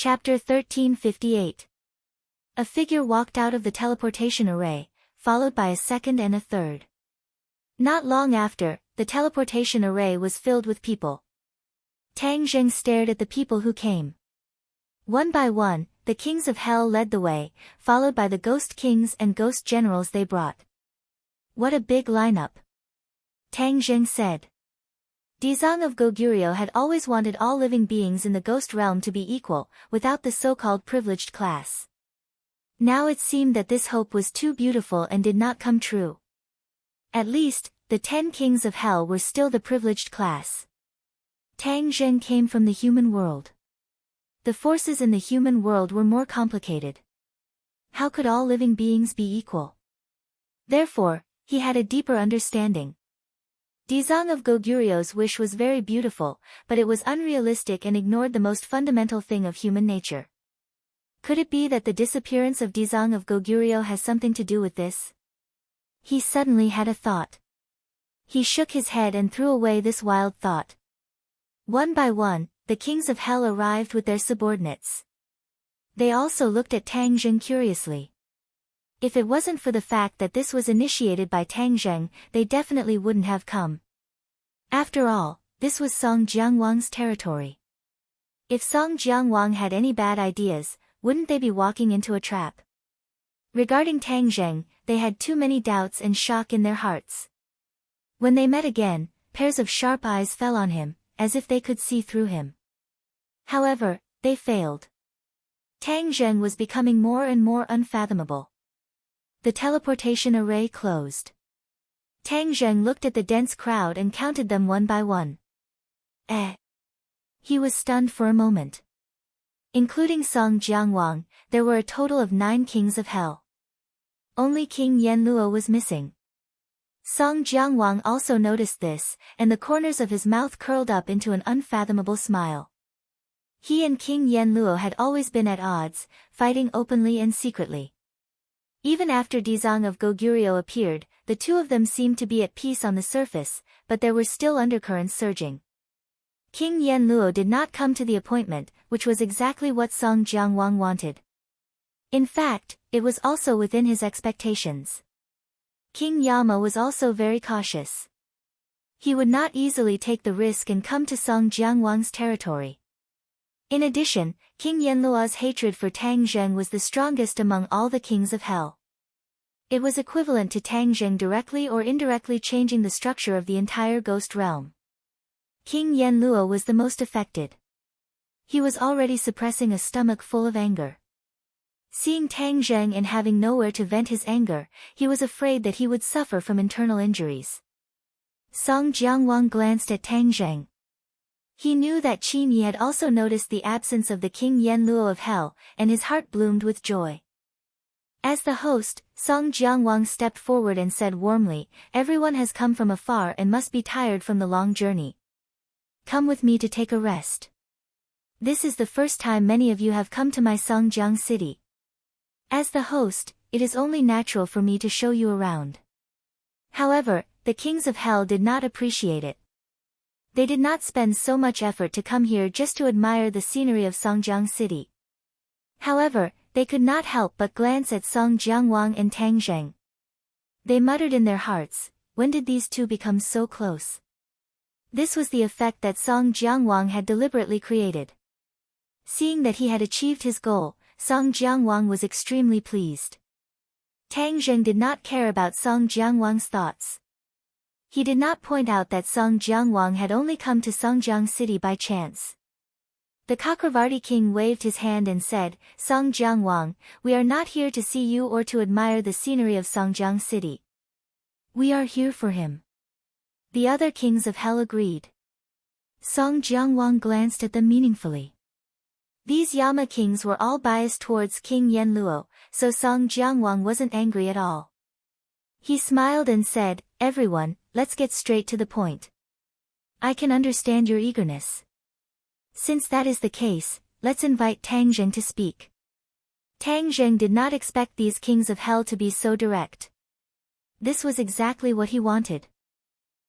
Chapter 1358. A figure walked out of the teleportation array, followed by a second and a third. Not long after, the teleportation array was filled with people. Tang Zheng stared at the people who came. One by one, the kings of hell led the way, followed by the ghost kings and ghost generals they brought. What a big lineup! Tang Zheng said. Dezong of Goguryeo had always wanted all living beings in the ghost realm to be equal, without the so-called privileged class. Now it seemed that this hope was too beautiful and did not come true. At least, the 10 kings of hell were still the privileged class. Tang Zheng came from the human world. The forces in the human world were more complicated. How could all living beings be equal? Therefore, he had a deeper understanding. Dezong of Goguryeo's wish was very beautiful, but it was unrealistic and ignored the most fundamental thing of human nature. Could it be that the disappearance of Dezong of Goguryeo has something to do with this? He suddenly had a thought. He shook his head and threw away this wild thought. One by one, the kings of hell arrived with their subordinates. They also looked at Tang Zheng curiously. If it wasn't for the fact that this was initiated by Tang Zheng, they definitely wouldn't have come. After all, this was Song Jiangwang's territory. If Song Jiangwang had any bad ideas, wouldn't they be walking into a trap? Regarding Tang Zheng, they had too many doubts and shock in their hearts. When they met again, pairs of sharp eyes fell on him, as if they could see through him. However, they failed. Tang Zheng was becoming more and more unfathomable. The teleportation array closed. Tang Zheng looked at the dense crowd and counted them one by one. He was stunned for a moment. Including Song Jiangwang, there were a total of 9 kings of hell. Only King Yanluo was missing. Song Jiangwang also noticed this, and the corners of his mouth curled up into an unfathomable smile. He and King Yanluo had always been at odds, fighting openly and secretly. Even after Dezong of Goguryeo appeared, the two of them seemed to be at peace on the surface, but there were still undercurrents surging. King Yanluo did not come to the appointment, which was exactly what Song Jiangwang wanted. In fact, it was also within his expectations. King Yama was also very cautious. He would not easily take the risk and come to Song Jiangwang's territory. In addition, King Yanluo's hatred for Tang Zheng was the strongest among all the kings of hell. It was equivalent to Tang Zheng directly or indirectly changing the structure of the entire ghost realm. King Yanluo was the most affected. He was already suppressing a stomach full of anger. Seeing Tang Zheng and having nowhere to vent his anger, he was afraid that he would suffer from internal injuries. Song Jiangwang glanced at Tang Zheng. He knew that Qin Yi had also noticed the absence of the King Yanluo of hell, and his heart bloomed with joy. As the host, Song Jiangwang stepped forward and said warmly, "Everyone has come from afar and must be tired from the long journey. Come with me to take a rest. This is the first time many of you have come to my Songjiang city. As the host, it is only natural for me to show you around." However, the kings of hell did not appreciate it. They did not spend so much effort to come here just to admire the scenery of Songjiang city. However, they could not help but glance at Song Jiangwang and Tang Zheng. They muttered in their hearts, when did these two become so close? This was the effect that Song Jiangwang had deliberately created. Seeing that he had achieved his goal, Song Jiangwang was extremely pleased. Tang Zheng did not care about Song Jiangwang's thoughts. He did not point out that Song Jiangwang had only come to Songjiang city by chance. The Chakravarti king waved his hand and said, "Song Jiangwang, we are not here to see you or to admire the scenery of Songjiang city. We are here for him." The other kings of hell agreed. Song Jiangwang glanced at them meaningfully. These Yama kings were all biased towards King Yanluo, so Song Jiangwang wasn't angry at all. He smiled and said, "Everyone, let's get straight to the point. I can understand your eagerness. Since that is the case, let's invite Tang Zheng to speak." Tang Zheng did not expect these kings of hell to be so direct. This was exactly what he wanted.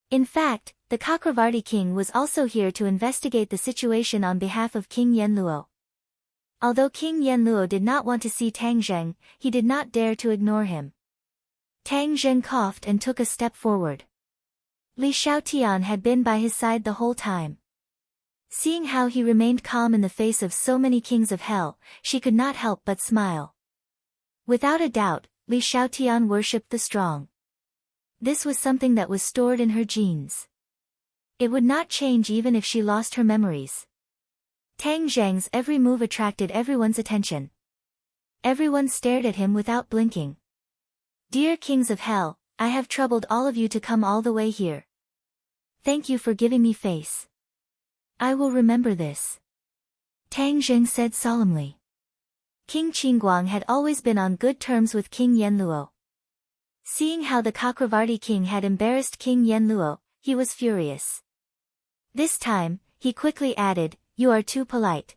In fact, the Chakravarti king was also here to investigate the situation on behalf of King Yanluo. Although King Yanluo did not want to see Tang Zheng, he did not dare to ignore him. Tang Zheng coughed and took a step forward. Li Xiaotian had been by his side the whole time. Seeing how he remained calm in the face of so many kings of hell, she could not help but smile. Without a doubt, Li Xiaotian worshipped the strong. This was something that was stored in her genes. It would not change even if she lost her memories. Tang Zheng's every move attracted everyone's attention. Everyone stared at him without blinking. Dear kings of hell, I have troubled all of you to come all the way here. Thank you for giving me face. I will remember this. Tang Zheng said solemnly. King Qingguang had always been on good terms with King Yanluo. Seeing how the Chakravarti king had embarrassed King Yanluo, he was furious. This time, he quickly added, "You are too polite.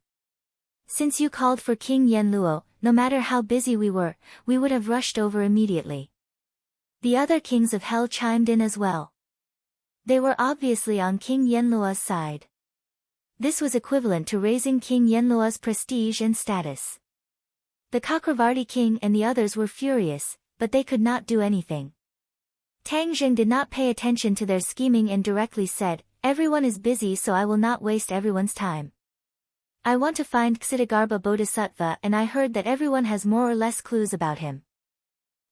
Since you called for King Yanluo, no matter how busy we would have rushed over immediately." The other kings of hell chimed in as well. They were obviously on King Yanluo's side. This was equivalent to raising King Yanluo's prestige and status. The Chakravarti king and the others were furious, but they could not do anything. Tang Zheng did not pay attention to their scheming and directly said, "Everyone is busy, so I will not waste everyone's time. I want to find Ksitigarbha Bodhisattva, and I heard that everyone has more or less clues about him.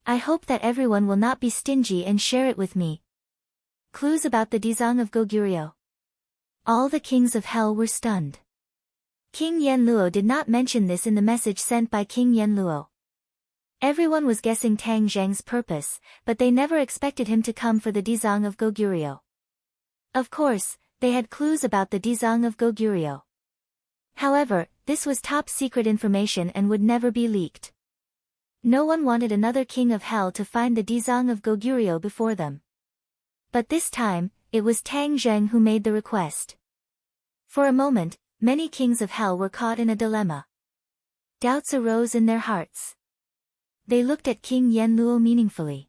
I hope that everyone will not be stingy and share it with me." Clues about the Dizang of Goguryeo. All the kings of hell were stunned. King Yanluo did not mention this in the message sent by King Yanluo. Everyone was guessing Tang Zheng's purpose, but they never expected him to come for the Dizang of Goguryeo. Of course, they had clues about the Dizang of Goguryeo. However, this was top secret information and would never be leaked. No one wanted another king of hell to find the Dizang of Goguryeo before them. But this time, it was Tang Zheng who made the request. For a moment, many kings of hell were caught in a dilemma. Doubts arose in their hearts. They looked at King Yanluo meaningfully.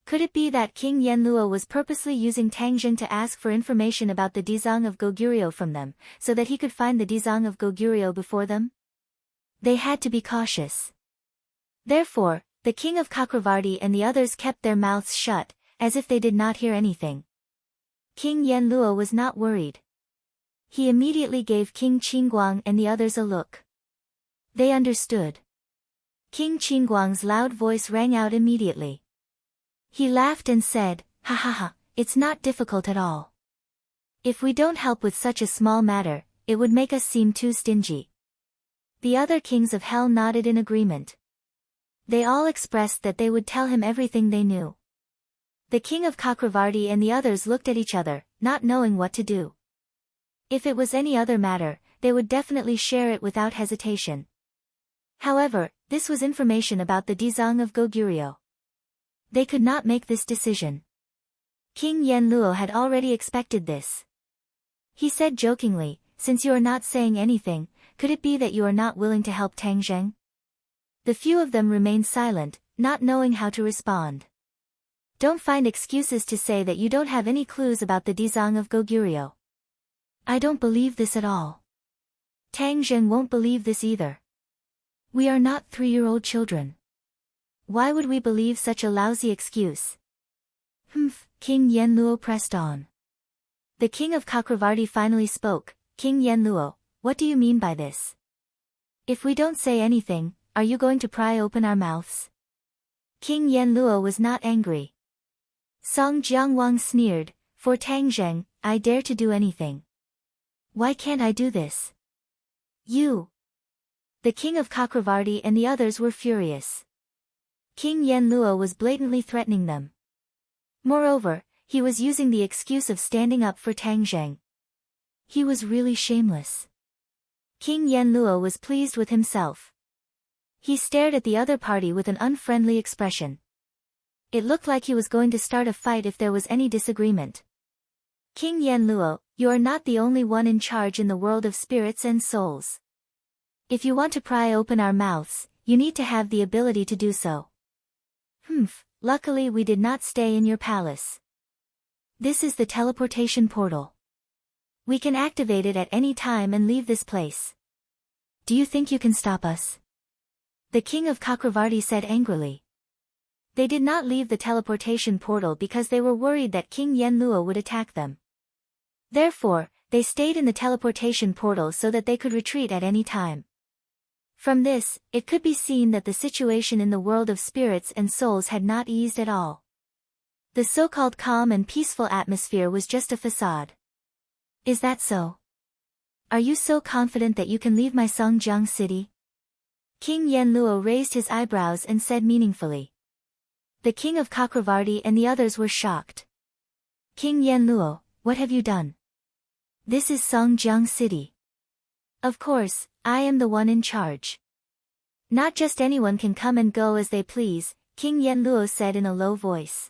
Could it be that King Yanluo was purposely using Tang Zheng to ask for information about the Dizang of Goguryeo from them, so that he could find the Dizang of Goguryeo before them? They had to be cautious. Therefore, the king of Chakravarti and the others kept their mouths shut, as if they did not hear anything. King Yanluo was not worried. He immediately gave King Qingguang and the others a look. They understood. King Qingguang's loud voice rang out immediately. He laughed and said, "Ha ha ha, it's not difficult at all. If we don't help with such a small matter, it would make us seem too stingy." The other kings of hell nodded in agreement. They all expressed that they would tell him everything they knew. The king of Chakravarti and the others looked at each other, not knowing what to do. If it was any other matter, they would definitely share it without hesitation. However, this was information about the Dizang of Goguryeo. They could not make this decision. King Yanluo had already expected this. He said jokingly, "Since you are not saying anything, could it be that you are not willing to help Tang Zheng?" The few of them remained silent, not knowing how to respond. Don't find excuses to say that you don't have any clues about the Dizang of Goguryeo. I don't believe this at all. Tang Zheng won't believe this either. We are not 3-year-old children. Why would we believe such a lousy excuse? King Yanluo pressed on. The king of Chakravarti finally spoke, "King Yanluo, what do you mean by this? If we don't say anything, are you going to pry open our mouths?" King Yanluo was not angry. Song Jiangwang sneered, "For Tang Zheng, I dare to do anything. Why can't I do this?" You. The king of Chakravarti and the others were furious. King Yanluo was blatantly threatening them. Moreover, he was using the excuse of standing up for Tang Zheng. He was really shameless. King Yanluo was pleased with himself. He stared at the other party with an unfriendly expression. It looked like he was going to start a fight if there was any disagreement. King Yanluo, you are not the only one in charge in the world of spirits and souls. If you want to pry open our mouths, you need to have the ability to do so. Luckily we did not stay in your palace. This is the teleportation portal. We can activate it at any time and leave this place. Do you think you can stop us? The king of Chakravarti said angrily. They did not leave the teleportation portal because they were worried that King Yenluo would attack them. Therefore, they stayed in the teleportation portal so that they could retreat at any time. From this, it could be seen that the situation in the world of spirits and souls had not eased at all. The so-called calm and peaceful atmosphere was just a facade. Is that so? Are you so confident that you can leave my Songjiang city? King Yenluo raised his eyebrows and said meaningfully. The king of Chakravarti and the others were shocked. King Yenluo, what have you done? This is Songjiang city. Of course, I am the one in charge. Not just anyone can come and go as they please, King Yenluo said in a low voice.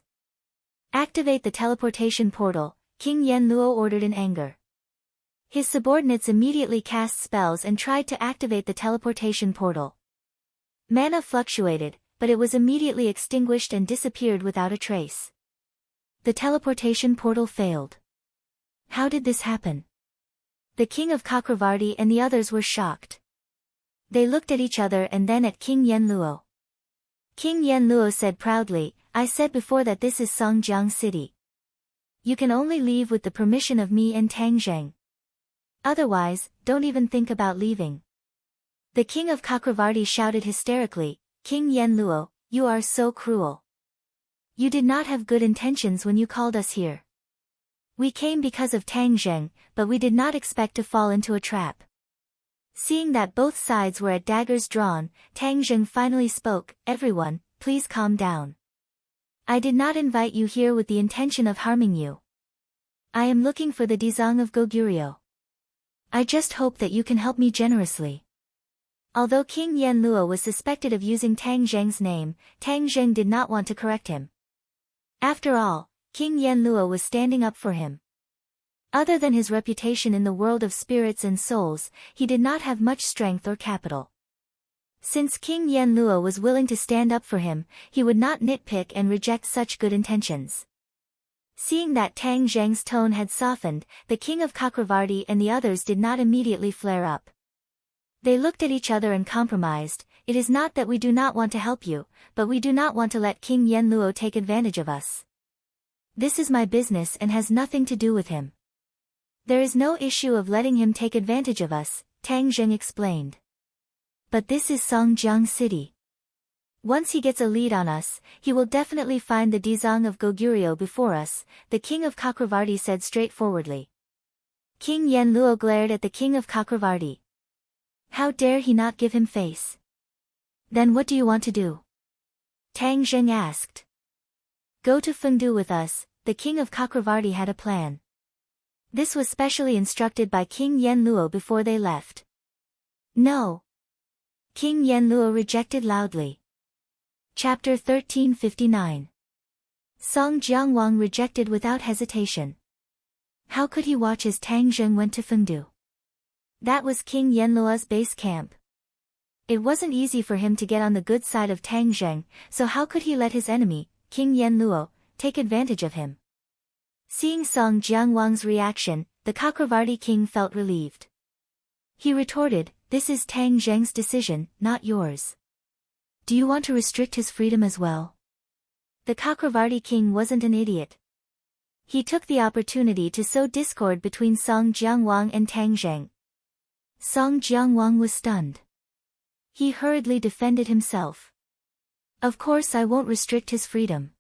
Activate the teleportation portal, King Yenluo ordered in anger. His subordinates immediately cast spells and tried to activate the teleportation portal. Mana fluctuated, but it was immediately extinguished and disappeared without a trace. The teleportation portal failed. How did this happen? The king of Chakravarti and the others were shocked. They looked at each other and then at King Yenluo. King Yenluo said proudly, I said before that this is Songjiang city. You can only leave with the permission of me and Tang Zheng. Otherwise, don't even think about leaving. The king of Chakravarti shouted hysterically, King Yenluo, you are so cruel. You did not have good intentions when you called us here. We came because of Tang Zheng, but we did not expect to fall into a trap. Seeing that both sides were at daggers drawn, Tang Zheng finally spoke, everyone, please calm down. I did not invite you here with the intention of harming you. I am looking for the Dizang of Goguryeo. I just hope that you can help me generously. Although King Yenluo was suspected of using Tang Zheng's name, Tang Zheng did not want to correct him. After all, King Yenluo was standing up for him. Other than his reputation in the world of spirits and souls, he did not have much strength or capital. Since King Yenluo was willing to stand up for him, he would not nitpick and reject such good intentions. Seeing that Tang Zheng's tone had softened, the king of Chakravarti and the others did not immediately flare up. They looked at each other and compromised, it is not that we do not want to help you, but we do not want to let King Yenluo take advantage of us. This is my business and has nothing to do with him. There is no issue of letting him take advantage of us, Tang Zheng explained. But this is Songjiang city. Once he gets a lead on us, he will definitely find the Dizang of Goguryeo before us, the king of Chakravarti said straightforwardly. King Yenluo glared at the king of Chakravarti. How dare he not give him face? Then what do you want to do? Tang Zheng asked. Go to Fengdu with us, the king of Chakravarti had a plan. This was specially instructed by King Yenluo before they left. No. King Yenluo rejected loudly. Chapter 1359. Song Jiangwang rejected without hesitation. How could he watch as Tang Zheng went to Fengdu? That was King Yenluo's base camp. It wasn't easy for him to get on the good side of Tang Zheng, so how could he let his enemy, King Yenluo, take advantage of him? Seeing Song Jiangwang's reaction, the Chakravarti king felt relieved. He retorted, this is Tang Zheng's decision, not yours. Do you want to restrict his freedom as well? The Chakravarti king wasn't an idiot. He took the opportunity to sow discord between Song Jiangwang and Tang Zheng. Song Jiangwang was stunned. He hurriedly defended himself. Of course I won't restrict his freedom.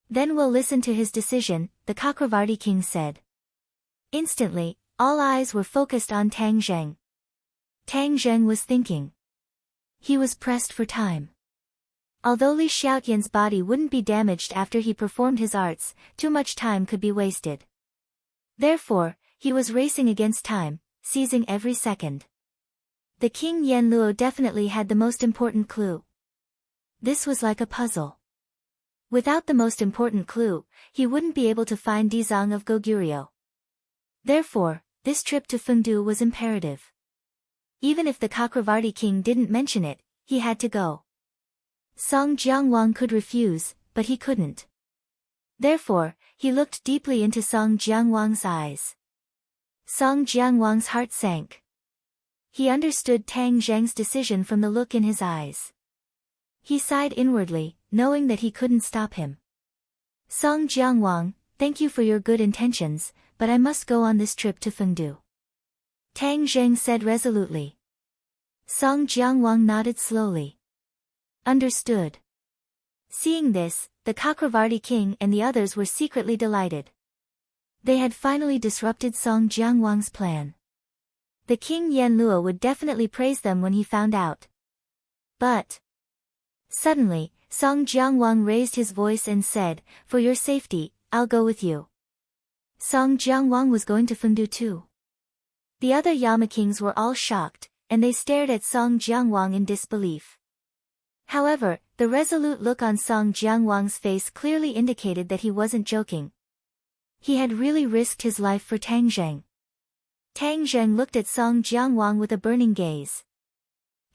Then we'll listen to his decision, the Chakravarti king said. Instantly, all eyes were focused on Tang Zheng. Tang Zheng was thinking. He was pressed for time. Although Li Xiaotian's body wouldn't be damaged after he performed his arts, too much time could be wasted. Therefore, he was racing against time, seizing every second. The King Yenluo definitely had the most important clue. This was like a puzzle. Without the most important clue, he wouldn't be able to find Dizang of Goguryeo. Therefore, this trip to Fengdu was imperative. Even if the Chakravarti king didn't mention it, he had to go. Song Jiangwang could refuse, but he couldn't. Therefore, he looked deeply into Song Jiangwang's eyes. Song Jiangwang's heart sank. He understood Tang Zheng's decision from the look in his eyes. He sighed inwardly, knowing that he couldn't stop him. Song Jiangwang, thank you for your good intentions, but I must go on this trip to Fengdu. Tang Zheng said resolutely. Song Jiangwang nodded slowly. Understood. Seeing this, the Chakravarti king and the others were secretly delighted. They had finally disrupted Song Jiangwang's plan. The king Yanluo would definitely praise them when he found out. But suddenly, Song Jiangwang raised his voice and said, for your safety, I'll go with you. Song Jiangwang was going to Fengdu too. The other Yama kings were all shocked, and they stared at Song Jiangwang in disbelief. However, the resolute look on Song Jiangwang's face clearly indicated that he wasn't joking. He had really risked his life for Tang Zheng. Tang Zheng looked at Song Jiangwang with a burning gaze.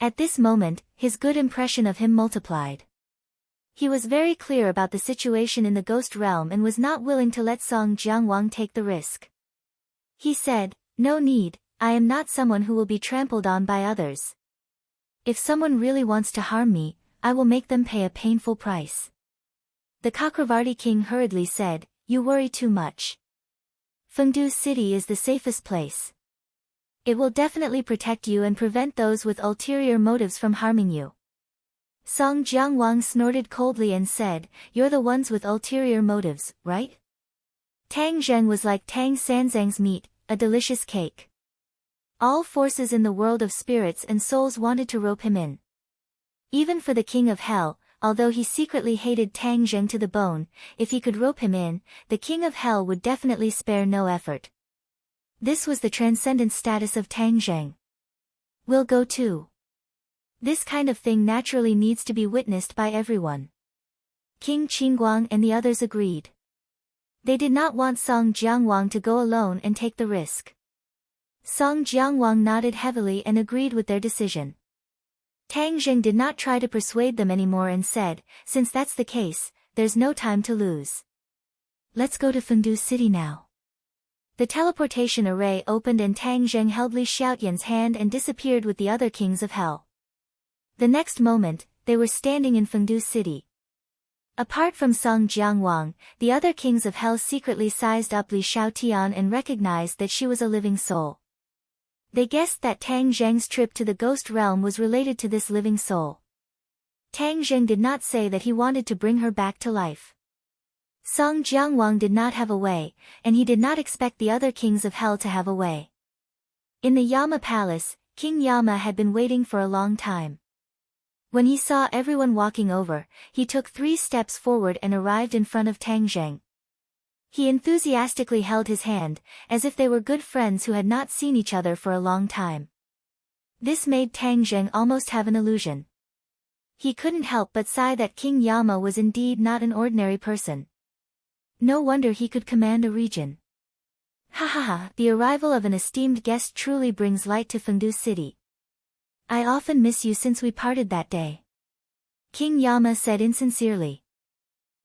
At this moment, his good impression of him multiplied. He was very clear about the situation in the ghost realm and was not willing to let Song Jiangwang take the risk. He said, no need, I am not someone who will be trampled on by others. If someone really wants to harm me, I will make them pay a painful price. The Chakravarti king hurriedly said, you worry too much. Fengdu city is the safest place. It will definitely protect you and prevent those with ulterior motives from harming you. Song Jiangwang snorted coldly and said, you're the ones with ulterior motives, right? Tang Zheng was like Tang Sanzang's meat, a delicious cake. All forces in the world of spirits and souls wanted to rope him in. Even for the king of hell, although he secretly hated Tang Zheng to the bone, if he could rope him in, the king of hell would definitely spare no effort. This was the transcendent status of Tang Zheng. We'll go too. This kind of thing naturally needs to be witnessed by everyone. King Qingguang and the others agreed. They did not want Song Jiangwang to go alone and take the risk. Song Jiangwang nodded heavily and agreed with their decision. Tang Zheng did not try to persuade them anymore and said, since that's the case, there's no time to lose. Let's go to Fengdu city now. The teleportation array opened and Tang Zheng held Li Xiaotian's hand and disappeared with the other kings of hell. The next moment, they were standing in Fengdu city. Apart from Song Jiangwang, the other kings of hell secretly sized up Li Xiaotian and recognized that she was a living soul. They guessed that Tang Zheng's trip to the ghost realm was related to this living soul. Tang Zheng did not say that he wanted to bring her back to life. Song Jiangwang did not have a way, and he did not expect the other kings of hell to have a way. In the Yama palace, King Yama had been waiting for a long time. When he saw everyone walking over, he took 3 steps forward and arrived in front of Tang Zheng. He enthusiastically held his hand, as if they were good friends who had not seen each other for a long time. This made Tang Zheng almost have an illusion. He couldn't help but sigh that King Yama was indeed not an ordinary person. No wonder he could command a region. Ha ha ha, the arrival of an esteemed guest truly brings light to Fengdu city. I often miss you since we parted that day. King Yama said insincerely.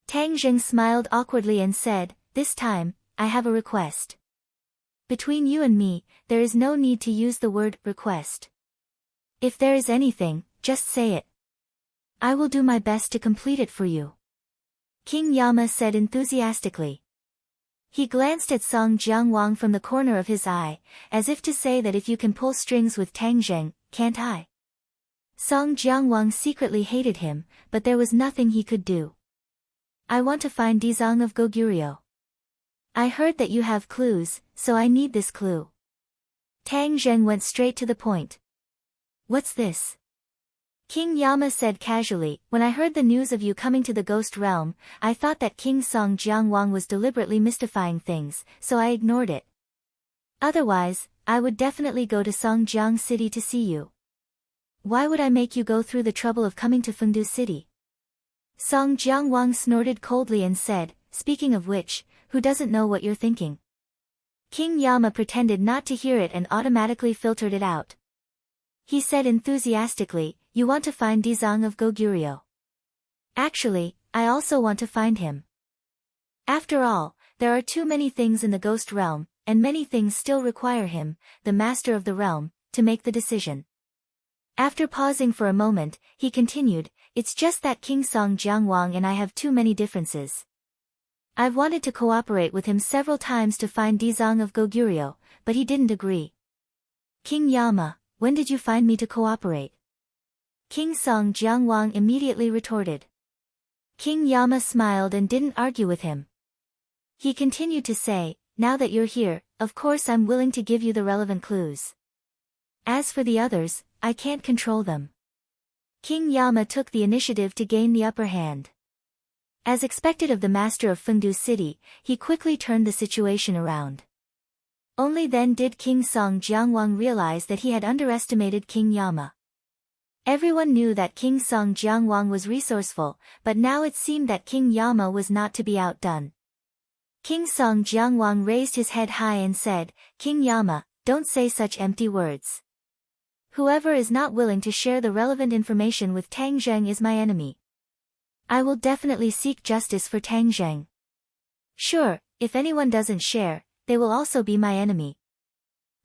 Tang Zheng smiled awkwardly and said, this time, I have a request. Between you and me, there is no need to use the word request. If there is anything, just say it. I will do my best to complete it for you. King Yama said enthusiastically. He glanced at Song Jiangwang from the corner of his eye, as if to say that if you can pull strings with Tang Zheng, can't I? Song Jiangwang secretly hated him, but there was nothing he could do. I want to find Dizang of Goguryeo. I heard that you have clues, so I need this clue. Tang Zheng went straight to the point. What's this? King Yama said casually, when I heard the news of you coming to the ghost realm, I thought that King Song Jiangwang was deliberately mystifying things, so I ignored it. Otherwise, I would definitely go to Songjiang City to see you. Why would I make you go through the trouble of coming to Fengdu City? Song Jiangwang snorted coldly and said, speaking of which, who doesn't know what you're thinking? King Yama pretended not to hear it and automatically filtered it out. He said enthusiastically, you want to find Dizang of Goguryeo. Actually, I also want to find him. After all, there are too many things in the ghost realm, and many things still require him, the master of the realm, to make the decision. After pausing for a moment, he continued, "It's just that King Song Jiangwang and I have too many differences. I've wanted to cooperate with him several times to find Dizang of Goguryeo, but he didn't agree." "King Yama, when did you find me to cooperate?" King Song Jiangwang immediately retorted. King Yama smiled and didn't argue with him. He continued to say, "Now that you're here, of course I'm willing to give you the relevant clues. As for the others, I can't control them." King Yama took the initiative to gain the upper hand. As expected of the master of Fengdu City, he quickly turned the situation around. Only then did King Song Jiangwang realize that he had underestimated King Yama. Everyone knew that King Song Jiangwang was resourceful, but now it seemed that King Yama was not to be outdone. King Song Jiangwang raised his head high and said, "King Yama, don't say such empty words. Whoever is not willing to share the relevant information with Tang Zheng is my enemy. I will definitely seek justice for Tang Zheng. Sure, if anyone doesn't share, they will also be my enemy.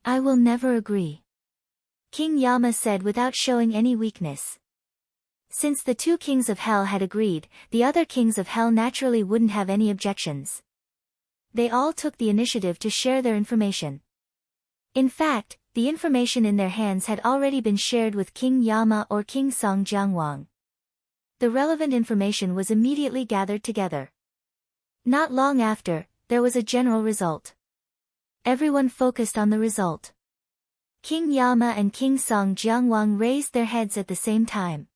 I will never agree," King Yama said without showing any weakness. Since the two kings of hell had agreed, the other kings of hell naturally wouldn't have any objections. They all took the initiative to share their information. In fact, the information in their hands had already been shared with King Yama or King Song Jiangwang. The relevant information was immediately gathered together. Not long after, there was a general result. Everyone focused on the result. King Yama and King Song Jiangwang raised their heads at the same time.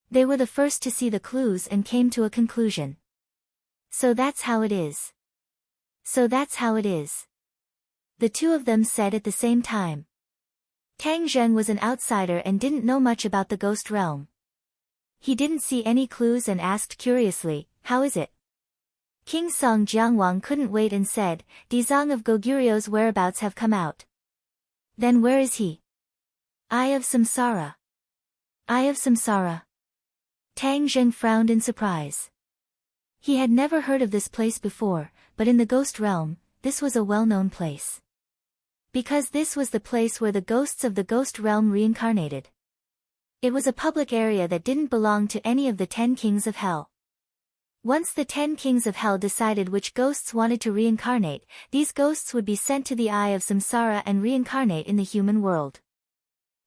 They were the first to see the clues and came to a conclusion. "So that's how it is. So that's how it is," the two of them said at the same time. Tang Zheng was an outsider and didn't know much about the ghost realm. He didn't see any clues and asked curiously, "How is it?" King Song Jiangwang couldn't wait and said, "Dizang of Goguryeo's whereabouts have come out." "Then where is he?" "Eye of Samsara." "Eye of Samsara." Tang Zheng frowned in surprise. He had never heard of this place before, but in the ghost realm, this was a well-known place. Because this was the place where the ghosts of the ghost realm reincarnated. It was a public area that didn't belong to any of the 10 kings of hell. Once the 10 kings of hell decided which ghosts wanted to reincarnate, these ghosts would be sent to the Eye of Samsara and reincarnate in the human world.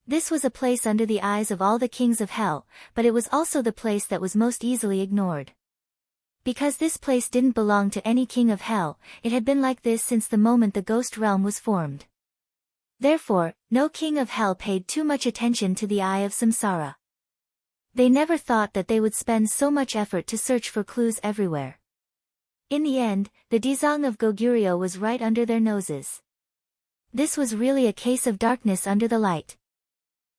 This was a place under the eyes of all the kings of hell, but it was also the place that was most easily ignored. Because this place didn't belong to any king of hell, it had been like this since the moment the ghost realm was formed. Therefore, no king of hell paid too much attention to the Eye of Samsara. They never thought that they would spend so much effort to search for clues everywhere. In the end, the Dizang of Goguryeo was right under their noses. This was really a case of darkness under the light.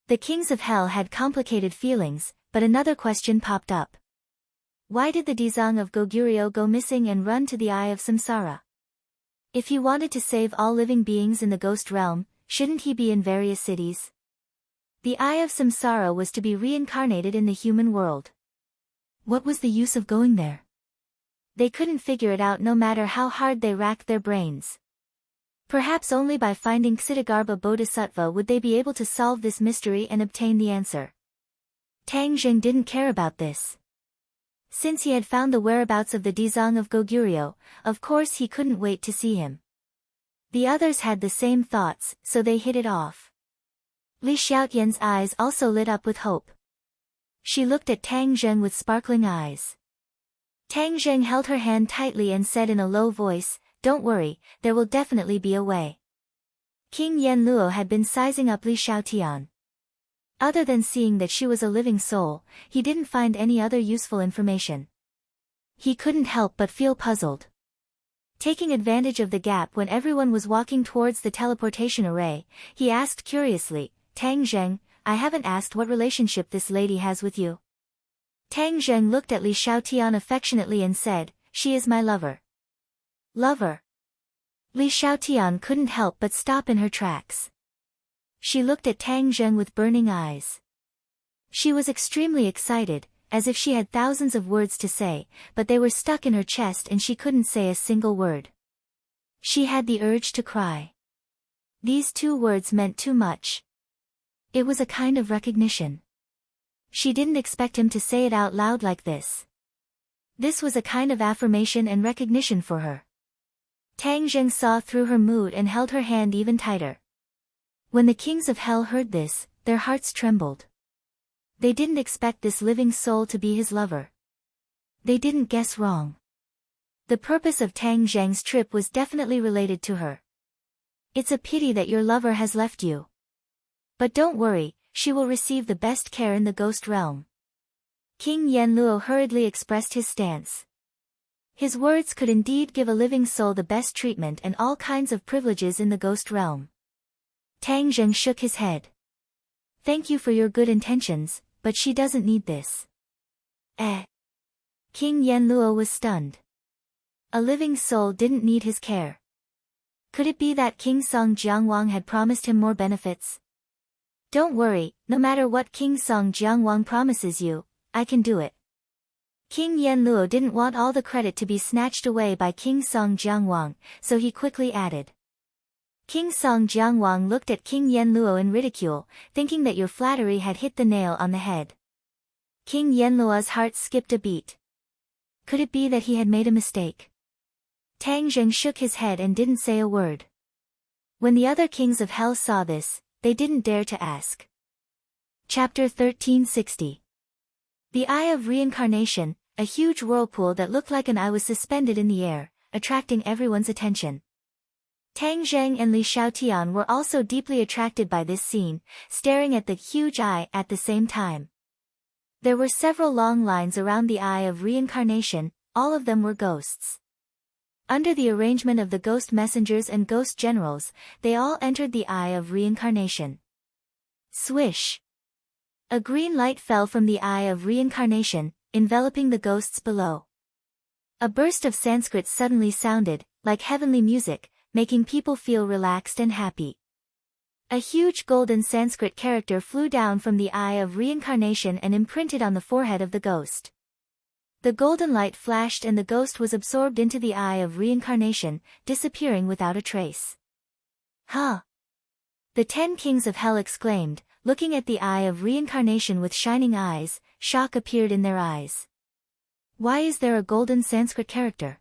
The kings of hell had complicated feelings, but another question popped up. Why did the Dizang of Goguryeo go missing and run to the Eye of Samsara? If he wanted to save all living beings in the ghost realm, shouldn't he be in various cities? The Eye of Samsara was to be reincarnated in the human world. What was the use of going there? They couldn't figure it out no matter how hard they racked their brains. Perhaps only by finding Ksitigarbha Bodhisattva would they be able to solve this mystery and obtain the answer. Tang Zheng didn't care about this. Since he had found the whereabouts of the Dizang of Goguryeo, of course he couldn't wait to see him. The others had the same thoughts, so they hit it off. Li Xiaotian's eyes also lit up with hope. She looked at Tang Zheng with sparkling eyes. Tang Zheng held her hand tightly and said in a low voice, "Don't worry, there will definitely be a way." King Yen Luo had been sizing up Li Xiaotian. Other than seeing that she was a living soul, he didn't find any other useful information. He couldn't help but feel puzzled. Taking advantage of the gap when everyone was walking towards the teleportation array, he asked curiously, "Tang Zheng, I haven't asked what relationship this lady has with you." Tang Zheng looked at Li Xiaotian affectionately and said, "She is my lover." Lover? Li Xiaotian couldn't help but stop in her tracks. She looked at Tang Zheng with burning eyes. She was extremely excited, as if she had thousands of words to say, but they were stuck in her chest and she couldn't say a single word. She had the urge to cry. These two words meant too much. It was a kind of recognition. She didn't expect him to say it out loud like this. This was a kind of affirmation and recognition for her. Tang Zheng saw through her mood and held her hand even tighter. When the kings of hell heard this, their hearts trembled. They didn't expect this living soul to be his lover. They didn't guess wrong. The purpose of Tang Zheng's trip was definitely related to her. It's a pity that your lover has left you. But don't worry, she will receive the best care in the ghost realm. King Yanluo hurriedly expressed his stance. His words could indeed give a living soul the best treatment and all kinds of privileges in the ghost realm. Tang Zheng shook his head. Thank you for your good intentions, but she doesn't need this. King Yanluo was stunned. A living soul didn't need his care. Could it be that King Song Jiangwang had promised him more benefits? Don't worry, no matter what King Song Jiangwang promises you, I can do it. King Yanluo didn't want all the credit to be snatched away by King Song Jiangwang, so he quickly added. King Song Jiangwang looked at King Yanluo in ridicule, thinking that your flattery had hit the nail on the head. King Yanluo's heart skipped a beat. Could it be that he had made a mistake? Tang Zheng shook his head and didn't say a word. When the other kings of hell saw this, they didn't dare to ask. Chapter 1360. The Eye of Reincarnation, a huge whirlpool that looked like an eye was suspended in the air, attracting everyone's attention. Tang Zheng and Li Xiaotian were also deeply attracted by this scene, staring at the huge eye at the same time. There were several long lines around the Eye of Reincarnation, all of them were ghosts. Under the arrangement of the ghost messengers and ghost generals, they all entered the Eye of Reincarnation. Swish! A green light fell from the Eye of Reincarnation, enveloping the ghosts below. A burst of Sanskrit suddenly sounded, like heavenly music, making people feel relaxed and happy. A huge golden Sanskrit character flew down from the Eye of Reincarnation and imprinted on the forehead of the ghost. The golden light flashed and the ghost was absorbed into the Eye of Reincarnation, disappearing without a trace. Huh! The 10 kings of hell exclaimed, looking at the Eye of Reincarnation with shining eyes. Shock appeared in their eyes. Why is there a golden Sanskrit character?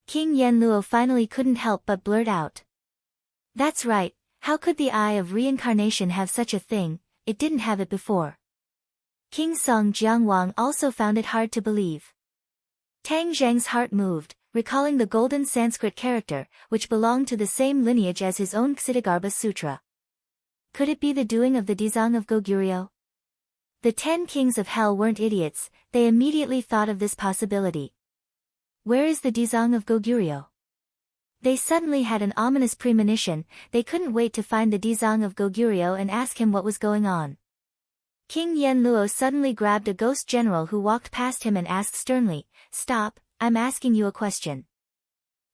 King Yanluo finally couldn't help but blurt out. That's right, how could the Eye of Reincarnation have such a thing? It didn't have it before. King Song Jiangwang also found it hard to believe. Tang Zheng's heart moved, recalling the golden Sanskrit character, which belonged to the same lineage as his own Ksitigarbha Sutra. Could it be the doing of the Dizang of Goguryeo? The 10 kings of hell weren't idiots, they immediately thought of this possibility. Where is the Dizang of Goguryeo? They suddenly had an ominous premonition, they couldn't wait to find the Dizang of Goguryeo and ask him what was going on. King Yanluo suddenly grabbed a ghost general who walked past him and asked sternly, "Stop, I'm asking you a question."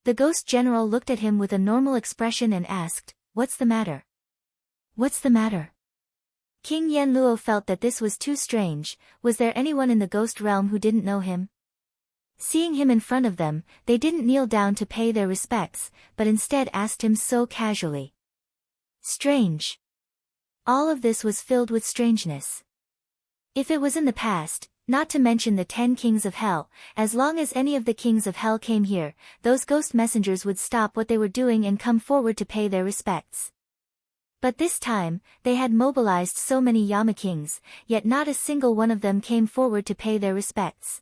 The ghost general looked at him with a normal expression and asked, "What's the matter?" "What's the matter?" King Yanluo felt that this was too strange. Was there anyone in the ghost realm who didn't know him? Seeing him in front of them, they didn't kneel down to pay their respects, but instead asked him so casually. Strange. All of this was filled with strangeness. If it was in the past, not to mention the 10 kings of hell, as long as any of the kings of hell came here, those ghost messengers would stop what they were doing and come forward to pay their respects. But this time, they had mobilized so many Yama kings, yet not a single one of them came forward to pay their respects.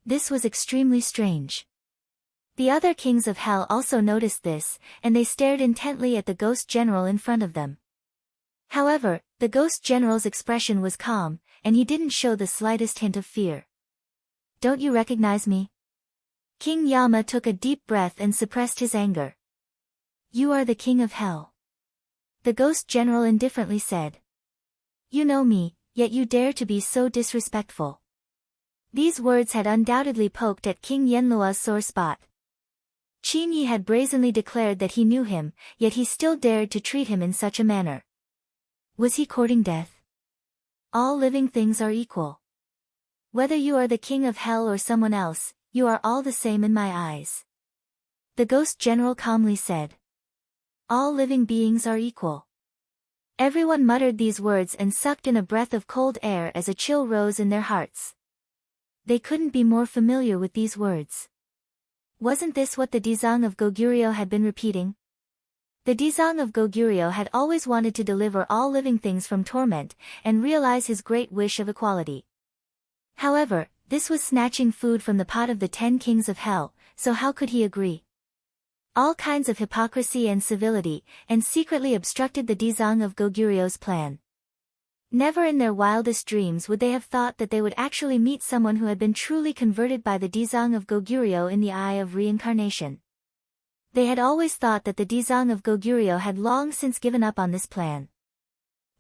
This was extremely strange. The other kings of hell also noticed this, and they stared intently at the ghost general in front of them. However, the ghost general's expression was calm, and he didn't show the slightest hint of fear. "Don't you recognize me?" King Yama took a deep breath and suppressed his anger. "You are the king of hell." The ghost general indifferently said. "You know me, yet you dare to be so disrespectful." These words had undoubtedly poked at King Yanluo's sore spot. Qin Yi had brazenly declared that he knew him, yet he still dared to treat him in such a manner. Was he courting death? All living things are equal. Whether you are the king of hell or someone else, you are all the same in my eyes. The ghost general calmly said. All living beings are equal. Everyone muttered these words and sucked in a breath of cold air as a chill rose in their hearts. They couldn't be more familiar with these words. Wasn't this what the Dizang of Goguryeo had been repeating? The Dizang of Goguryeo had always wanted to deliver all living things from torment, and realize his great wish of equality. However, this was snatching food from the pot of the 10 kings of hell, so how could he agree? All kinds of hypocrisy and civility, and secretly obstructed the Dizang of Goguryeo's plan. Never in their wildest dreams would they have thought that they would actually meet someone who had been truly converted by the Dizang of Goguryeo in the eye of reincarnation. They had always thought that the Dizang of Goguryeo had long since given up on this plan.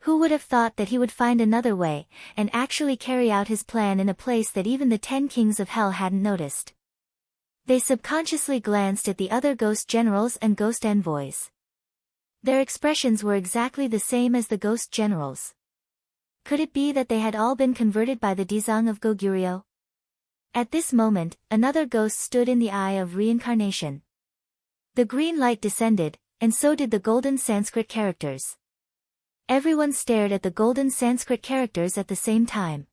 Who would have thought that he would find another way, and actually carry out his plan in a place that even the 10 kings of hell hadn't noticed? They subconsciously glanced at the other ghost generals and ghost envoys. Their expressions were exactly the same as the ghost generals. Could it be that they had all been converted by the Dizang of Goguryeo? At this moment, another ghost stood in the eye of reincarnation. The green light descended, and so did the golden Sanskrit characters. Everyone stared at the golden Sanskrit characters at the same time.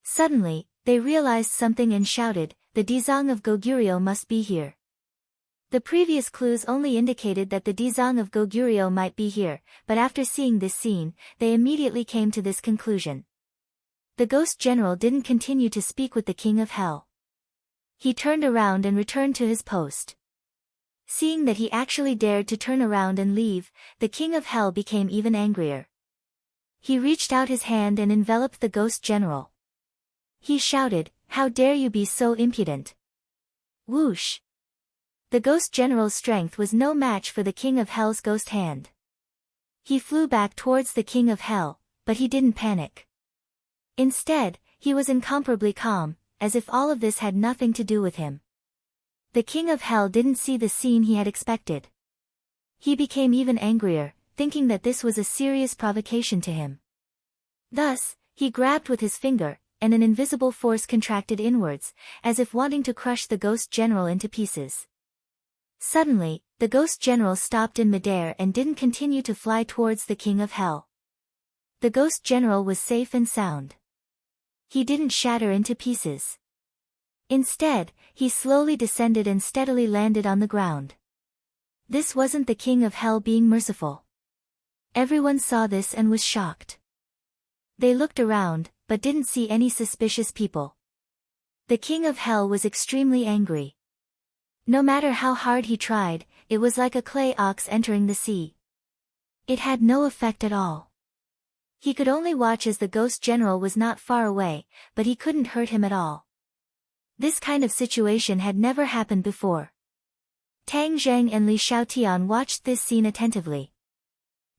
Suddenly, they realized something and shouted, "The Dizang of Goguryeo must be here." The previous clues only indicated that the Dizang of Goguryeo might be here, but after seeing this scene, they immediately came to this conclusion. The ghost general didn't continue to speak with the king of hell. He turned around and returned to his post. Seeing that he actually dared to turn around and leave, the king of hell became even angrier. He reached out his hand and enveloped the ghost general. He shouted, "How dare you be so impudent!" Whoosh! The ghost general's strength was no match for the king of hell's ghost hand. He flew back towards the king of hell, but he didn't panic. Instead, he was incomparably calm, as if all of this had nothing to do with him. The king of hell didn't see the scene he had expected. He became even angrier, thinking that this was a serious provocation to him. Thus, he grabbed with his finger, and an invisible force contracted inwards, as if wanting to crush the ghost general into pieces. Suddenly, the ghost general stopped in midair and didn't continue to fly towards the king of hell. The ghost general was safe and sound. He didn't shatter into pieces. Instead, he slowly descended and steadily landed on the ground. This wasn't the king of hell being merciful. Everyone saw this and was shocked. They looked around, but didn't see any suspicious people. The king of hell was extremely angry. No matter how hard he tried, it was like a clay ox entering the sea. It had no effect at all. He could only watch as the ghost general was not far away, but he couldn't hurt him at all. This kind of situation had never happened before. Tang Zheng and Li Xiaotian watched this scene attentively.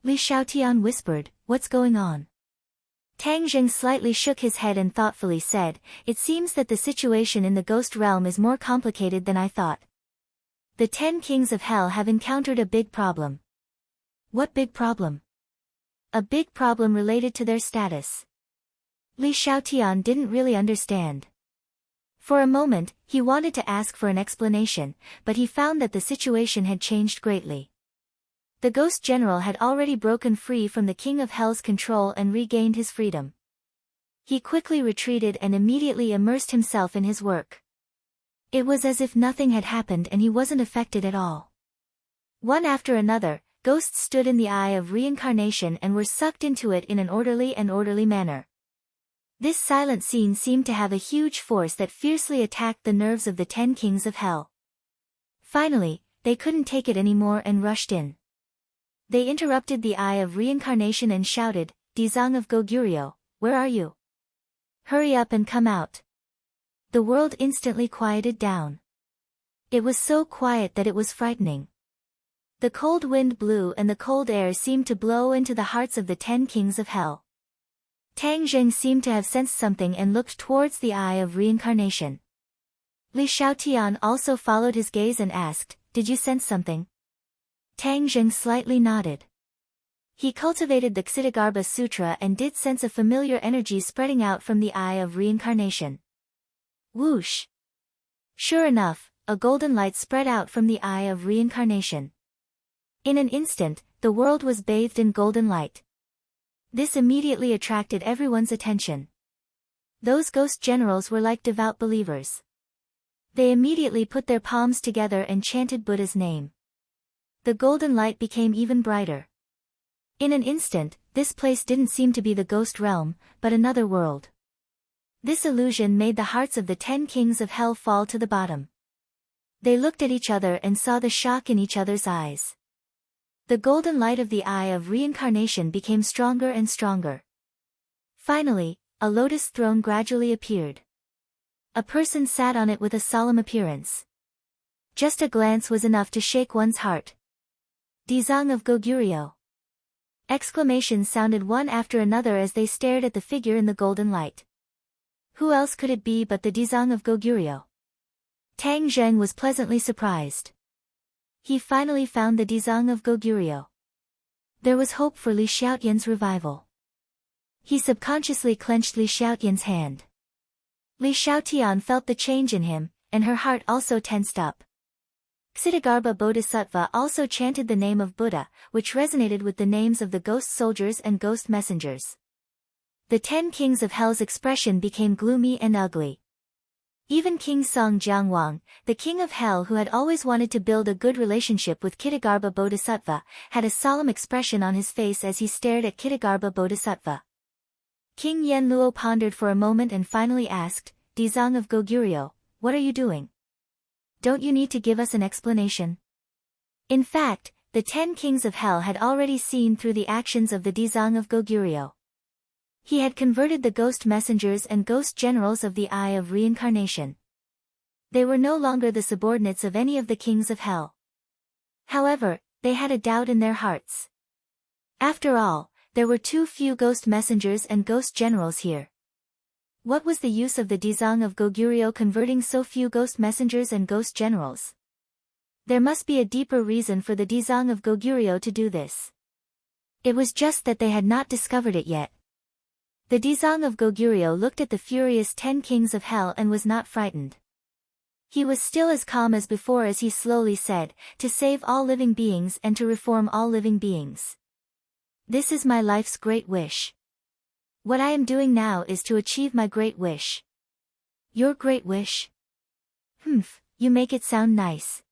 Li Xiaotian whispered, "What's going on?" Tang Zheng slightly shook his head and thoughtfully said, "It seems that the situation in the ghost realm is more complicated than I thought. The 10 kings of hell have encountered a big problem." "What big problem?" "A big problem related to their status." Li Xiaotian didn't really understand. For a moment, he wanted to ask for an explanation, but he found that the situation had changed greatly. The ghost general had already broken free from the king of hell's control and regained his freedom. He quickly retreated and immediately immersed himself in his work. It was as if nothing had happened and he wasn't affected at all. One after another, ghosts stood in the eye of reincarnation and were sucked into it in an orderly manner. This silent scene seemed to have a huge force that fiercely attacked the nerves of the 10 kings of hell. Finally, they couldn't take it anymore and rushed in. They interrupted the eye of reincarnation and shouted, "Dizang of Goguryeo, where are you? Hurry up and come out." The world instantly quieted down. It was so quiet that it was frightening. The cold wind blew and the cold air seemed to blow into the hearts of the 10 kings of hell. Tang Zheng seemed to have sensed something and looked towards the eye of reincarnation. Li Xiaotian also followed his gaze and asked, "Did you sense something?" Tang Zheng slightly nodded. He cultivated the Ksitagarbha Sutra and did sense a familiar energy spreading out from the eye of reincarnation. Whoosh! Sure enough, a golden light spread out from the eye of reincarnation. In an instant, the world was bathed in golden light. This immediately attracted everyone's attention. Those ghost generals were like devout believers. They immediately put their palms together and chanted Buddha's name. The golden light became even brighter. In an instant, this place didn't seem to be the ghost realm, but another world. This illusion made the hearts of the 10 kings of hell fall to the bottom. They looked at each other and saw the shock in each other's eyes. The golden light of the eye of reincarnation became stronger and stronger. Finally, a lotus throne gradually appeared. A person sat on it with a solemn appearance. Just a glance was enough to shake one's heart. Dizang of Goguryeo. Exclamations sounded one after another as they stared at the figure in the golden light. Who else could it be but the Dizang of Goguryeo? Tang Zheng was pleasantly surprised. He finally found the Dizang of Goguryeo. There was hope for Li Xiaotian's revival. He subconsciously clenched Li Xiaotian's hand. Li Xiaotian felt the change in him, and her heart also tensed up. Ksitigarbha Bodhisattva also chanted the name of Buddha, which resonated with the names of the ghost soldiers and ghost messengers. The 10 kings of hell's expression became gloomy and ugly. Even King Song Jiangwang, the king of hell who had always wanted to build a good relationship with Ksitigarbha Bodhisattva, had a solemn expression on his face as he stared at Ksitigarbha Bodhisattva. King Yenluo pondered for a moment and finally asked, Dizang of Goguryeo, what are you doing? Don't you need to give us an explanation? In fact, the 10 kings of hell had already seen through the actions of the Dizang of Goguryeo. He had converted the ghost messengers and ghost generals of the Eye of Reincarnation. They were no longer the subordinates of any of the kings of hell. However, they had a doubt in their hearts. After all, there were too few ghost messengers and ghost generals here. What was the use of the Dizang of Goguryeo converting so few ghost messengers and ghost generals? There must be a deeper reason for the Dizang of Goguryeo to do this. It was just that they had not discovered it yet. The Dizang of Goguryeo looked at the furious 10 kings of hell and was not frightened. He was still as calm as before as he slowly said, to save all living beings and to reform all living beings. This is my life's great wish. What I am doing now is to achieve my great wish. Your great wish? You make it sound nice.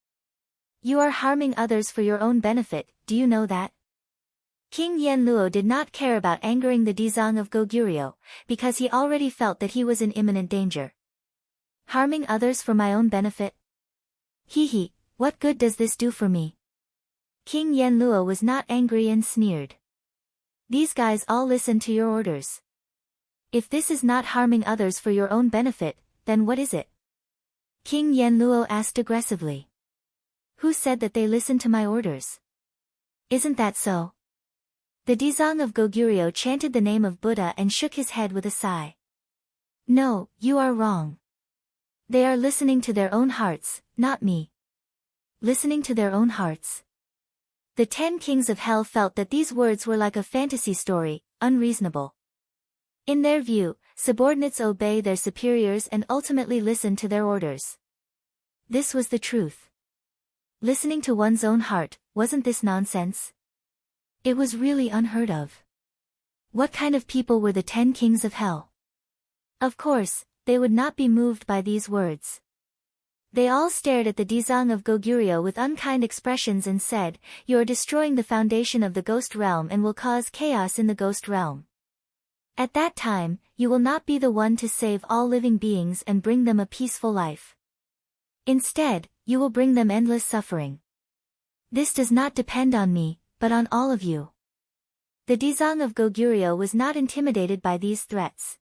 You are harming others for your own benefit, do you know that? King Yenluo did not care about angering the Dizang of Goguryeo, because he already felt that he was in imminent danger. Harming others for my own benefit? Hee, what good does this do for me? King Yenluo was not angry and sneered. These guys all listen to your orders. If this is not harming others for your own benefit, then what is it? King Yenluo asked aggressively. Who said that they listen to my orders? Isn't that so? The Dizang of Goguryeo chanted the name of Buddha and shook his head with a sigh. No, you are wrong. They are listening to their own hearts, not me. Listening to their own hearts. The 10 kings of hell felt that these words were like a fantasy story, unreasonable. In their view, subordinates obey their superiors and ultimately listen to their orders. This was the truth. Listening to one's own heart, wasn't this nonsense? It was really unheard of. What kind of people were the 10 kings of hell? Of course, they would not be moved by these words. They all stared at the Dizang of Goguryeo with unkind expressions and said, You are destroying the foundation of the ghost realm and will cause chaos in the ghost realm. At that time, you will not be the one to save all living beings and bring them a peaceful life. Instead, you will bring them endless suffering. This does not depend on me, but on all of you. The Dizang of Goguryeo was not intimidated by these threats.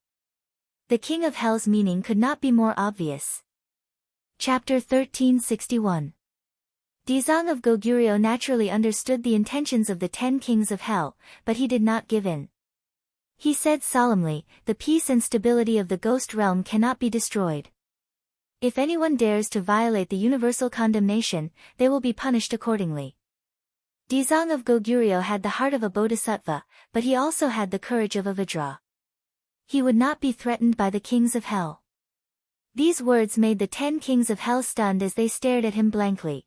The king of hell's meaning could not be more obvious. Chapter 1361. Dizang of Goguryeo naturally understood the intentions of the 10 kings of hell, but he did not give in. He said solemnly, the peace and stability of the ghost realm cannot be destroyed. If anyone dares to violate the universal condemnation, they will be punished accordingly. Dizang of Goguryeo had the heart of a bodhisattva, but he also had the courage of a Vajra. He would not be threatened by the kings of hell. These words made the 10 kings of hell stunned as they stared at him blankly.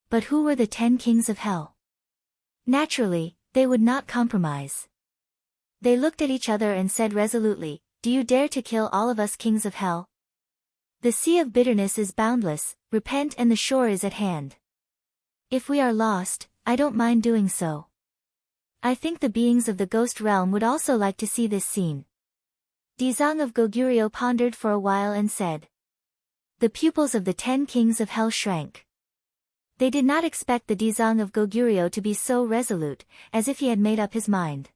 But who were the 10 kings of hell? Naturally, they would not compromise. They looked at each other and said resolutely, "Do you dare to kill all of us kings of hell? The sea of bitterness is boundless, repent and the shore is at hand. If we are lost, I don't mind doing so." I think the beings of the ghost realm would also like to see this scene. Dizang of Goguryeo pondered for a while and said. The pupils of the 10 kings of hell shrank. They did not expect the Dizang of Goguryeo to be so resolute, as if he had made up his mind.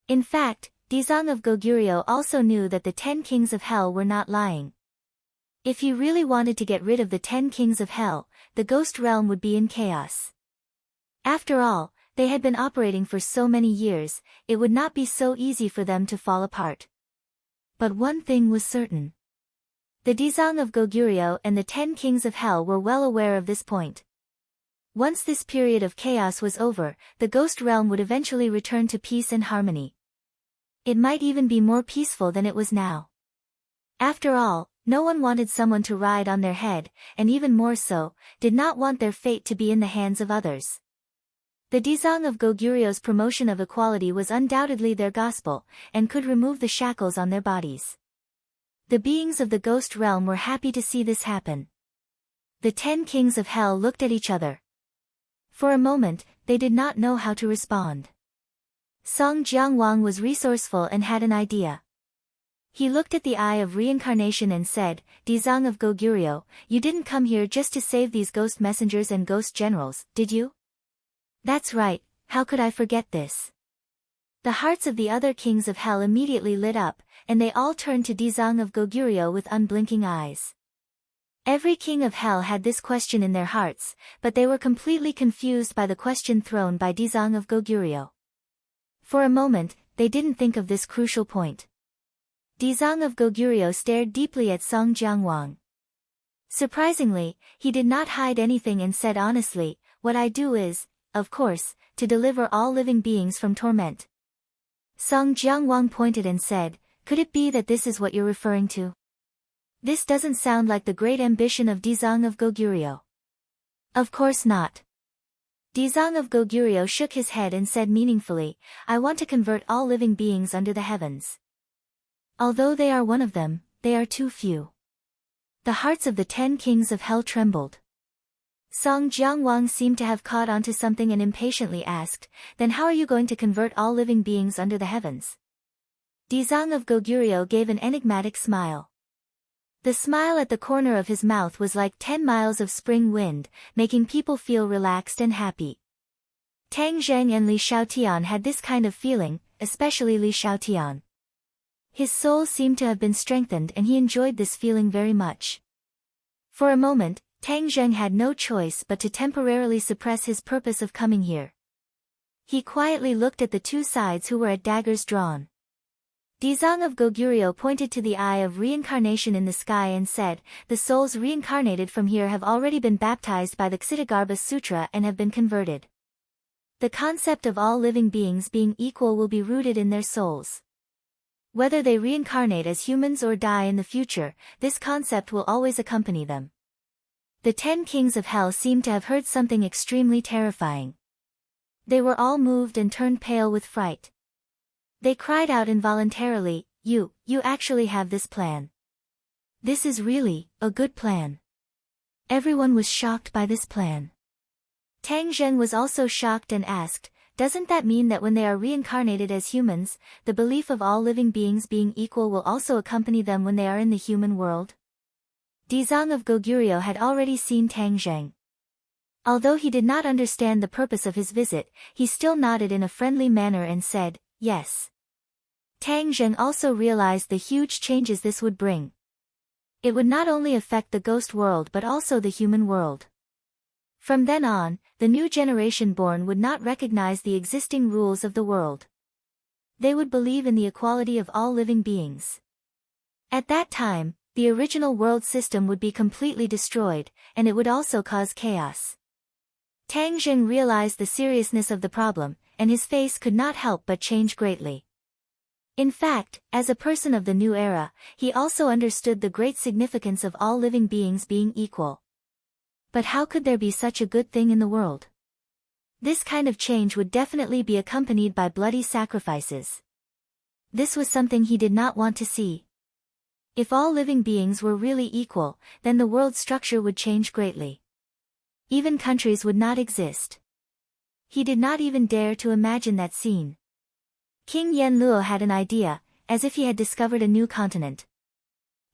In fact, Dizang of Goguryeo also knew that the 10 kings of hell were not lying. If he really wanted to get rid of the 10 kings of hell, the ghost realm would be in chaos. After all, they had been operating for so many years, it would not be so easy for them to fall apart. But one thing was certain. The Dizang of Goguryeo and the 10 kings of hell were well aware of this point. Once this period of chaos was over, the ghost realm would eventually return to peace and harmony. It might even be more peaceful than it was now. After all, no one wanted someone to ride on their head, and even more so, did not want their fate to be in the hands of others. The Dizang of Goguryeo's promotion of equality was undoubtedly their gospel, and could remove the shackles on their bodies. The beings of the ghost realm were happy to see this happen. The 10 kings of hell looked at each other. For a moment, they did not know how to respond. Song Jiangwang was resourceful and had an idea. He looked at the Eye of Reincarnation and said, Dizang of Goguryeo, you didn't come here just to save these ghost messengers and ghost generals, did you? That's right, how could I forget this? The hearts of the other kings of hell immediately lit up, and they all turned to Dizang of Goguryeo with unblinking eyes. Every king of hell had this question in their hearts, but they were completely confused by the question thrown by Dizang of Goguryeo. For a moment, they didn't think of this crucial point. Dizang of Goguryeo stared deeply at Song Jiangwang. Surprisingly, he did not hide anything and said honestly, what I do is, of course, to deliver all living beings from torment. Song Jiangwang pointed and said, could it be that this is what you're referring to? This doesn't sound like the great ambition of Dizang of Goguryeo. Of course not. Dizang of Goguryeo shook his head and said meaningfully, I want to convert all living beings under the heavens. Although they are one of them, they are too few. The hearts of the 10 kings of hell trembled. Song Jiangwang seemed to have caught onto something and impatiently asked, then how are you going to convert all living beings under the heavens? Dizang of Goguryeo gave an enigmatic smile. The smile at the corner of his mouth was like 10 miles of spring wind, making people feel relaxed and happy. Tang Zheng and Li Shaotian had this kind of feeling, especially Li Shaotian. His soul seemed to have been strengthened and he enjoyed this feeling very much. For a moment, Tang Zheng had no choice but to temporarily suppress his purpose of coming here. He quietly looked at the two sides who were at daggers drawn. Dizang of Goguryeo pointed to the Eye of Reincarnation in the sky and said, the souls reincarnated from here have already been baptized by the Ksitagarbha Sutra and have been converted. The concept of all living beings being equal will be rooted in their souls. Whether they reincarnate as humans or die in the future, this concept will always accompany them. The 10 kings of hell seemed to have heard something extremely terrifying. They were all moved and turned pale with fright. They cried out involuntarily, you actually have this plan. This is really a good plan. Everyone was shocked by this plan. Tang Zheng was also shocked and asked, doesn't that mean that when they are reincarnated as humans, the belief of all living beings being equal will also accompany them when they are in the human world? Dizang of Goguryeo had already seen Tang Zheng. Although he did not understand the purpose of his visit, he still nodded in a friendly manner and said, yes. Tang Zheng also realized the huge changes this would bring. It would not only affect the ghost world but also the human world. From then on, the new generation born would not recognize the existing rules of the world. They would believe in the equality of all living beings. At that time, the original world system would be completely destroyed, and it would also cause chaos. Tang Zheng realized the seriousness of the problem, and his face could not help but change greatly. In fact, as a person of the new era, he also understood the great significance of all living beings being equal. But how could there be such a good thing in the world? This kind of change would definitely be accompanied by bloody sacrifices. This was something he did not want to see. If all living beings were really equal, then the world's structure would change greatly. Even countries would not exist. He did not even dare to imagine that scene. King Yenluo had an idea, as if he had discovered a new continent.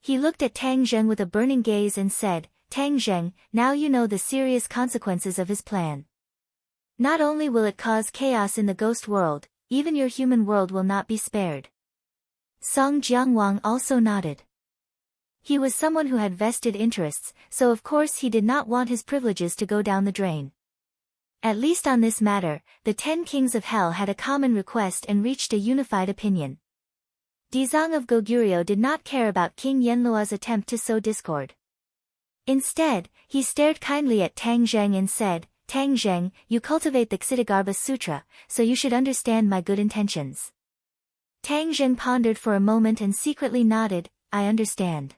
He looked at Tang Zheng with a burning gaze and said, "Tang Zheng, now you know the serious consequences of his plan. Not only will it cause chaos in the ghost world, even your human world will not be spared." Song Jiangwang also nodded. He was someone who had vested interests, so of course he did not want his privileges to go down the drain. At least on this matter, the 10 kings of hell had a common request and reached a unified opinion. Dizang of Goguryeo did not care about King Yenluo's attempt to sow discord. Instead, he stared kindly at Tang Zheng and said, "Tang Zheng, you cultivate the Ksitigarbha Sutra, so you should understand my good intentions." Tang Zheng pondered for a moment and secretly nodded, "I understand."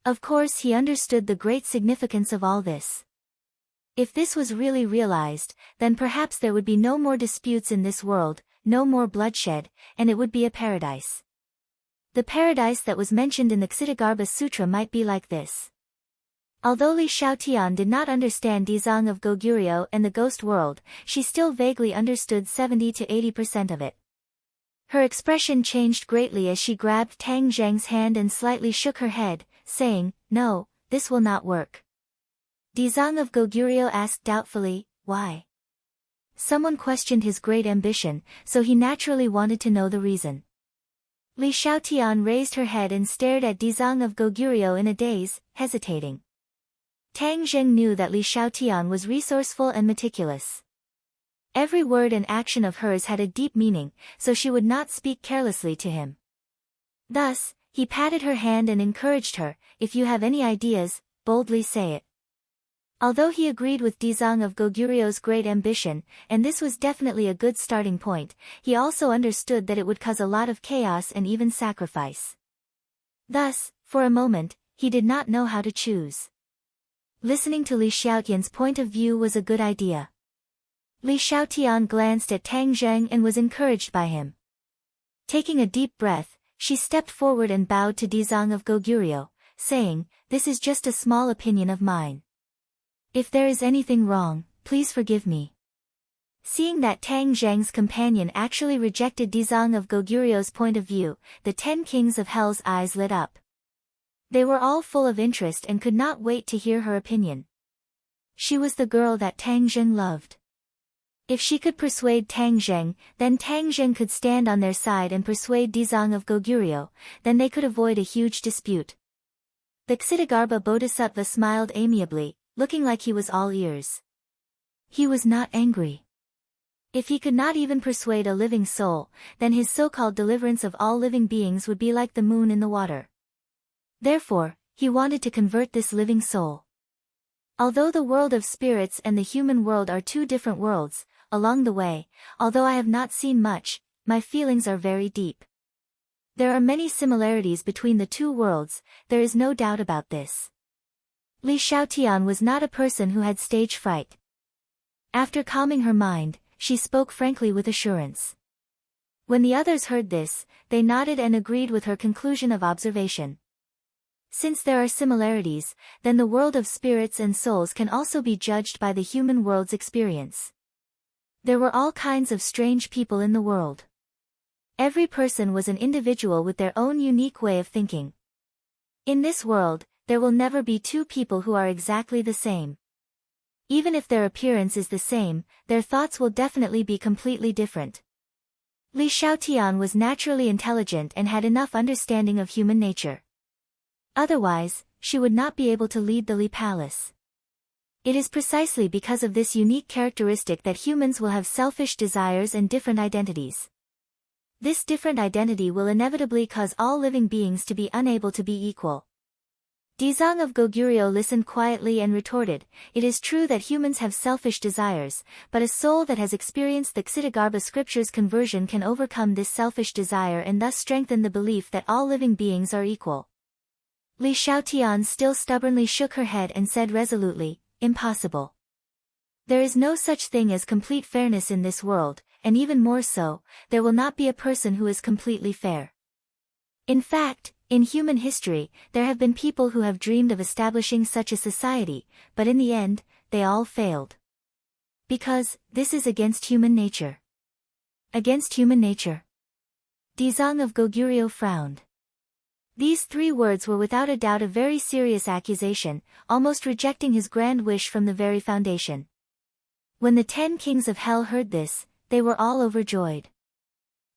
Of course he understood the great significance of all this. If this was really realized, then perhaps there would be no more disputes in this world, no more bloodshed, and it would be a paradise. The paradise that was mentioned in the Ksitigarbha Sutra might be like this. Although Li Xiaotian did not understand Dizang of Goguryeo and the ghost world, she still vaguely understood 70 to 80% of it. Her expression changed greatly as she grabbed Tang Zheng's hand and slightly shook her head, saying, "No, this will not work." Dizang of Goguryeo asked doubtfully, "Why?" Someone questioned his great ambition, so he naturally wanted to know the reason. Li Xiaotian raised her head and stared at Dizang of Goguryeo in a daze, hesitating. Tang Zheng knew that Li Xiaotian was resourceful and meticulous. Every word and action of hers had a deep meaning, so she would not speak carelessly to him. Thus, he patted her hand and encouraged her, "If you have any ideas, boldly say it." Although he agreed with Dizang of Goguryeo's great ambition, and this was definitely a good starting point, he also understood that it would cause a lot of chaos and even sacrifice. Thus, for a moment, he did not know how to choose. Listening to Li Xiaotian's point of view was a good idea. Li Xiaotian glanced at Tang Zheng and was encouraged by him. Taking a deep breath, she stepped forward and bowed to Dizang of Goguryeo, saying, "This is just a small opinion of mine. If there is anything wrong, please forgive me." Seeing that Tang Zheng's companion actually rejected Dizang of Goguryeo's point of view, the 10 kings of hell's eyes lit up. They were all full of interest and could not wait to hear her opinion. She was the girl that Tang Zheng loved. If she could persuade Tang Zheng, then Tang Zheng could stand on their side and persuade Dizang of Goguryeo, then they could avoid a huge dispute. The Ksitigarbha Bodhisattva smiled amiably, looking like he was all ears. He was not angry. If he could not even persuade a living soul, then his so-called deliverance of all living beings would be like the moon in the water. Therefore, he wanted to convert this living soul. Although the world of spirits and the human world are two different worlds, along the way, although I have not seen much, my feelings are very deep. There are many similarities between the two worlds, there is no doubt about this. Li Xiaotian was not a person who had stage fright. After calming her mind, she spoke frankly with assurance. When the others heard this, they nodded and agreed with her conclusion of observation. Since there are similarities, then the world of spirits and souls can also be judged by the human world's experience. There were all kinds of strange people in the world. Every person was an individual with their own unique way of thinking. In this world, there will never be two people who are exactly the same. Even if their appearance is the same, their thoughts will definitely be completely different. Li Xiaotian was naturally intelligent and had enough understanding of human nature. Otherwise, she would not be able to lead the Li Palace. It is precisely because of this unique characteristic that humans will have selfish desires and different identities. This different identity will inevitably cause all living beings to be unable to be equal. Dizang of Goguryeo listened quietly and retorted, "It is true that humans have selfish desires, but a soul that has experienced the Ksitigarbha scripture's conversion can overcome this selfish desire and thus strengthen the belief that all living beings are equal." Li Xiaotian still stubbornly shook her head and said resolutely, "Impossible. There is no such thing as complete fairness in this world, and even more so, there will not be a person who is completely fair. In fact, in human history, there have been people who have dreamed of establishing such a society, but in the end, they all failed. Because, this is against human nature. Against human nature. Dizang of Goguryeo frowned. These 3 words were without a doubt a very serious accusation, almost rejecting his grand wish from the very foundation. When the 10 kings of hell heard this, they were all overjoyed.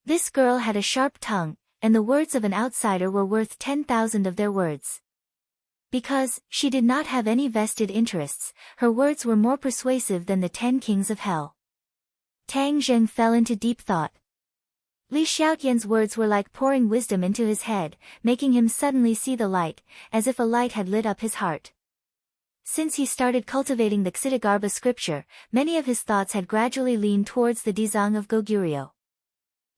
This girl had a sharp tongue, and the words of an outsider were worth 10,000 of their words. Because she did not have any vested interests, her words were more persuasive than the 10 kings of hell. Tang Zheng fell into deep thought. Li Xiaotian's words were like pouring wisdom into his head, making him suddenly see the light, as if a light had lit up his heart. Since he started cultivating the Ksitigarbha scripture, many of his thoughts had gradually leaned towards the Dizang of Goguryeo.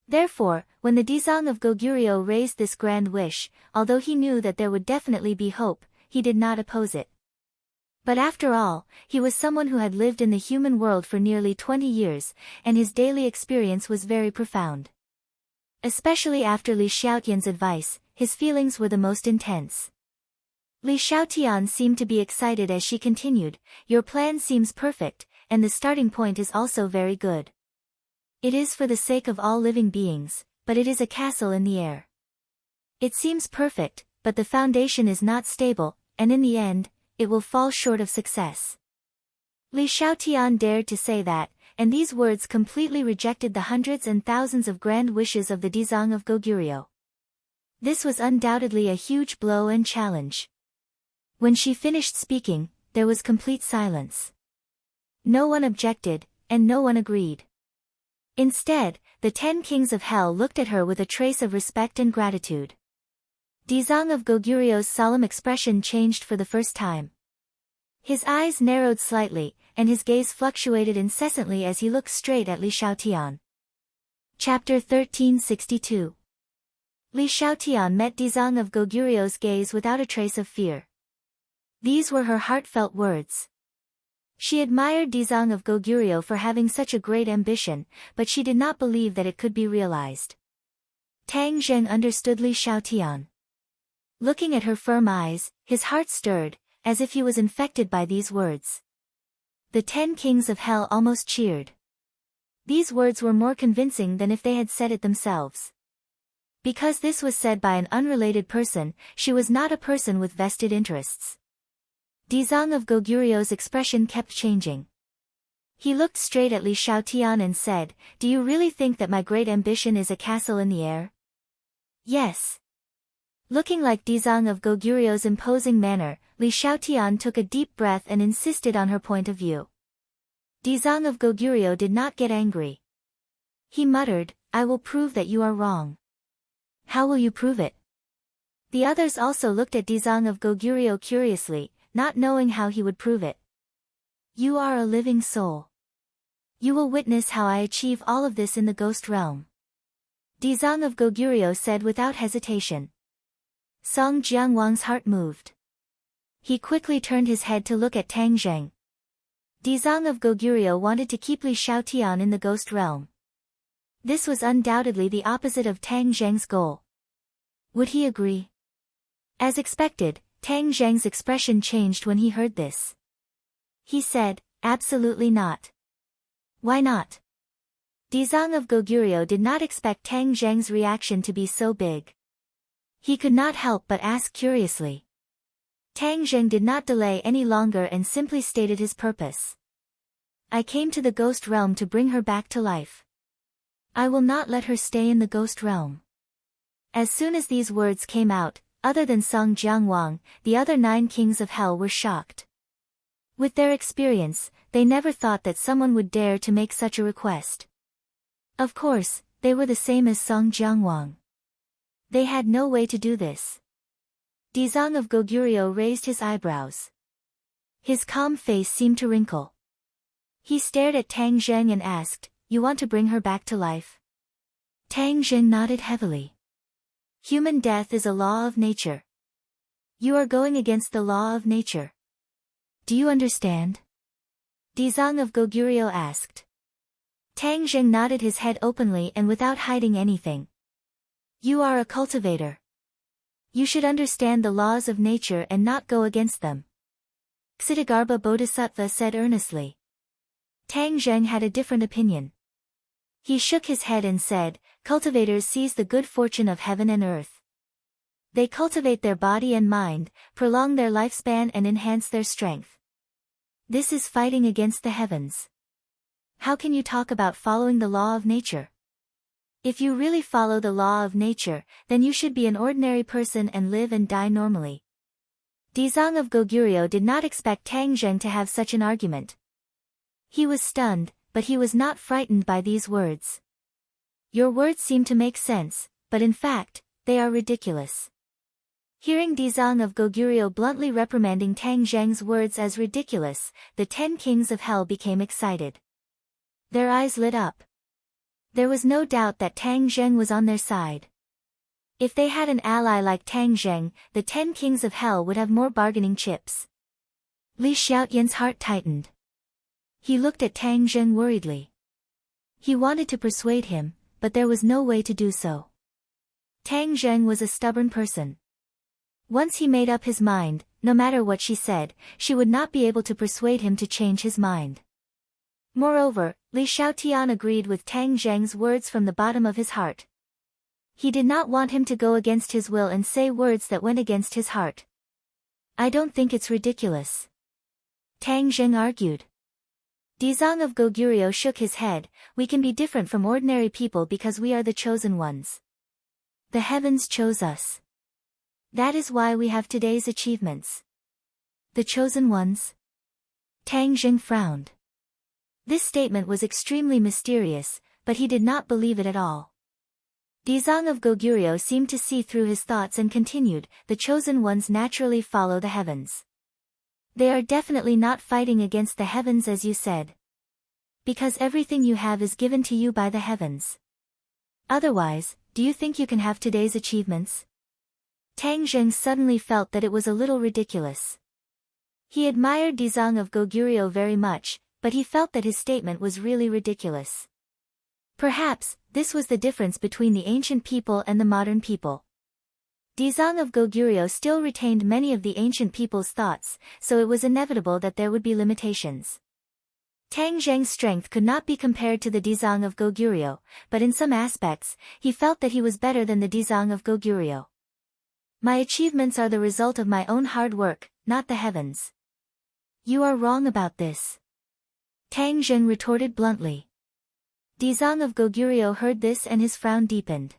Therefore, when the Dizang of Goguryeo raised this grand wish, although he knew that there would definitely be hope, he did not oppose it. But after all, he was someone who had lived in the human world for nearly 20 years, and his daily experience was very profound. Especially after Li Xiaotian's advice, his feelings were the most intense. Li Xiaotian seemed to be excited as she continued, "Your plan seems perfect, and the starting point is also very good. It is for the sake of all living beings, but it is a castle in the air. It seems perfect, but the foundation is not stable, and in the end, it will fall short of success." Li Xiaotian dared to say that, and these words completely rejected the hundreds and thousands of grand wishes of the Dizang of Goguryeo. This was undoubtedly a huge blow and challenge. When she finished speaking, there was complete silence. No one objected, and no one agreed. Instead, the 10 kings of hell looked at her with a trace of respect and gratitude. Dizang of Goguryeo's solemn expression changed for the first time. His eyes narrowed slightly, and his gaze fluctuated incessantly as he looked straight at Li Xiaotian. Chapter 1362. Li Xiaotian met Dizang of Goguryeo's gaze without a trace of fear. These were her heartfelt words. She admired Dizang of Goguryeo for having such a great ambition, but she did not believe that it could be realized. Tang Zheng understood Li Xiaotian. Looking at her firm eyes, his heart stirred, as if he was infected by these words. The 10 kings of hell almost cheered. These words were more convincing than if they had said it themselves. Because this was said by an unrelated person, she was not a person with vested interests. Dizang of Goguryeo's expression kept changing. He looked straight at Li Xiaotian and said, "Do you really think that my great ambition is a castle in the air?" "Yes." Looking like Dizang of Goguryeo's imposing manner, Li Xiaotian took a deep breath and insisted on her point of view. Dizang of Goguryeo did not get angry. He muttered, "I will prove that you are wrong." "How will you prove it?" The others also looked at Dizang of Goguryeo curiously, not knowing how he would prove it. "You are a living soul. You will witness how I achieve all of this in the ghost realm." Dizang of Goguryeo said without hesitation. Song Jiangwang's heart moved. He quickly turned his head to look at Tang Zheng. Dizang of Goguryeo wanted to keep Li Xiaotian in the ghost realm. This was undoubtedly the opposite of Tang Zheng's goal. Would he agree? As expected, Tang Zheng's expression changed when he heard this. He said, "Absolutely not." "Why not?" Dizang of Goguryeo did not expect Tang Zheng's reaction to be so big. He could not help but ask curiously. Tang Zheng did not delay any longer and simply stated his purpose. "I came to the ghost realm to bring her back to life. I will not let her stay in the ghost realm." As soon as these words came out, other than Song Jiangwang, the other 9 kings of hell were shocked. With their experience, they never thought that someone would dare to make such a request. Of course, they were the same as Song Jiangwang. They had no way to do this. Dizang of Goguryeo raised his eyebrows. His calm face seemed to wrinkle. He stared at Tang Zheng and asked, "You want to bring her back to life?" Tang Zheng nodded heavily. "Human death is a law of nature. You are going against the law of nature. Do you understand?" Dizang of Goguryeo asked. Tang Zheng nodded his head openly and without hiding anything. You are a cultivator. You should understand the laws of nature and not go against them. Ksitigarbha Bodhisattva said earnestly. Tang Zheng had a different opinion. He shook his head and said, cultivators seize the good fortune of heaven and earth. They cultivate their body and mind, prolong their lifespan and enhance their strength. This is fighting against the heavens. How can you talk about following the law of nature? If you really follow the law of nature, then you should be an ordinary person and live and die normally. Dizang of Goguryeo did not expect Tang Zheng to have such an argument. He was stunned, but he was not frightened by these words. Your words seem to make sense, but in fact, they are ridiculous. Hearing Dizang of Goguryeo bluntly reprimanding Tang Zheng's words as ridiculous, the 10 kings of hell became excited. Their eyes lit up. There was no doubt that Tang Zheng was on their side. If they had an ally like Tang Zheng, the 10 kings of hell would have more bargaining chips. Li Xiaotian's heart tightened. He looked at Tang Zheng worriedly. He wanted to persuade him, but there was no way to do so. Tang Zheng was a stubborn person. Once he made up his mind, no matter what she said, she would not be able to persuade him to change his mind. Moreover, Li Xiaotian agreed with Tang Zheng's words from the bottom of his heart. He did not want him to go against his will and say words that went against his heart. I don't think it's ridiculous. Tang Zheng argued. Dizang of Goguryeo shook his head. We can be different from ordinary people because we are the chosen ones. The heavens chose us. That is why we have today's achievements. The chosen ones? Tang Zheng frowned. This statement was extremely mysterious, but he did not believe it at all. Dizang of Goguryeo seemed to see through his thoughts and continued, the chosen ones naturally follow the heavens. They are definitely not fighting against the heavens as you said. Because everything you have is given to you by the heavens. Otherwise, do you think you can have today's achievements? Tang Zheng suddenly felt that it was a little ridiculous. He admired Dizang of Goguryeo very much, but he felt that his statement was really ridiculous. Perhaps, this was the difference between the ancient people and the modern people. Dizang of Goguryeo still retained many of the ancient people's thoughts, so it was inevitable that there would be limitations. Tang Zheng's strength could not be compared to the Dizang of Goguryeo, but in some aspects, he felt that he was better than the Dizang of Goguryeo. My achievements are the result of my own hard work, not the heavens. You are wrong about this. Tang Zheng retorted bluntly. Dizang of Goguryeo heard this and his frown deepened.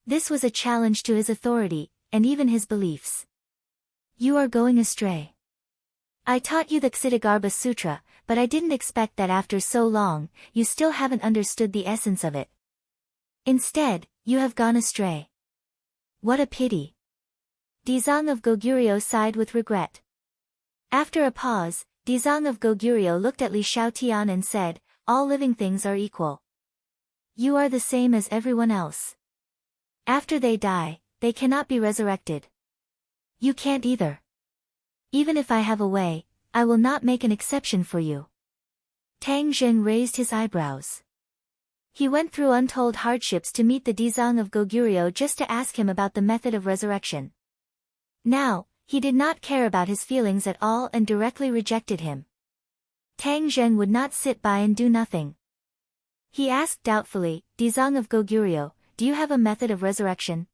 This was a challenge to his authority, and even his beliefs. You are going astray. I taught you the Ksitigarbha Sutra, but I didn't expect that after so long, you still haven't understood the essence of it. Instead, you have gone astray. What a pity. Dizang of Goguryeo sighed with regret. After a pause, Dizang of Goguryeo looked at Li Xiaotian and said, all living things are equal. You are the same as everyone else. After they die, they cannot be resurrected. You can't either. Even if I have a way, I will not make an exception for you. Tang Zheng raised his eyebrows. He went through untold hardships to meet the Dizang of Goguryeo just to ask him about the method of resurrection. Now, he did not care about his feelings at all and directly rejected him. Tang Zheng would not sit by and do nothing. He asked doubtfully, Dizang of Goguryeo, do you have a method of resurrection?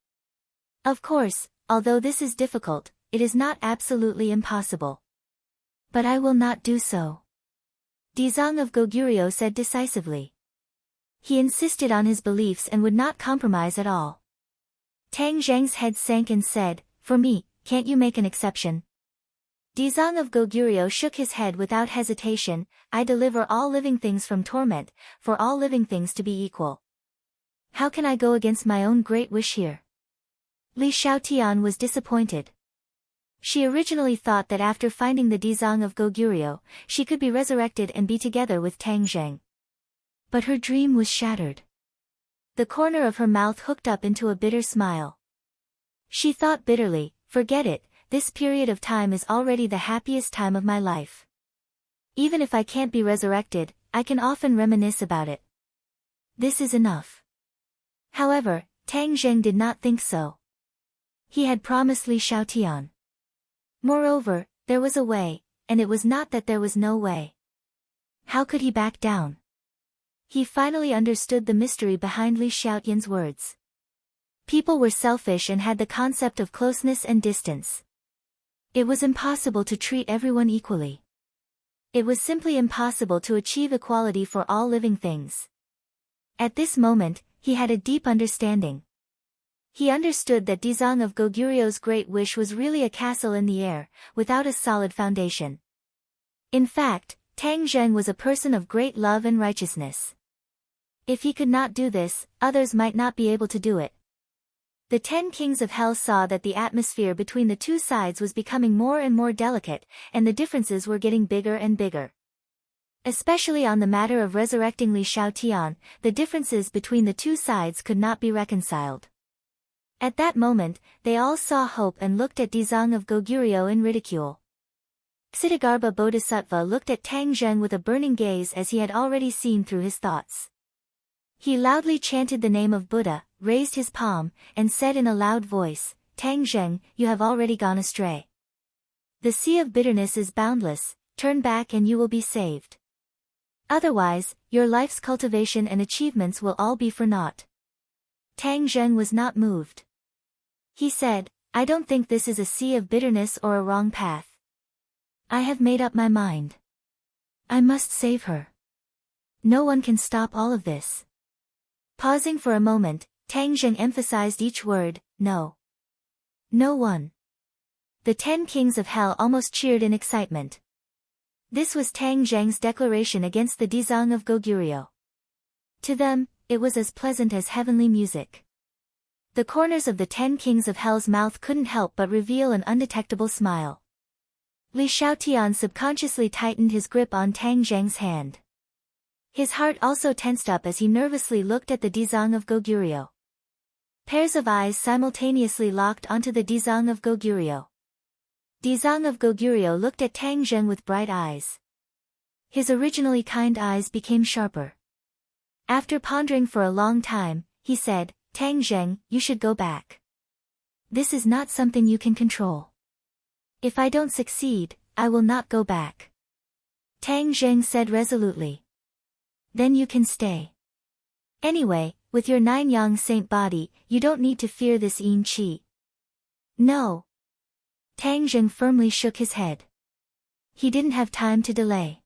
Of course, although this is difficult, it is not absolutely impossible. But I will not do so. Dizang of Goguryeo said decisively. He insisted on his beliefs and would not compromise at all. Tang Zheng's head sank and said, for me, can't you make an exception? Dizang of Goguryeo shook his head without hesitation, I deliver all living things from torment, for all living things to be equal. How can I go against my own great wish here? Li Xiaotian was disappointed. She originally thought that after finding the Dizang of Goguryeo, she could be resurrected and be together with Tang Zheng. But her dream was shattered. The corner of her mouth hooked up into a bitter smile. She thought bitterly, forget it, this period of time is already the happiest time of my life. Even if I can't be resurrected, I can often reminisce about it. This is enough. However, Tang Zheng did not think so. He had promised Li Xiaotian. Moreover, there was a way, and it was not that there was no way. How could he back down? He finally understood the mystery behind Li Xiaotian's words. People were selfish and had the concept of closeness and distance. It was impossible to treat everyone equally. It was simply impossible to achieve equality for all living things. At this moment, he had a deep understanding. He understood that Dizang of Goguryu's great wish was really a castle in the air, without a solid foundation. In fact, Tang Zheng was a person of great love and righteousness. If he could not do this, others might not be able to do it. The 10 kings of hell saw that the atmosphere between the two sides was becoming more and more delicate, and the differences were getting bigger and bigger. Especially on the matter of resurrecting Li Xiaotian, the differences between the two sides could not be reconciled. At that moment, they all saw hope and looked at Dizang of Goguryo in ridicule. Ksitigarbha Bodhisattva looked at Tang Zheng with a burning gaze as he had already seen through his thoughts. He loudly chanted the name of Buddha, raised his palm, and said in a loud voice, "Tang Zheng, you have already gone astray. The sea of bitterness is boundless, turn back and you will be saved. Otherwise, your life's cultivation and achievements will all be for naught." Tang Zheng was not moved. He said, "I don't think this is a sea of bitterness or a wrong path. I have made up my mind. I must save her. No one can stop all of this." Pausing for a moment, Tang Zheng emphasized each word, "No. No one." The 10 kings of hell almost cheered in excitement. This was Tang Zheng's declaration against the Dizang of Goguryo. To them, it was as pleasant as heavenly music. The corners of the 10 kings of hell's mouth couldn't help but reveal an undetectable smile. Li Xiaotian subconsciously tightened his grip on Tang Zheng's hand. His heart also tensed up as he nervously looked at the Dizang of Goguryo. Pairs of eyes simultaneously locked onto the Dizang of Goguryo. Dizang of Goguryo looked at Tang Zheng with bright eyes. His originally kind eyes became sharper. After pondering for a long time, he said, "Tang Zheng, you should go back. This is not something you can control. If I don't succeed, I will not go back." Tang Zheng said resolutely. "Then you can stay. Anyway, with your 9 yang saint body, you don't need to fear this yin qi." "No." Tang Zheng firmly shook his head. He didn't have time to delay.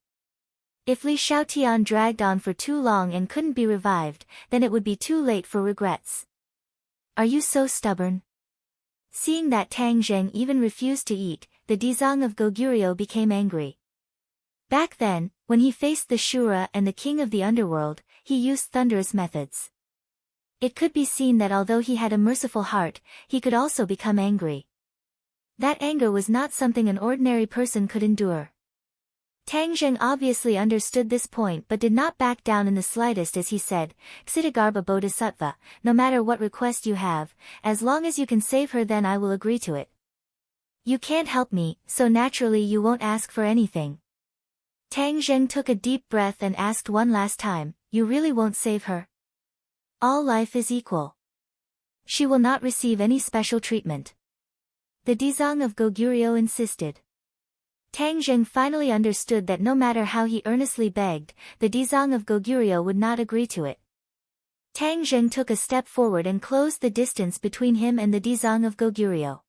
If Li Xiaotian dragged on for too long and couldn't be revived, then it would be too late for regrets. "Are you so stubborn?" Seeing that Tang Zheng even refused to eat, the Dizang of Goguryo became angry. Back then, when he faced the Shura and the king of the underworld, he used thunderous methods. It could be seen that although he had a merciful heart, he could also become angry. That anger was not something an ordinary person could endure. Tang Zheng obviously understood this point but did not back down in the slightest as he said, "Ksitigarbha Bodhisattva, no matter what request you have, as long as you can save her then I will agree to it. You can't help me, so naturally you won't ask for anything." Tang Zheng took a deep breath and asked one last time, "You really won't save her? All life is equal. She will not receive any special treatment." The Dizang of Goguryo insisted. Tang Zheng finally understood that no matter how he earnestly begged, the Dizang of Goguryo would not agree to it. Tang Zheng took a step forward and closed the distance between him and the Dizang of Goguryo.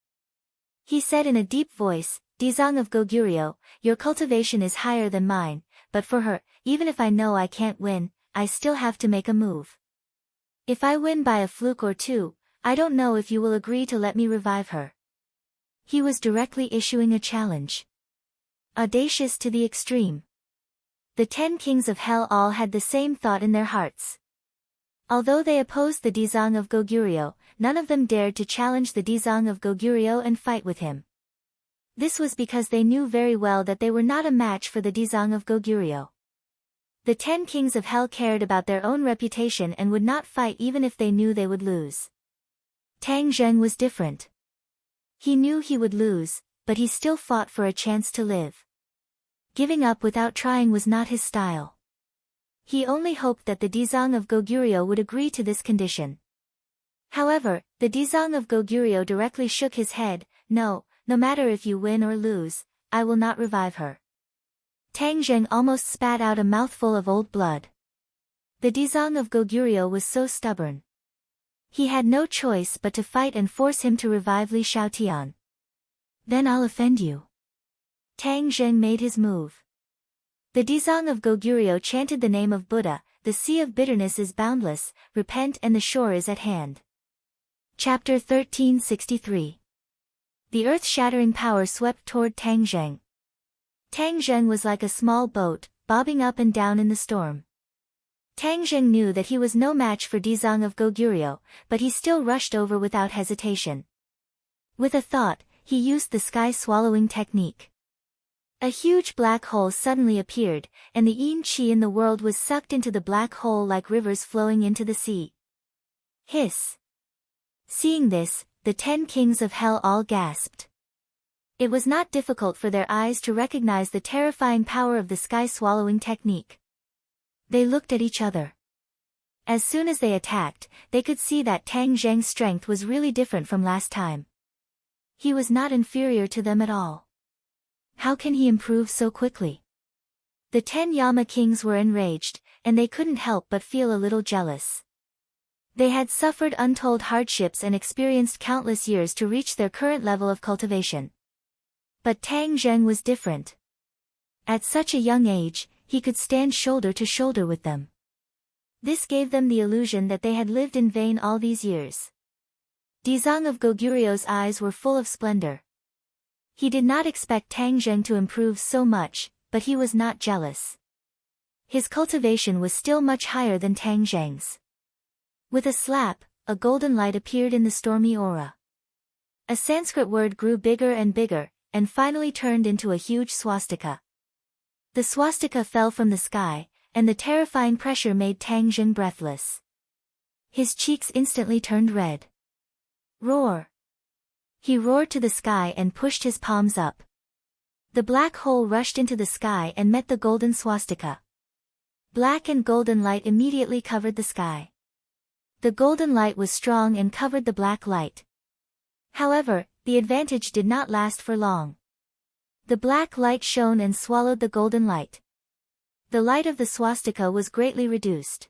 He said in a deep voice, "Dizang of Goguryo, your cultivation is higher than mine, but for her, even if I know I can't win, I still have to make a move. If I win by a fluke or two, I don't know if you will agree to let me revive her." He was directly issuing a challenge. Audacious to the extreme. The 10 kings of hell all had the same thought in their hearts. Although they opposed the Dizang of Goguryo, none of them dared to challenge the Dizang of Goguryo and fight with him. This was because they knew very well that they were not a match for the Dizang of Goguryo. The 10 kings of hell cared about their own reputation and would not fight even if they knew they would lose. Tang Zheng was different. He knew he would lose, but he still fought for a chance to live. Giving up without trying was not his style. He only hoped that the Dizang of Goguryeo would agree to this condition. However, the Dizang of Goguryeo directly shook his head. No matter if you win or lose, I will not revive her. Tang Zheng almost spat out a mouthful of old blood. The Dizang of Goguryeo was so stubborn. He had no choice but to fight and force him to revive Li Xiaotian. Then I'll offend you. Tang Zheng made his move. The Dizang of Goguryeo chanted the name of Buddha. The sea of bitterness is boundless, repent and the shore is at hand. Chapter 1363. The earth-shattering power swept toward Tang Zheng. Tang Zheng was like a small boat, bobbing up and down in the storm. Tang Zheng knew that he was no match for Dizang of Goguryeo, but he still rushed over without hesitation. With a thought, he used the sky-swallowing technique. A huge black hole suddenly appeared, and the yin qi in the world was sucked into the black hole like rivers flowing into the sea. Hiss! Seeing this, the 10 kings of hell all gasped. It was not difficult for their eyes to recognize the terrifying power of the sky-swallowing technique. They looked at each other. As soon as they attacked, they could see that Tang Zheng's strength was really different from last time. He was not inferior to them at all. How can he improve so quickly? The 10 Yama kings were enraged, and they couldn't help but feel a little jealous. They had suffered untold hardships and experienced countless years to reach their current level of cultivation. But Tang Zheng was different. At such a young age, he could stand shoulder to shoulder with them. This gave them the illusion that they had lived in vain all these years. Dizang of Goguryeo's eyes were full of splendor. He did not expect Tang Zheng to improve so much, but he was not jealous. His cultivation was still much higher than Tang Zheng's. With a slap, a golden light appeared in the stormy aura. A Sanskrit word grew bigger and bigger, and finally turned into a huge swastika. The swastika fell from the sky, and the terrifying pressure made Tang Zheng breathless. His cheeks instantly turned red. Roar! He roared to the sky and pushed his palms up. The black hole rushed into the sky and met the golden swastika. Black and golden light immediately covered the sky. The golden light was strong and covered the black light. However, the advantage did not last for long. The black light shone and swallowed the golden light. The light of the swastika was greatly reduced.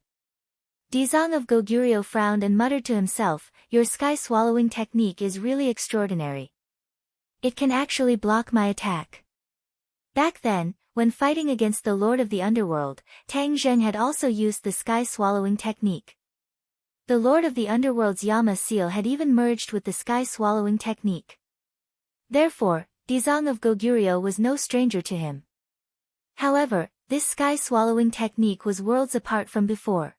Dizang of Goguryeo frowned and muttered to himself, "Your sky-swallowing technique is really extraordinary. It can actually block my attack." Back then, when fighting against the Lord of the Underworld, Tang Zheng had also used the sky-swallowing technique. The Lord of the Underworld's Yama seal had even merged with the sky-swallowing technique. Therefore, Dizang of Goguryeo was no stranger to him. However, this sky-swallowing technique was worlds apart from before.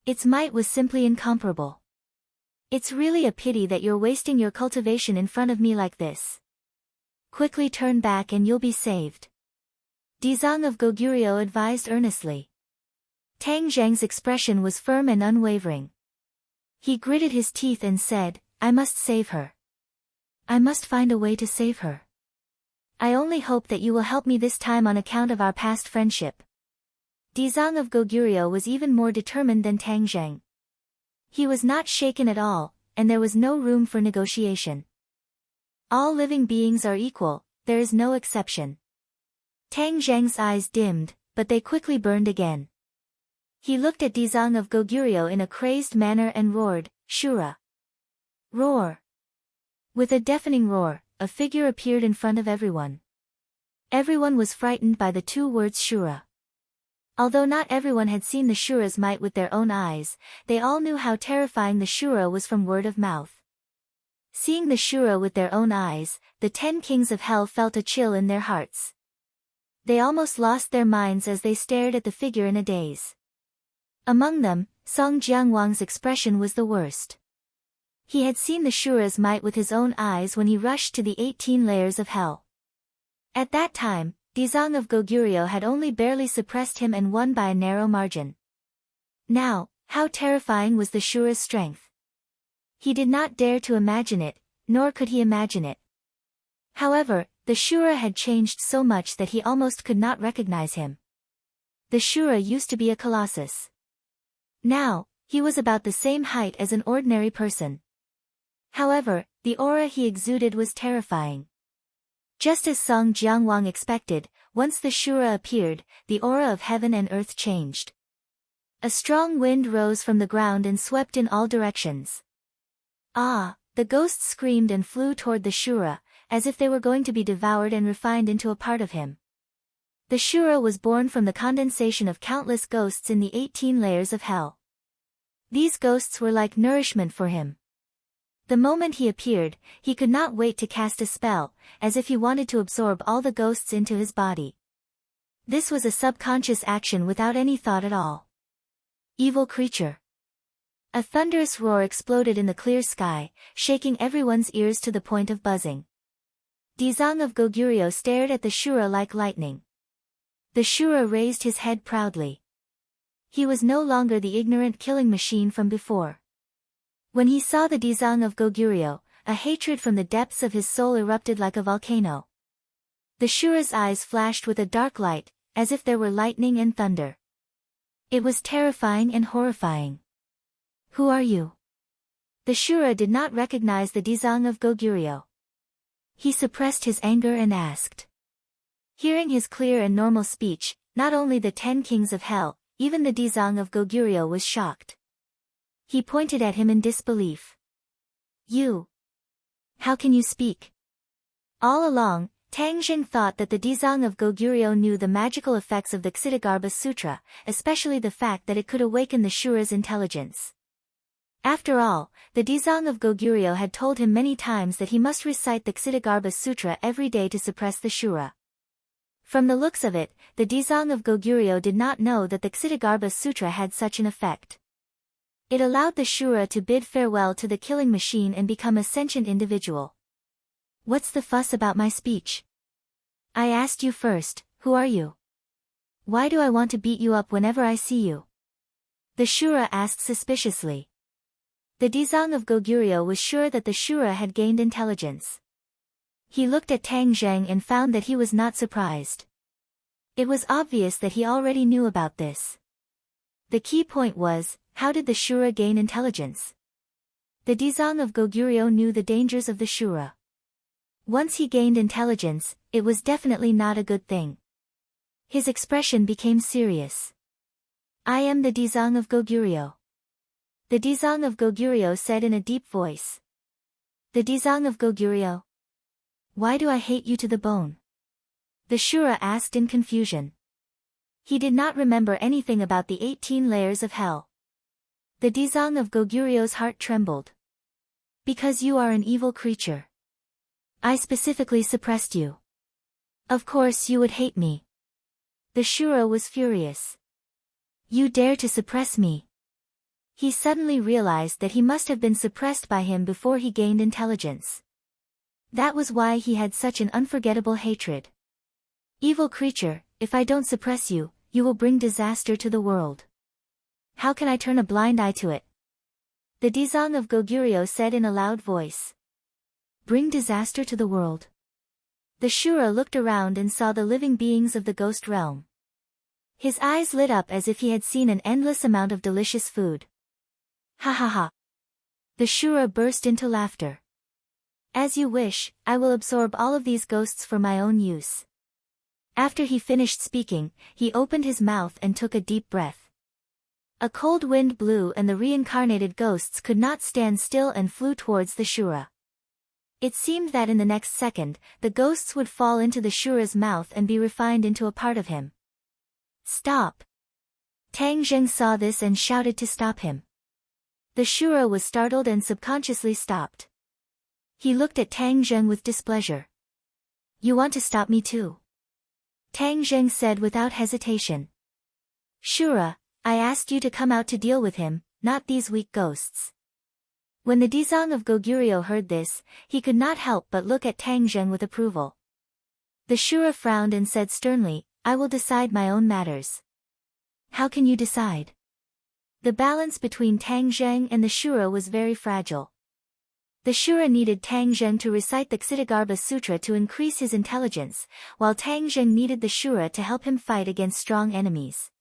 Its might was simply incomparable. "It's really a pity that you're wasting your cultivation in front of me like this. Quickly turn back and you'll be saved," Dizang of Goguryeo advised earnestly. Tang Zheng's expression was firm and unwavering. He gritted his teeth and said, "I must save her. I must find a way to save her. I only hope that you will help me this time on account of our past friendship." Dizang of Goguryeo was even more determined than Tang Zheng. He was not shaken at all, and there was no room for negotiation. All living beings are equal, there is no exception. Tang Zheng's eyes dimmed, but they quickly burned again. He looked at Dizang of Goguryeo in a crazed manner and roared, "Shura!" Roar! With a deafening roar, a figure appeared in front of everyone. Everyone was frightened by the two words Shura. Although not everyone had seen the Shura's might with their own eyes, they all knew how terrifying the Shura was from word of mouth. Seeing the Shura with their own eyes, the 10 kings of hell felt a chill in their hearts. They almost lost their minds as they stared at the figure in a daze. Among them, Song Jiangwang's expression was the worst. He had seen the Shura's might with his own eyes when he rushed to the 18 layers of hell. At that time, Dizang of Goguryeo had only barely suppressed him and won by a narrow margin. Now, how terrifying was the Shura's strength! He did not dare to imagine it, nor could he imagine it. However, the Shura had changed so much that he almost could not recognize him. The Shura used to be a colossus. Now, he was about the same height as an ordinary person. However, the aura he exuded was terrifying. Just as Song Jiangwang expected, once the Shura appeared, the aura of heaven and earth changed. A strong wind rose from the ground and swept in all directions. Ah! The ghosts screamed and flew toward the Shura, as if they were going to be devoured and refined into a part of him. The Shura was born from the condensation of countless ghosts in the 18 layers of hell. These ghosts were like nourishment for him. The moment he appeared, he could not wait to cast a spell, as if he wanted to absorb all the ghosts into his body. This was a subconscious action without any thought at all. Evil creature. A thunderous roar exploded in the clear sky, shaking everyone's ears to the point of buzzing. Dizang of Goguryeo stared at the Shura like lightning. The Shura raised his head proudly. He was no longer the ignorant killing machine from before. When he saw the Dizang of Goguryeo, a hatred from the depths of his soul erupted like a volcano. The Shura's eyes flashed with a dark light, as if there were lightning and thunder. It was terrifying and horrifying. Who are you? The Shura did not recognize the Dizang of Goguryeo. He suppressed his anger and asked. Hearing his clear and normal speech, not only the 10 kings of hell, even the Dizang of Goguryeo was shocked. He pointed at him in disbelief. You! How can you speak? All along, Tang Jing thought that the Dizang of Goguryeo knew the magical effects of the Ksitigarbha Sutra, especially the fact that it could awaken the Shura's intelligence. After all, the Dizang of Goguryeo had told him many times that he must recite the Ksitigarbha Sutra every day to suppress the Shura. From the looks of it, the Dizang of Goguryeo did not know that the Ksitigarbha Sutra had such an effect. It allowed the Shura to bid farewell to the killing machine and become a sentient individual. What's the fuss about my speech? I asked you first, who are you? Why do I want to beat you up whenever I see you? The Shura asked suspiciously. The Dizang of Goguryeo was sure that the Shura had gained intelligence. He looked at Tang Zheng and found that he was not surprised. It was obvious that he already knew about this. The key point was, how did the Shura gain intelligence? The Dizang of Goguryeo knew the dangers of the Shura. Once he gained intelligence, it was definitely not a good thing. His expression became serious. I am the Dizang of Goguryeo. The Dizang of Goguryeo said in a deep voice. The Dizang of Goguryeo? Why do I hate you to the bone? The Shura asked in confusion. He did not remember anything about the 18 layers of hell. The Dizang of Goguryeo's heart trembled. Because you are an evil creature. I specifically suppressed you. Of course you would hate me. The Shura was furious. You dare to suppress me. He suddenly realized that he must have been suppressed by him before he gained intelligence. That was why he had such an unforgettable hatred. Evil creature, if I don't suppress you, you will bring disaster to the world. How can I turn a blind eye to it? The Dizang of Goguryeo said in a loud voice. Bring disaster to the world. The Shura looked around and saw the living beings of the ghost realm. His eyes lit up as if he had seen an endless amount of delicious food. Ha ha ha. The Shura burst into laughter. As you wish, I will absorb all of these ghosts for my own use. After he finished speaking, he opened his mouth and took a deep breath. A cold wind blew and the reincarnated ghosts could not stand still and flew towards the Shura. It seemed that in the next second, the ghosts would fall into the Shura's mouth and be refined into a part of him. Stop! Tang Zheng saw this and shouted to stop him. The Shura was startled and subconsciously stopped. He looked at Tang Zheng with displeasure. You want to stop me too? Tang Zheng said without hesitation. Shura, I asked you to come out to deal with him, not these weak ghosts. When the Dizang of Goguryeo heard this, he could not help but look at Tang Zheng with approval. The Shura frowned and said sternly, I will decide my own matters. How can you decide? The balance between Tang Zheng and the Shura was very fragile. The Shura needed Tang Zheng to recite the Ksitigarbha Sutra to increase his intelligence, while Tang Zheng needed the Shura to help him fight against strong enemies.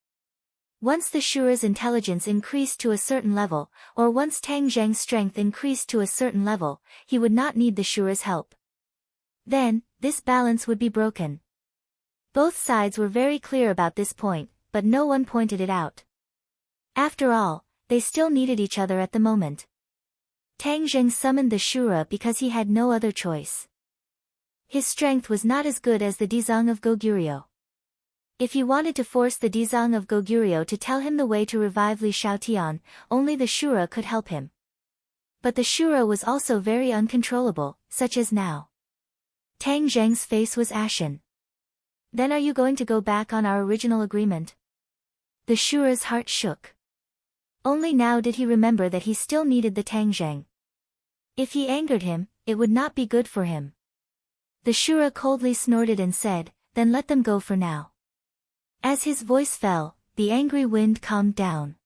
Once the Shura's intelligence increased to a certain level, or once Tang Zheng's strength increased to a certain level, he would not need the Shura's help. Then, this balance would be broken. Both sides were very clear about this point, but no one pointed it out. After all, they still needed each other at the moment. Tang Zheng summoned the Shura because he had no other choice. His strength was not as good as the Dizang of Goguryeo. If he wanted to force the Dizang of Goguryeo to tell him the way to revive Li Shaotian, only the Shura could help him. But the Shura was also very uncontrollable, such as now. Tang Zheng's face was ashen. Then are you going to go back on our original agreement? The Shura's heart shook. Only now did he remember that he still needed the Tang Zheng. If he angered him, it would not be good for him. The Shura coldly snorted and said, "Then let them go for now." As his voice fell, the angry wind calmed down.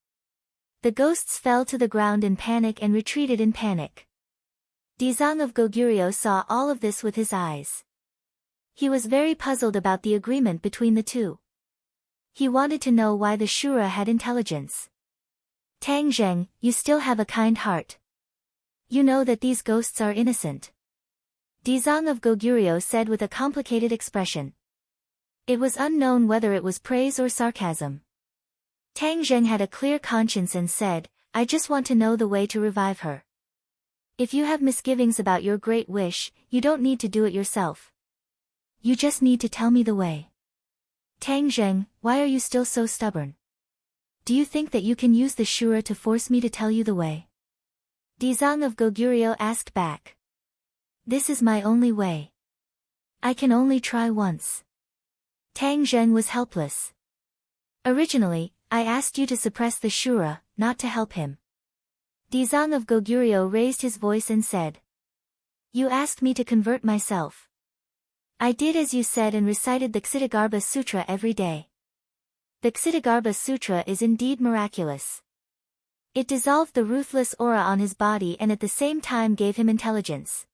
The ghosts fell to the ground in panic and retreated in panic. Dizang of Goguryeo saw all of this with his eyes. He was very puzzled about the agreement between the two. He wanted to know why the Shura had intelligence. Tang Zheng, you still have a kind heart. You know that these ghosts are innocent. Dizang of Goguryeo said with a complicated expression. It was unknown whether it was praise or sarcasm. Tang Zheng had a clear conscience and said, "I just want to know the way to revive her. If you have misgivings about your great wish, you don't need to do it yourself. You just need to tell me the way." Tang Zheng, why are you still so stubborn? Do you think that you can use the Shura to force me to tell you the way? Dizang of Goguryeo asked back. This is my only way. I can only try once. Tang Zheng was helpless. Originally, I asked you to suppress the Shura, not to help him. Dizang of Goguryeo raised his voice and said. You asked me to convert myself. I did as you said and recited the Ksitagarbha Sutra every day. The Ksitagarbha Sutra is indeed miraculous. It dissolved the ruthless aura on his body and at the same time gave him intelligence.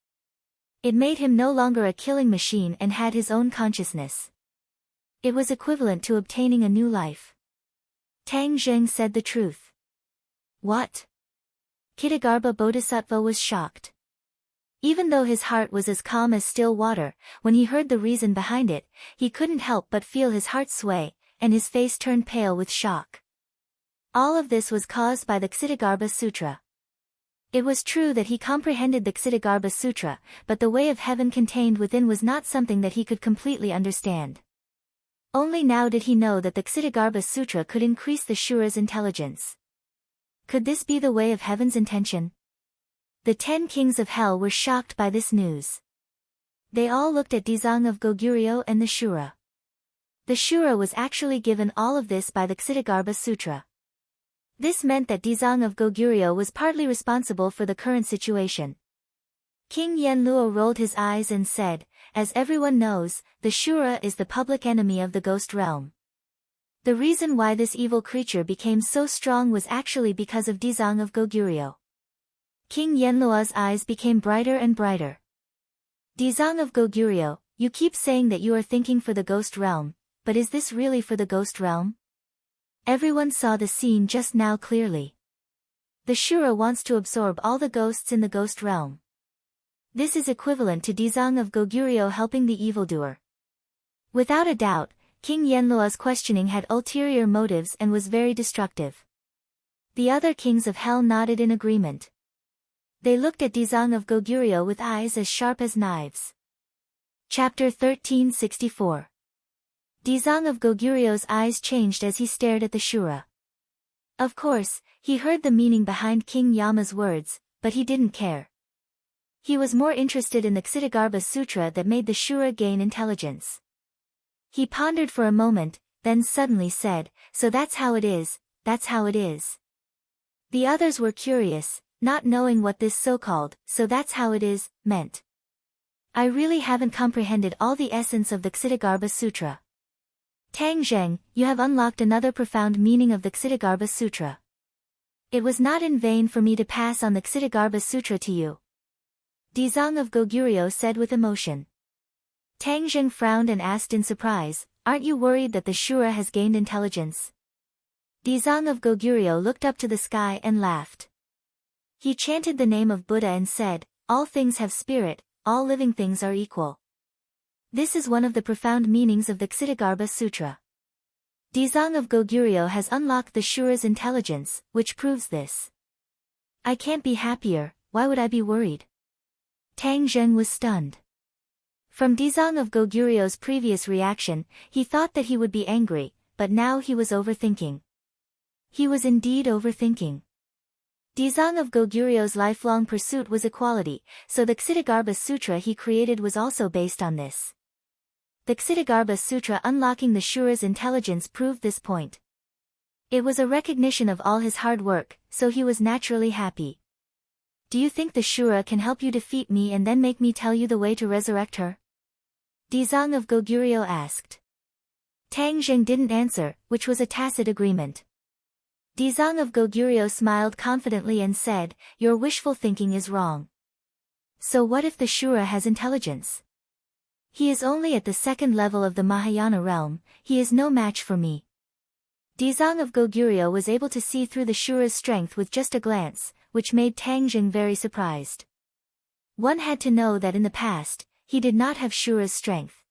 It made him no longer a killing machine and had his own consciousness. It was equivalent to obtaining a new life. Tang Zheng said the truth. What? Ksitagarbha Bodhisattva was shocked. Even though his heart was as calm as still water, when he heard the reason behind it, he couldn't help but feel his heart sway, and his face turned pale with shock. All of this was caused by the Ksitagarbha Sutra. It was true that he comprehended the Ksitagarbha Sutra, but the way of heaven contained within was not something that he could completely understand. Only now did he know that the Ksitagarbha Sutra could increase the Shura's intelligence. Could this be the way of heaven's intention? The 10 kings of hell were shocked by this news. They all looked at Dizang of Goguryeo and the Shura. The Shura was actually given all of this by the Ksitagarbha Sutra. This meant that Dizang of Goguryeo was partly responsible for the current situation. King Yenluo rolled his eyes and said, as everyone knows, the Shura is the public enemy of the ghost realm. The reason why this evil creature became so strong was actually because of Dizang of Goguryeo. King Yenluo's eyes became brighter and brighter. Dizang of Goguryeo, you keep saying that you are thinking for the ghost realm, but is this really for the ghost realm? Everyone saw the scene just now clearly. The Shura wants to absorb all the ghosts in the ghost realm. This is equivalent to Dizang of Goguryeo helping the evildoer. Without a doubt, King Yenluo's questioning had ulterior motives and was very destructive. The other kings of hell nodded in agreement. They looked at Dizang of Goguryeo with eyes as sharp as knives. Chapter 1364. Dizang of Goguryeo's eyes changed as he stared at the Shura. Of course, he heard the meaning behind King Yama's words, but he didn't care. He was more interested in the Ksitagarbha Sutra that made the Shura gain intelligence. He pondered for a moment, then suddenly said, so that's how it is, that's how it is. The others were curious, not knowing what this so-called, so that's how it is, meant. I really haven't comprehended all the essence of the Ksitagarbha Sutra. Tang Zheng, you have unlocked another profound meaning of the Ksitagarbha Sutra. It was not in vain for me to pass on the Ksitagarbha Sutra to you. Dizang of Goguryeo said with emotion. Tang Zheng frowned and asked in surprise, aren't you worried that the Shura has gained intelligence? Dizang of Goguryeo looked up to the sky and laughed. He chanted the name of Buddha and said, "All things have spirit, all living things are equal." This is one of the profound meanings of the Ksitagarbha Sutra. Dizang of Goguryeo has unlocked the Shura's intelligence, which proves this. "I can't be happier, why would I be worried?" Tang Zheng was stunned. From Dizang of Goguryeo's previous reaction, he thought that he would be angry, but now he was overthinking. He was indeed overthinking. Dizang of Goguryeo's lifelong pursuit was equality, so the Ksitagarbha Sutra he created was also based on this. The Ksitagarbha Sutra unlocking the Shura's intelligence proved this point. It was a recognition of all his hard work, so he was naturally happy. "Do you think the Shura can help you defeat me and then make me tell you the way to resurrect her?" Dizang of Goguryeo asked. Tang Zheng didn't answer, which was a tacit agreement. Dizang of Goguryeo smiled confidently and said, "Your wishful thinking is wrong. So what if the Shura has intelligence? He is only at the second level of the Mahayana realm, he is no match for me." Dizang of Goguryeo was able to see through the Shura's strength with just a glance, which made Tang Zheng very surprised. One had to know that in the past, he did not have Shura's strength.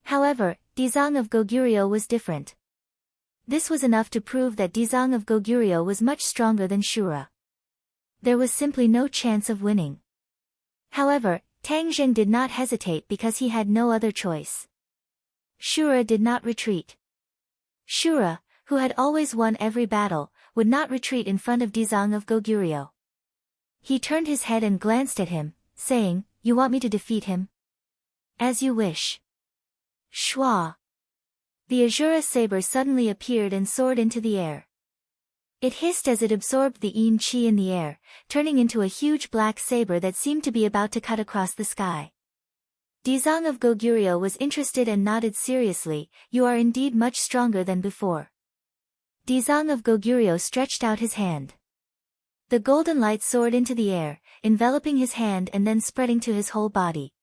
However, Dizang of Goguryeo was different. This was enough to prove that Dizang of Goguryeo was much stronger than Shura. There was simply no chance of winning. However, Tang Zheng did not hesitate because he had no other choice. Shura did not retreat. Shura, who had always won every battle, would not retreat in front of Dizang of Goguryeo. He turned his head and glanced at him, saying, "You want me to defeat him? As you wish." Shwa. The Azura saber suddenly appeared and soared into the air. It hissed as it absorbed the yin qi in the air, turning into a huge black saber that seemed to be about to cut across the sky. Dizang of Goguryeo was interested and nodded seriously, "You are indeed much stronger than before." Dizang of Goguryeo stretched out his hand. The golden light soared into the air, enveloping his hand and then spreading to his whole body.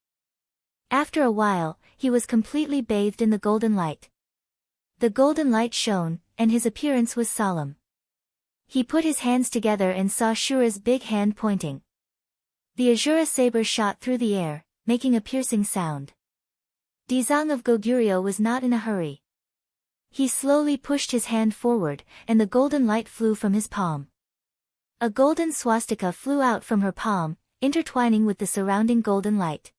After a while, he was completely bathed in the golden light. The golden light shone, and his appearance was solemn. He put his hands together and saw Shura's big hand pointing. The Azura saber shot through the air, making a piercing sound. Dizang of Goguryeo was not in a hurry. He slowly pushed his hand forward, and the golden light flew from his palm. A golden swastika flew out from her palm, intertwining with the surrounding golden light.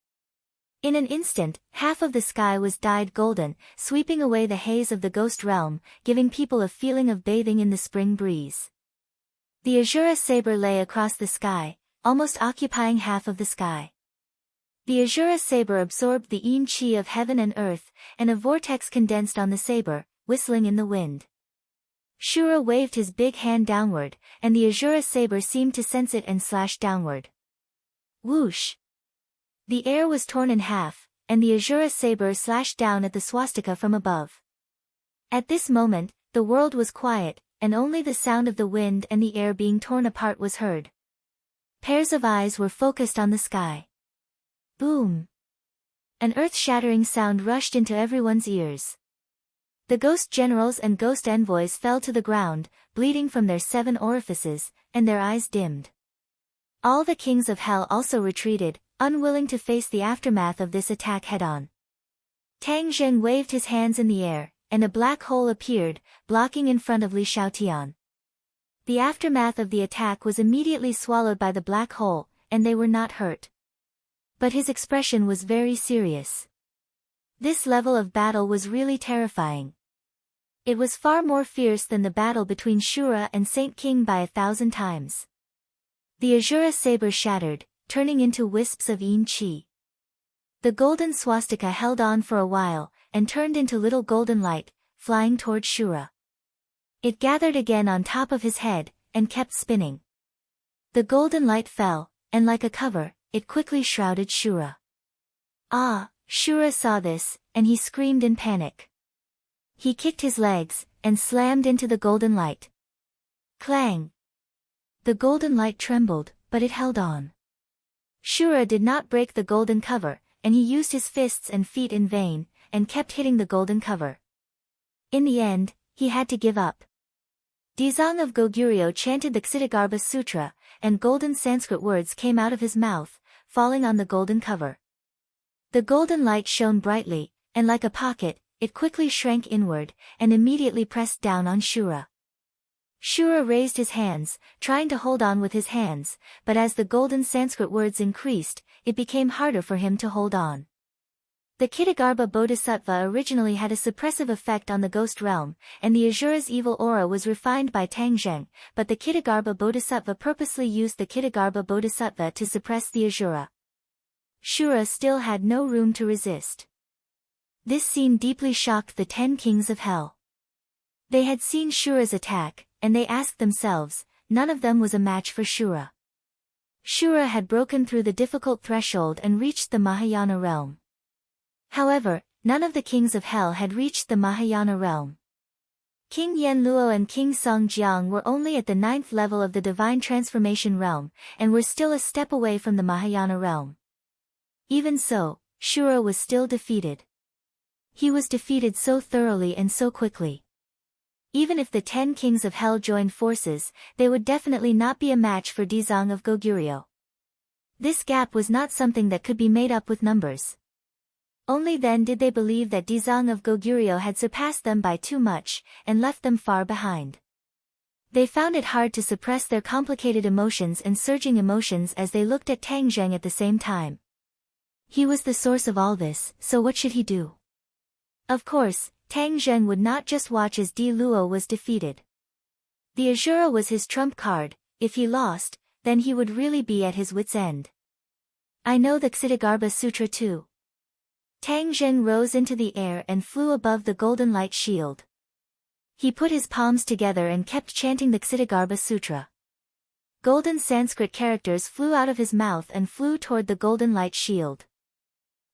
In an instant, half of the sky was dyed golden, sweeping away the haze of the ghost realm, giving people a feeling of bathing in the spring breeze. The Azura saber lay across the sky, almost occupying half of the sky. The Azura saber absorbed the yin qi of heaven and earth, and a vortex condensed on the saber, whistling in the wind. Shura waved his big hand downward, and the Azura saber seemed to sense it and slashed downward. Whoosh! The air was torn in half, and the Azura saber slashed down at the swastika from above. At this moment, the world was quiet, and only the sound of the wind and the air being torn apart was heard. Pairs of eyes were focused on the sky. Boom! An earth-shattering sound rushed into everyone's ears. The ghost generals and ghost envoys fell to the ground, bleeding from their 7 orifices, and their eyes dimmed. All the kings of hell also retreated, unwilling to face the aftermath of this attack head-on. Tang Zheng waved his hands in the air, and a black hole appeared, blocking in front of Li Shaotian. The aftermath of the attack was immediately swallowed by the black hole, and they were not hurt. But his expression was very serious. This level of battle was really terrifying. It was far more fierce than the battle between Shura and Saint King by 1,000 times. The Azura saber shattered, turning into wisps of yin qi. The golden swastika held on for a while, and turned into little golden light, flying toward Shura. It gathered again on top of his head, and kept spinning. The golden light fell, and like a cover, it quickly shrouded Shura. Ah! Shura saw this, and he screamed in panic. He kicked his legs, and slammed into the golden light. Clang! The golden light trembled, but it held on. Shura did not break the golden cover, and he used his fists and feet in vain, and kept hitting the golden cover. In the end, he had to give up. Dizang of Goguryeo chanted the Ksitigarbha Sutra, and golden Sanskrit words came out of his mouth, falling on the golden cover. The golden light shone brightly, and like a pocket, it quickly shrank inward, and immediately pressed down on Shura. Shura raised his hands, trying to hold on with his hands, but as the golden Sanskrit words increased, it became harder for him to hold on. The Ksitigarbha Bodhisattva originally had a suppressive effect on the ghost realm, and the Asura's evil aura was refined by Tang Zheng, but the Ksitigarbha Bodhisattva purposely used the Ksitigarbha Bodhisattva to suppress the Asura. Shura still had no room to resist. This scene deeply shocked the 10 kings of hell. They had seen Shura's attack, and they asked themselves, none of them was a match for Shura. Shura had broken through the difficult threshold and reached the Mahayana realm. However, none of the kings of hell had reached the Mahayana realm. King Yanluo and King Songjiang were only at the 9th level of the divine transformation realm, and were still a step away from the Mahayana realm. Even so, Shura was still defeated. He was defeated so thoroughly and so quickly. Even if the 10 kings of hell joined forces, they would definitely not be a match for Dizang of Goguryeo. This gap was not something that could be made up with numbers. Only then did they believe that Dizang of Goguryeo had surpassed them by too much, and left them far behind. They found it hard to suppress their complicated emotions and surging emotions as they looked at Tang Zheng at the same time. He was the source of all this, so what should he do? Of course, Tang Zheng would not just watch as Di Luo was defeated. The Asura was his trump card. If he lost, then he would really be at his wit's end. I know the Ksitigarbha Sutra too. Tang Zheng rose into the air and flew above the golden light shield. He put his palms together and kept chanting the Ksitigarbha Sutra. Golden Sanskrit characters flew out of his mouth and flew toward the golden light shield.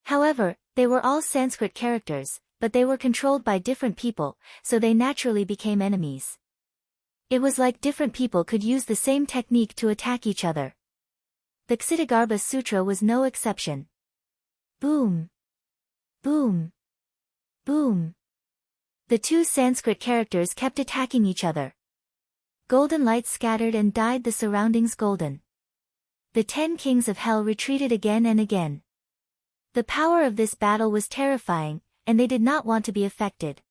However, they were all Sanskrit characters, but they were controlled by different people, so they naturally became enemies. It was like different people could use the same technique to attack each other. The Ksitigarbha Sutra was no exception. Boom! Boom! Boom! The two Sanskrit characters kept attacking each other. Golden light scattered and dyed the surroundings golden. The 10 kings of hell retreated again and again. The power of this battle was terrifying, and they did not want to be affected.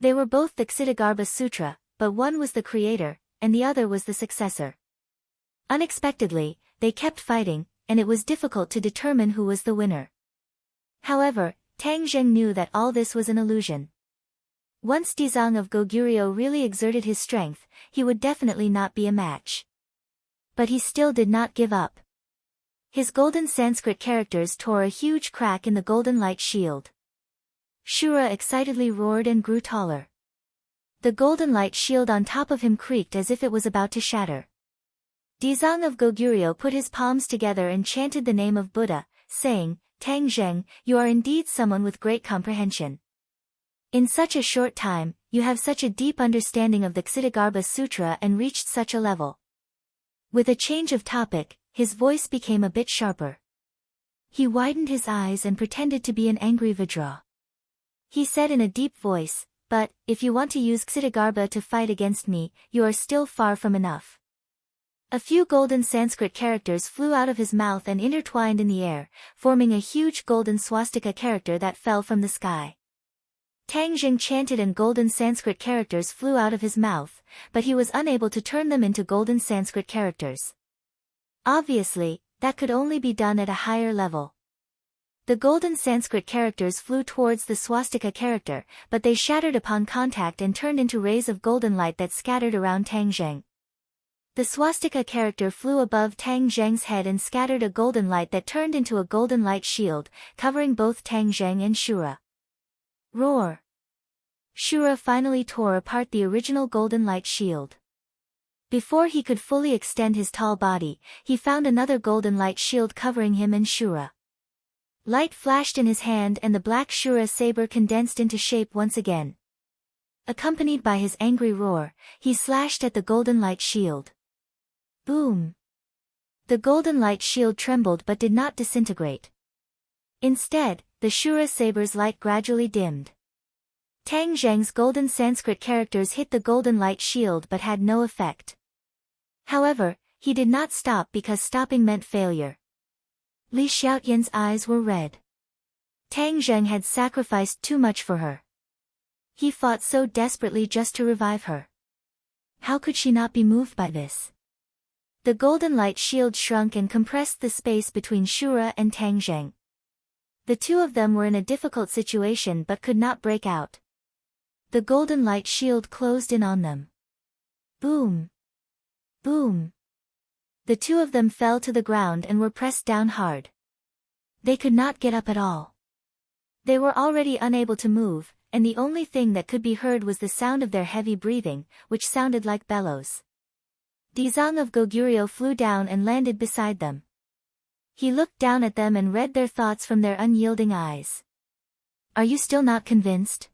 They were both the Ksitigarbha Sutra, but one was the creator, and the other was the successor. Unexpectedly, they kept fighting, and it was difficult to determine who was the winner. However, Tang Zheng knew that all this was an illusion. Once Dizang of Goguryeo really exerted his strength, he would definitely not be a match. But he still did not give up. His golden Sanskrit characters tore a huge crack in the golden light shield. Shura excitedly roared and grew taller. The golden light shield on top of him creaked as if it was about to shatter. Dizang of Goguryeo put his palms together and chanted the name of Buddha, saying, Tang Zheng, you are indeed someone with great comprehension. In such a short time, you have such a deep understanding of the Ksitigarbha Sutra and reached such a level. With a change of topic, his voice became a bit sharper. He widened his eyes and pretended to be an angry Vajra. He said in a deep voice, but, if you want to use Ksitigarbha to fight against me, you are still far from enough. A few golden Sanskrit characters flew out of his mouth and intertwined in the air, forming a huge golden swastika character that fell from the sky. Tang Zheng chanted and golden Sanskrit characters flew out of his mouth, but he was unable to turn them into golden Sanskrit characters. Obviously, that could only be done at a higher level. The golden Sanskrit characters flew towards the swastika character, but they shattered upon contact and turned into rays of golden light that scattered around Tang Zheng. The swastika character flew above Tang Zheng's head and scattered a golden light that turned into a golden light shield, covering both Tang Zheng and Shura. Roar! Shura finally tore apart the original golden light shield. Before he could fully extend his tall body, he found another golden light shield covering him and Shura. Light flashed in his hand and the black Shura saber condensed into shape once again. Accompanied by his angry roar, he slashed at the golden light shield. Boom! The golden light shield trembled but did not disintegrate. Instead, the Shura saber's light gradually dimmed. Tang Zheng's golden Sanskrit characters hit the golden light shield but had no effect. However, he did not stop because stopping meant failure. Li Xiaotian's eyes were red. Tang Zheng had sacrificed too much for her. He fought so desperately just to revive her. How could she not be moved by this? The golden light shield shrunk and compressed the space between Shura and Tang Zheng. The two of them were in a difficult situation but could not break out. The golden light shield closed in on them. Boom! Boom! The two of them fell to the ground and were pressed down hard. They could not get up at all. They were already unable to move, and the only thing that could be heard was the sound of their heavy breathing, which sounded like bellows. Dizang of Goguryeo flew down and landed beside them. He looked down at them and read their thoughts from their unyielding eyes. Are you still not convinced?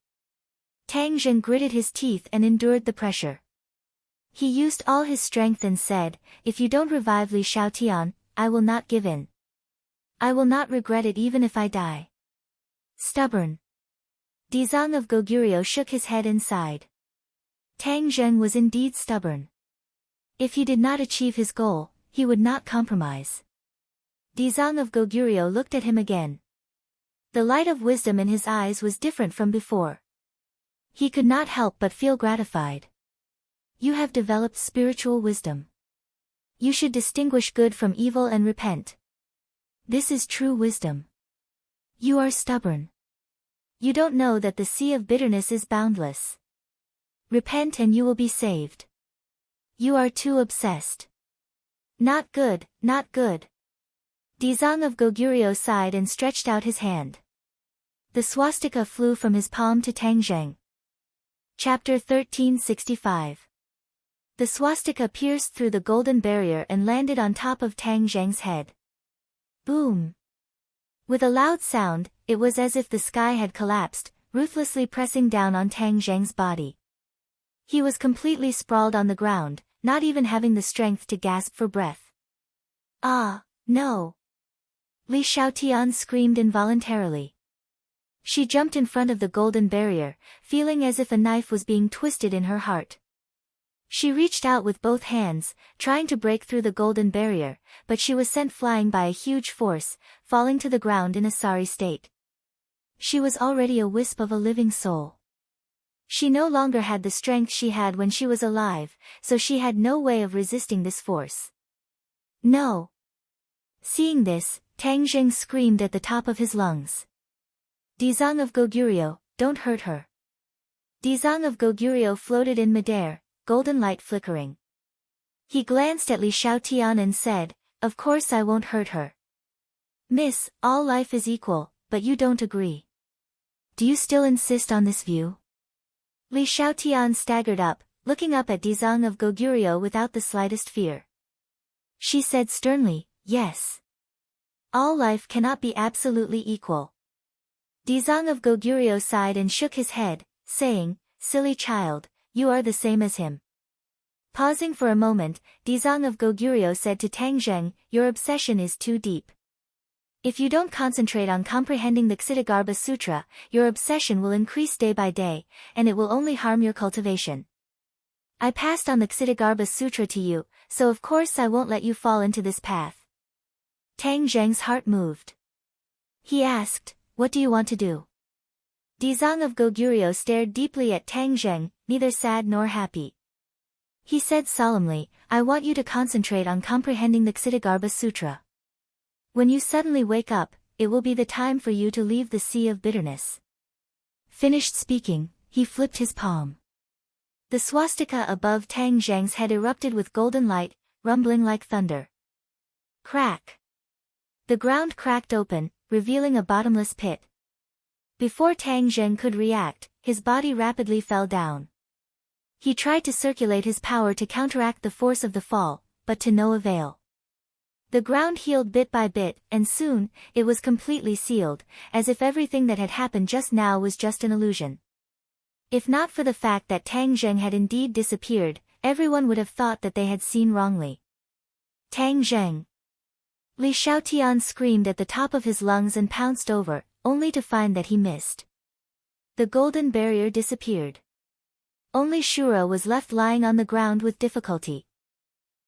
Tang Zheng gritted his teeth and endured the pressure. He used all his strength and said, if you don't revive Li Xiaotian, I will not give in. I will not regret it even if I die. Stubborn. Dizang of Goguryeo shook his head and sighed. Tang Zheng was indeed stubborn. If he did not achieve his goal, he would not compromise. Dizang of Goguryeo looked at him again. The light of wisdom in his eyes was different from before. He could not help but feel gratified. You have developed spiritual wisdom. You should distinguish good from evil and repent. This is true wisdom. You are stubborn. You don't know that the sea of bitterness is boundless. Repent and you will be saved. You are too obsessed. Not good, not good. Dizang of Goguryeo sighed and stretched out his hand. The swastika flew from his palm to Tang Zheng. Chapter 1365. The swastika pierced through the golden barrier and landed on top of Tang Zheng's head. Boom! With a loud sound, it was as if the sky had collapsed, ruthlessly pressing down on Tang Zheng's body. He was completely sprawled on the ground, not even having the strength to gasp for breath. Ah, no! Li Xiaotian screamed involuntarily. She jumped in front of the golden barrier, feeling as if a knife was being twisted in her heart. She reached out with both hands, trying to break through the golden barrier, but she was sent flying by a huge force, falling to the ground in a sorry state. She was already a wisp of a living soul. She no longer had the strength she had when she was alive, so she had no way of resisting this force. No! Seeing this, Tang Zheng screamed at the top of his lungs. Dizang of Goguryeo, don't hurt her. Dizang of Goguryeo floated in midair, golden light flickering. He glanced at Li Xiaotian and said, of course I won't hurt her. Miss, all life is equal, but you don't agree. Do you still insist on this view? Li Xiaotian staggered up, looking up at Dizang of Goguryeo without the slightest fear. She said sternly, yes. All life cannot be absolutely equal. Dizang of Goguryeo sighed and shook his head, saying, silly child, you are the same as him. Pausing for a moment, Dizang of Goguryeo said to Tang Zheng, your obsession is too deep. If you don't concentrate on comprehending the Ksitigarbha Sutra, your obsession will increase day by day, and it will only harm your cultivation. I passed on the Ksitigarbha Sutra to you, so of course I won't let you fall into this path. Tang Zheng's heart moved. He asked, what do you want to do? Dizang of Goguryeo stared deeply at Tang Zheng, neither sad nor happy. He said solemnly, I want you to concentrate on comprehending the Ksitigarbha Sutra. When you suddenly wake up, it will be the time for you to leave the sea of bitterness. Finished speaking, he flipped his palm. The swastika above Tang Zheng's head erupted with golden light, rumbling like thunder. Crack! The ground cracked open, revealing a bottomless pit. Before Tang Zheng could react, his body rapidly fell down. He tried to circulate his power to counteract the force of the fall, but to no avail. The ground healed bit by bit, and soon, it was completely sealed, as if everything that had happened just now was just an illusion. If not for the fact that Tang Zheng had indeed disappeared, everyone would have thought that they had seen wrongly. Tang Zheng! Li Xiaotian screamed at the top of his lungs and pounced over, only to find that he missed. The golden barrier disappeared. Only Shura was left lying on the ground with difficulty.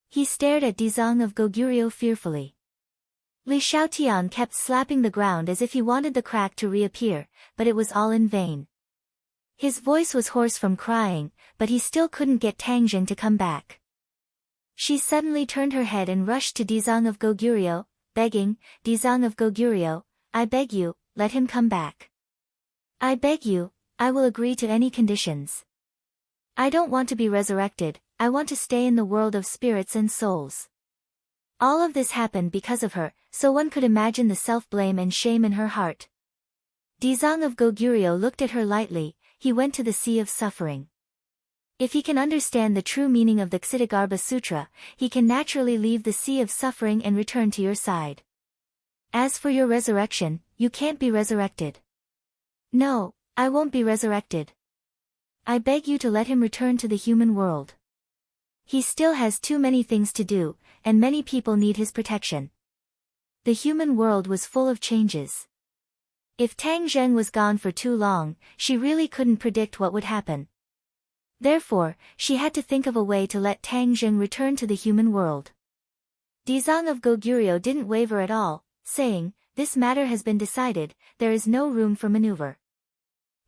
He stared at Dizang of Goguryeo fearfully. Li Xiaotian kept slapping the ground as if he wanted the crack to reappear, but it was all in vain. His voice was hoarse from crying, but he still couldn't get Tang Jing to come back. She suddenly turned her head and rushed to Dizang of Goguryeo, begging, "Dizang of Goguryeo, I beg you, let him come back. I beg you, I will agree to any conditions. I don't want to be resurrected, I want to stay in the world of spirits and souls." All of this happened because of her, so one could imagine the self-blame and shame in her heart. Dizang of Goguryeo looked at her lightly. He went to the Sea of Suffering. If he can understand the true meaning of the Ksitigarbha Sutra, he can naturally leave the Sea of Suffering and return to your side. As for your resurrection, you can't be resurrected. No, I won't be resurrected. I beg you to let him return to the human world. He still has too many things to do, and many people need his protection. The human world was full of changes. If Tang Zheng was gone for too long, she really couldn't predict what would happen. Therefore, she had to think of a way to let Tang Zheng return to the human world. Dizang of Goguryeo didn't waver at all, saying, "This matter has been decided, there is no room for maneuver.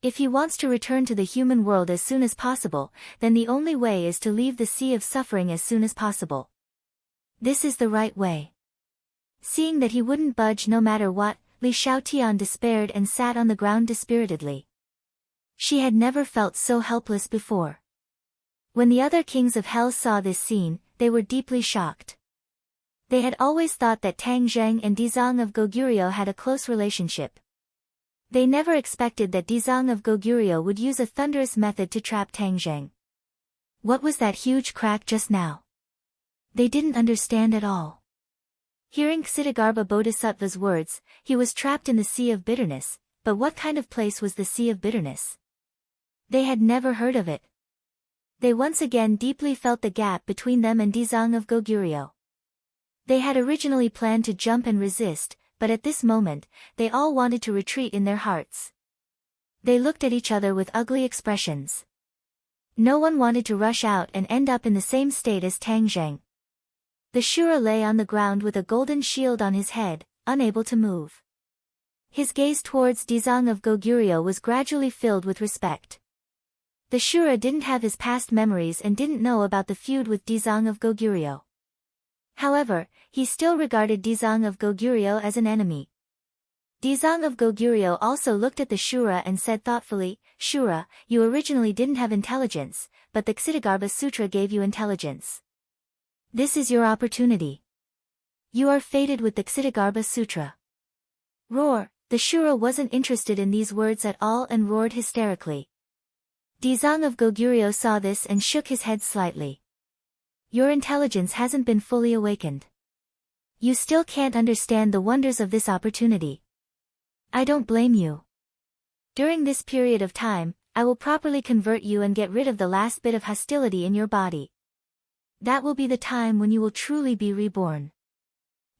If he wants to return to the human world as soon as possible, then the only way is to leave the Sea of Suffering as soon as possible. This is the right way." Seeing that he wouldn't budge no matter what, Li Xiaotian despaired and sat on the ground dispiritedly. She had never felt so helpless before. When the other kings of hell saw this scene, they were deeply shocked. They had always thought that Tang Zheng and Dizang of Goguryeo had a close relationship. They never expected that Dizang of Goguryeo would use a thunderous method to trap Tang Zheng. What was that huge crack just now? They didn't understand at all. Hearing Ksitigarbha Bodhisattva's words, he was trapped in the Sea of Bitterness, but what kind of place was the Sea of Bitterness? They had never heard of it. They once again deeply felt the gap between them and Dizang of Goguryeo. They had originally planned to jump and resist, but at this moment, they all wanted to retreat in their hearts. They looked at each other with ugly expressions. No one wanted to rush out and end up in the same state as Tang Zheng. The Shura lay on the ground with a golden shield on his head, unable to move. His gaze towards Dizang of Goguryeo was gradually filled with respect. The Shura didn't have his past memories and didn't know about the feud with Dizang of Goguryeo. However, he still regarded Dizang of Goguryeo as an enemy. Dizang of Goguryeo also looked at the Shura and said thoughtfully, "Shura, you originally didn't have intelligence, but the Ksitigarbha Sutra gave you intelligence. This is your opportunity. You are fated with the Ksitigarbha Sutra." Roar! The Shura wasn't interested in these words at all and roared hysterically. Dizang of Goguryeo saw this and shook his head slightly. "Your intelligence hasn't been fully awakened. You still can't understand the wonders of this opportunity. I don't blame you. During this period of time, I will properly convert you and get rid of the last bit of hostility in your body. That will be the time when you will truly be reborn."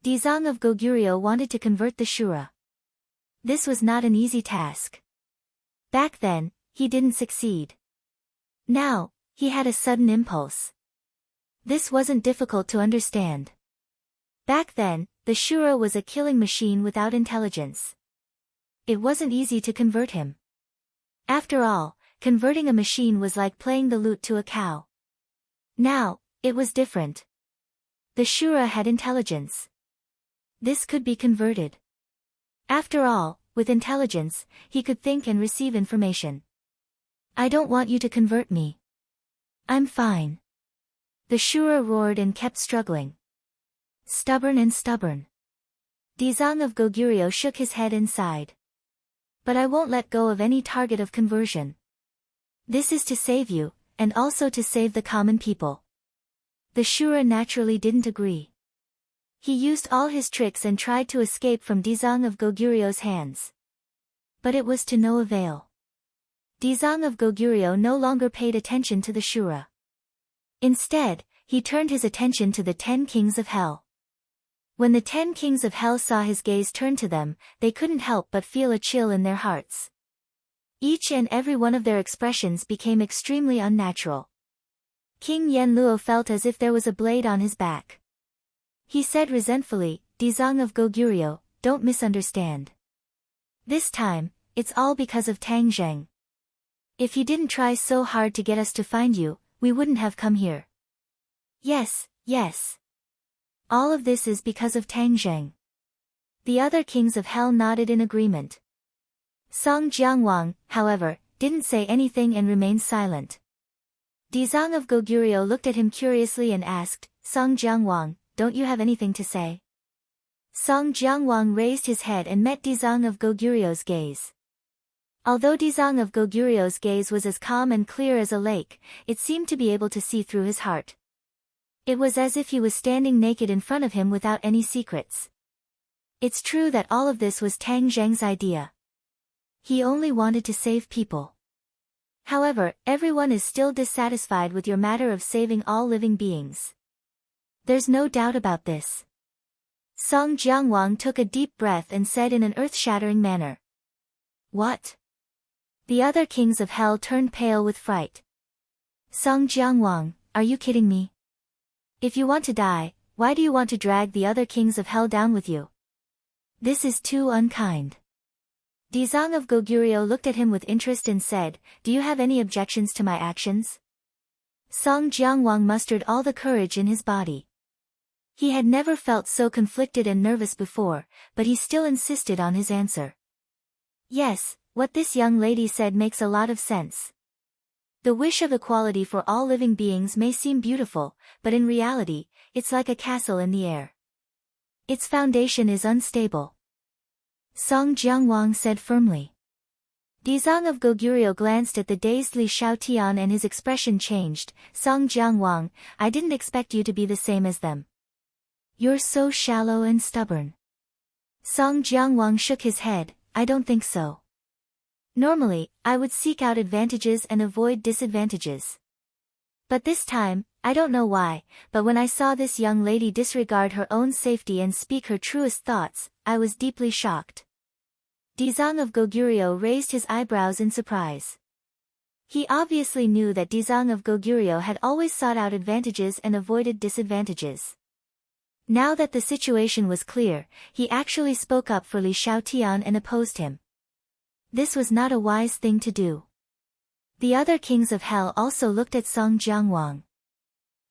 Dizang of Goguryeo wanted to convert the Shura. This was not an easy task. Back then, he didn't succeed. Now, he had a sudden impulse. This wasn't difficult to understand. Back then, the Shura was a killing machine without intelligence. It wasn't easy to convert him. After all, converting a machine was like playing the lute to a cow. Now, it was different. The Shura had intelligence. This could be converted. After all, with intelligence, he could think and receive information. "I don't want you to convert me. I'm fine." The Shura roared and kept struggling. Stubborn and stubborn. Dizang of Goguryeo shook his head and sighed. "But I won't let go of any target of conversion. This is to save you, and also to save the common people." The Shura naturally didn't agree. He used all his tricks and tried to escape from Dizang of Goguryeo's hands. But it was to no avail. Dizang of Goguryeo no longer paid attention to the Shura. Instead, he turned his attention to the 10 kings of hell. When the 10 kings of hell saw his gaze turn to them, they couldn't help but feel a chill in their hearts. Each and every one of their expressions became extremely unnatural. King Yenluo felt as if there was a blade on his back. He said resentfully, "Dizang of Goguryeo, don't misunderstand. This time, it's all because of Tang Zheng. If you didn't try so hard to get us to find you, we wouldn't have come here." "Yes, yes. All of this is because of Tang Zheng." The other kings of hell nodded in agreement. Song Jiangwang, however, didn't say anything and remained silent. Dizang of Goguryeo looked at him curiously and asked, "Song Jiangwang, don't you have anything to say?" Song Jiangwang raised his head and met Dizang of Goguryeo's gaze. Although Dizang of Goguryeo's gaze was as calm and clear as a lake, it seemed to be able to see through his heart. It was as if he was standing naked in front of him without any secrets. It's true that all of this was Tang Zheng's idea. He only wanted to save people. However, everyone is still dissatisfied with your matter of saving all living beings. There's no doubt about this. Song Jiangwang took a deep breath and said in an earth-shattering manner. "What?" The other kings of hell turned pale with fright. "Song Jiangwang, are you kidding me? If you want to die, why do you want to drag the other kings of hell down with you? This is too unkind." Dizang of Goguryeo looked at him with interest and said, "Do you have any objections to my actions?" Song Jiangwang mustered all the courage in his body. He had never felt so conflicted and nervous before, but he still insisted on his answer. "Yes, what this young lady said makes a lot of sense. The wish of equality for all living beings may seem beautiful, but in reality, it's like a castle in the air. Its foundation is unstable." Song Jiangwang said firmly. Dizang of Goguryeo glanced at the dazed Li Shaotian and his expression changed. "Song Jiangwang, I didn't expect you to be the same as them. You're so shallow and stubborn." Song Jiangwang shook his head, "I don't think so. Normally, I would seek out advantages and avoid disadvantages. But this time, I don't know why, but when I saw this young lady disregard her own safety and speak her truest thoughts, I was deeply shocked." Dizang of Goguryeo raised his eyebrows in surprise. He obviously knew that Dizang of Goguryeo had always sought out advantages and avoided disadvantages. Now that the situation was clear, he actually spoke up for Li Shaotian and opposed him. This was not a wise thing to do. The other kings of hell also looked at Song Jiangwang.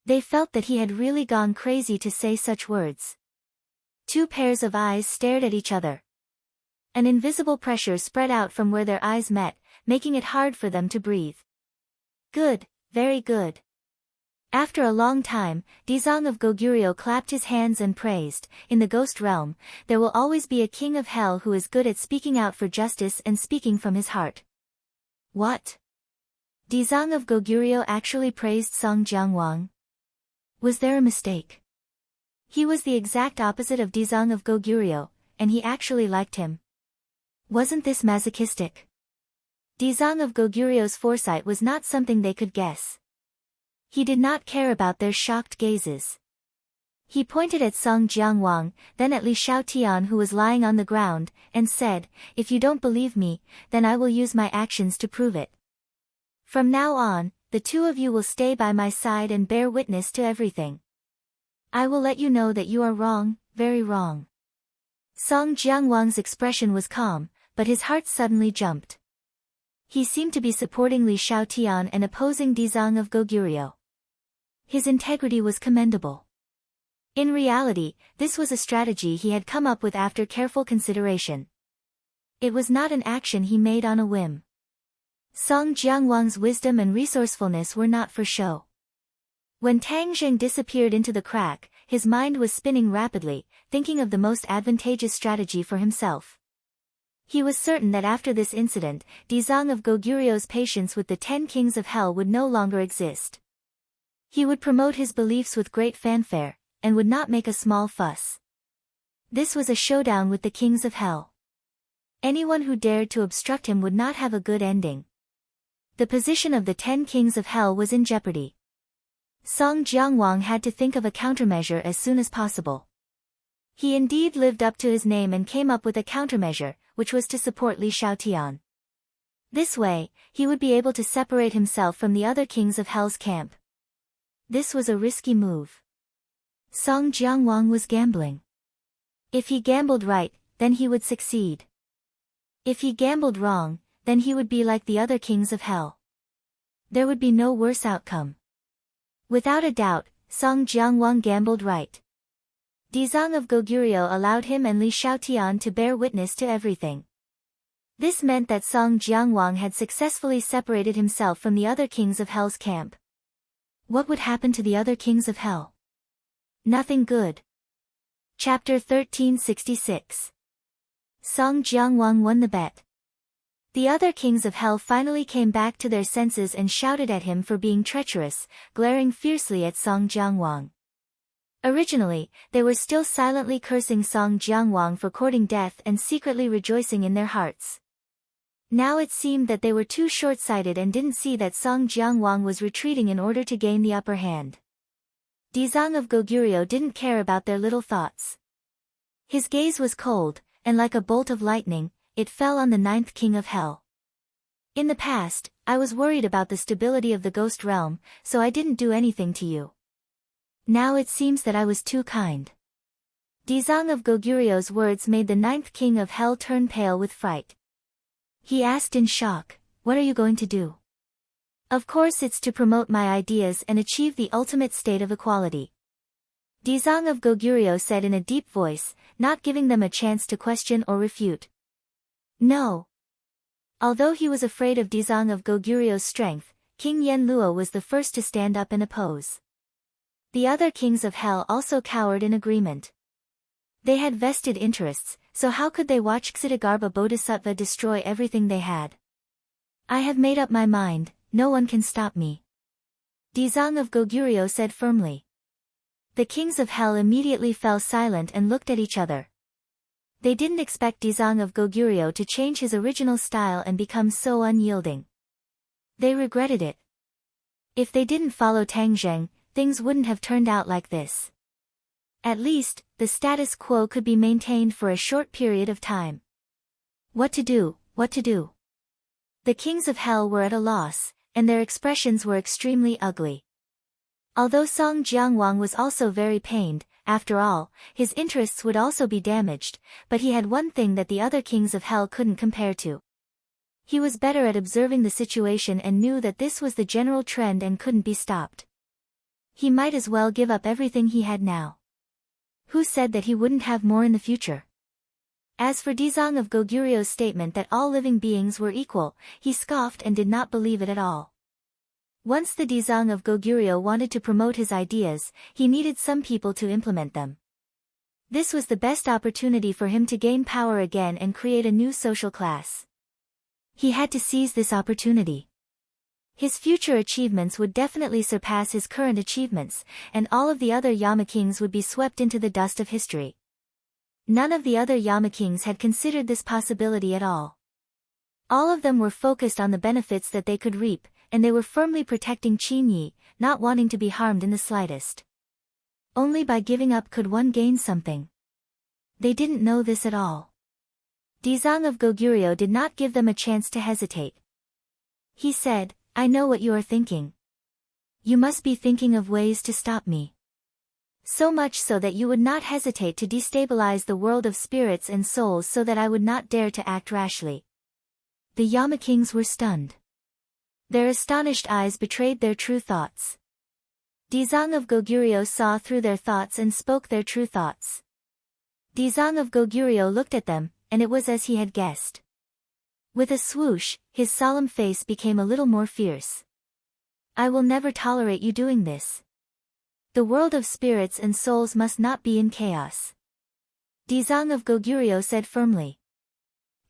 They felt that he had really gone crazy to say such words. Two pairs of eyes stared at each other. An invisible pressure spread out from where their eyes met, making it hard for them to breathe. "Good, very good." After a long time, Dizang of Goguryeo clapped his hands and praised, "In the ghost realm, there will always be a king of hell who is good at speaking out for justice and speaking from his heart." What? Dizang of Goguryeo actually praised Song Jiangwang? Was there a mistake? He was the exact opposite of Dizang of Goguryeo, and he actually liked him. Wasn't this masochistic? Dizang of Goguryeo's foresight was not something they could guess. He did not care about their shocked gazes. He pointed at Song Jiangwang, then at Li Shaotian who was lying on the ground, and said, "If you don't believe me, then I will use my actions to prove it. From now on, the two of you will stay by my side and bear witness to everything. I will let you know that you are wrong, very wrong." Song Jiangwang's expression was calm, but his heart suddenly jumped. He seemed to be supporting Li Shaotian and opposing Dizang of Goguryeo. His integrity was commendable. In reality, this was a strategy he had come up with after careful consideration. It was not an action he made on a whim. Song Jiangwang's wisdom and resourcefulness were not for show. When Tang Zheng disappeared into the crack, his mind was spinning rapidly, thinking of the most advantageous strategy for himself. He was certain that after this incident, Dizang of Goguryeo's patience with the 10 kings of hell would no longer exist. He would promote his beliefs with great fanfare, and would not make a small fuss. This was a showdown with the kings of hell. Anyone who dared to obstruct him would not have a good ending. The position of the 10 kings of hell was in jeopardy. Song Jiangwang had to think of a countermeasure as soon as possible. He indeed lived up to his name and came up with a countermeasure, which was to support Li Shaotian. This way, he would be able to separate himself from the other kings of Hell's camp. This was a risky move. Song Jianguang was gambling. If he gambled right, then he would succeed. If he gambled wrong, then he would be like the other kings of Hell. There would be no worse outcome. Without a doubt, Song Jianguang gambled right. Dizang of Goguryeo allowed him and Li Xiaotian to bear witness to everything. This meant that Song Jianguang had successfully separated himself from the other kings of Hell's camp. What would happen to the other kings of Hell? Nothing good. Chapter 1366. Song Jianguang won the bet. The other kings of Hell finally came back to their senses and shouted at him for being treacherous, glaring fiercely at Song Jianguang. Originally, they were still silently cursing Song Jianguang for courting death and secretly rejoicing in their hearts. Now it seemed that they were too short-sighted and didn't see that Song Jianguang was retreating in order to gain the upper hand. Dizang of Goguryeo didn't care about their little thoughts. His gaze was cold, and like a bolt of lightning, it fell on the 9th king of Hell. In the past, I was worried about the stability of the ghost realm, so I didn't do anything to you. Now it seems that I was too kind. Dizang of Goguryeo's words made the 9th king of Hell turn pale with fright. He asked in shock, "What are you going to do?" "Of course it's to promote my ideas and achieve the ultimate state of equality," Dizang of Goguryeo said in a deep voice, not giving them a chance to question or refute. "No." Although he was afraid of Dizang of Goguryeo's strength, King Yenluo was the first to stand up and oppose. The other kings of Hell also cowered in agreement. They had vested interests, so how could they watch Ksitigarbha Bodhisattva destroy everything they had? "I have made up my mind, no one can stop me," Dizang of Goguryeo said firmly. The kings of Hell immediately fell silent and looked at each other. They didn't expect Dizang of Goguryeo to change his original style and become so unyielding. They regretted it. If they didn't follow Tang Zheng, things wouldn't have turned out like this. At least, the status quo could be maintained for a short period of time. What to do, what to do? The kings of Hell were at a loss, and their expressions were extremely ugly. Although Song Jianguang was also very pained, after all, his interests would also be damaged, but he had one thing that the other kings of Hell couldn't compare to. He was better at observing the situation and knew that this was the general trend and couldn't be stopped. He might as well give up everything he had now. Who said that he wouldn't have more in the future? As for Dizang of Goguryeo's statement that all living beings were equal, he scoffed and did not believe it at all. Once the Dizang of Goguryeo wanted to promote his ideas, he needed some people to implement them. This was the best opportunity for him to gain power again and create a new social class. He had to seize this opportunity. His future achievements would definitely surpass his current achievements, and all of the other Yama kings would be swept into the dust of history. None of the other Yama kings had considered this possibility at all. All of them were focused on the benefits that they could reap, and they were firmly protecting Qin Yi, not wanting to be harmed in the slightest. Only by giving up could one gain something. They didn't know this at all. Dizang of Goguryeo did not give them a chance to hesitate. He said, "I know what you are thinking. You must be thinking of ways to stop me. So much so that you would not hesitate to destabilize the world of spirits and souls so that I would not dare to act rashly." The Yama kings were stunned. Their astonished eyes betrayed their true thoughts. Dizang of Goguryeo saw through their thoughts and spoke their true thoughts. Dizang of Goguryeo looked at them, and it was as he had guessed. With a swoosh, his solemn face became a little more fierce. "I will never tolerate you doing this. The world of spirits and souls must not be in chaos," Dizang of Goguryeo said firmly.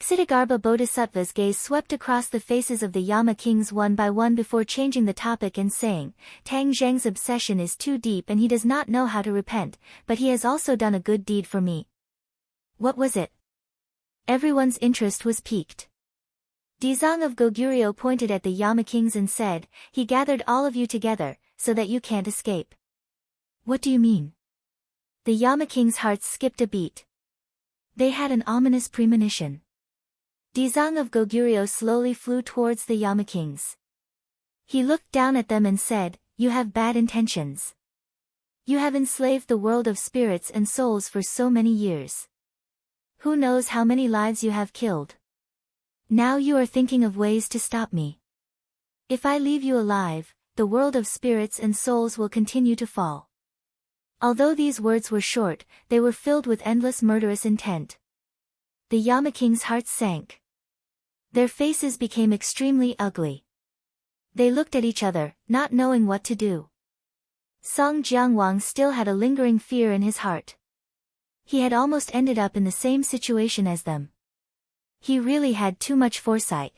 Ksitigarbha Bodhisattva's gaze swept across the faces of the Yama kings one by one before changing the topic and saying, "Tang Zheng's obsession is too deep and he does not know how to repent, but he has also done a good deed for me." What was it? Everyone's interest was piqued. Dizang of Goguryeo pointed at the Yama kings and said, "He gathered all of you together, so that you can't escape." What do you mean? The Yama kings' hearts skipped a beat. They had an ominous premonition. Dizang of Goguryeo slowly flew towards the Yama kings. He looked down at them and said, "You have bad intentions. You have enslaved the world of spirits and souls for so many years. Who knows how many lives you have killed? Now you are thinking of ways to stop me. If I leave you alive, the world of spirits and souls will continue to fall." Although these words were short, they were filled with endless murderous intent. The Yama kings' hearts sank. Their faces became extremely ugly. They looked at each other, not knowing what to do. Song Jianguang still had a lingering fear in his heart. He had almost ended up in the same situation as them. He really had too much foresight.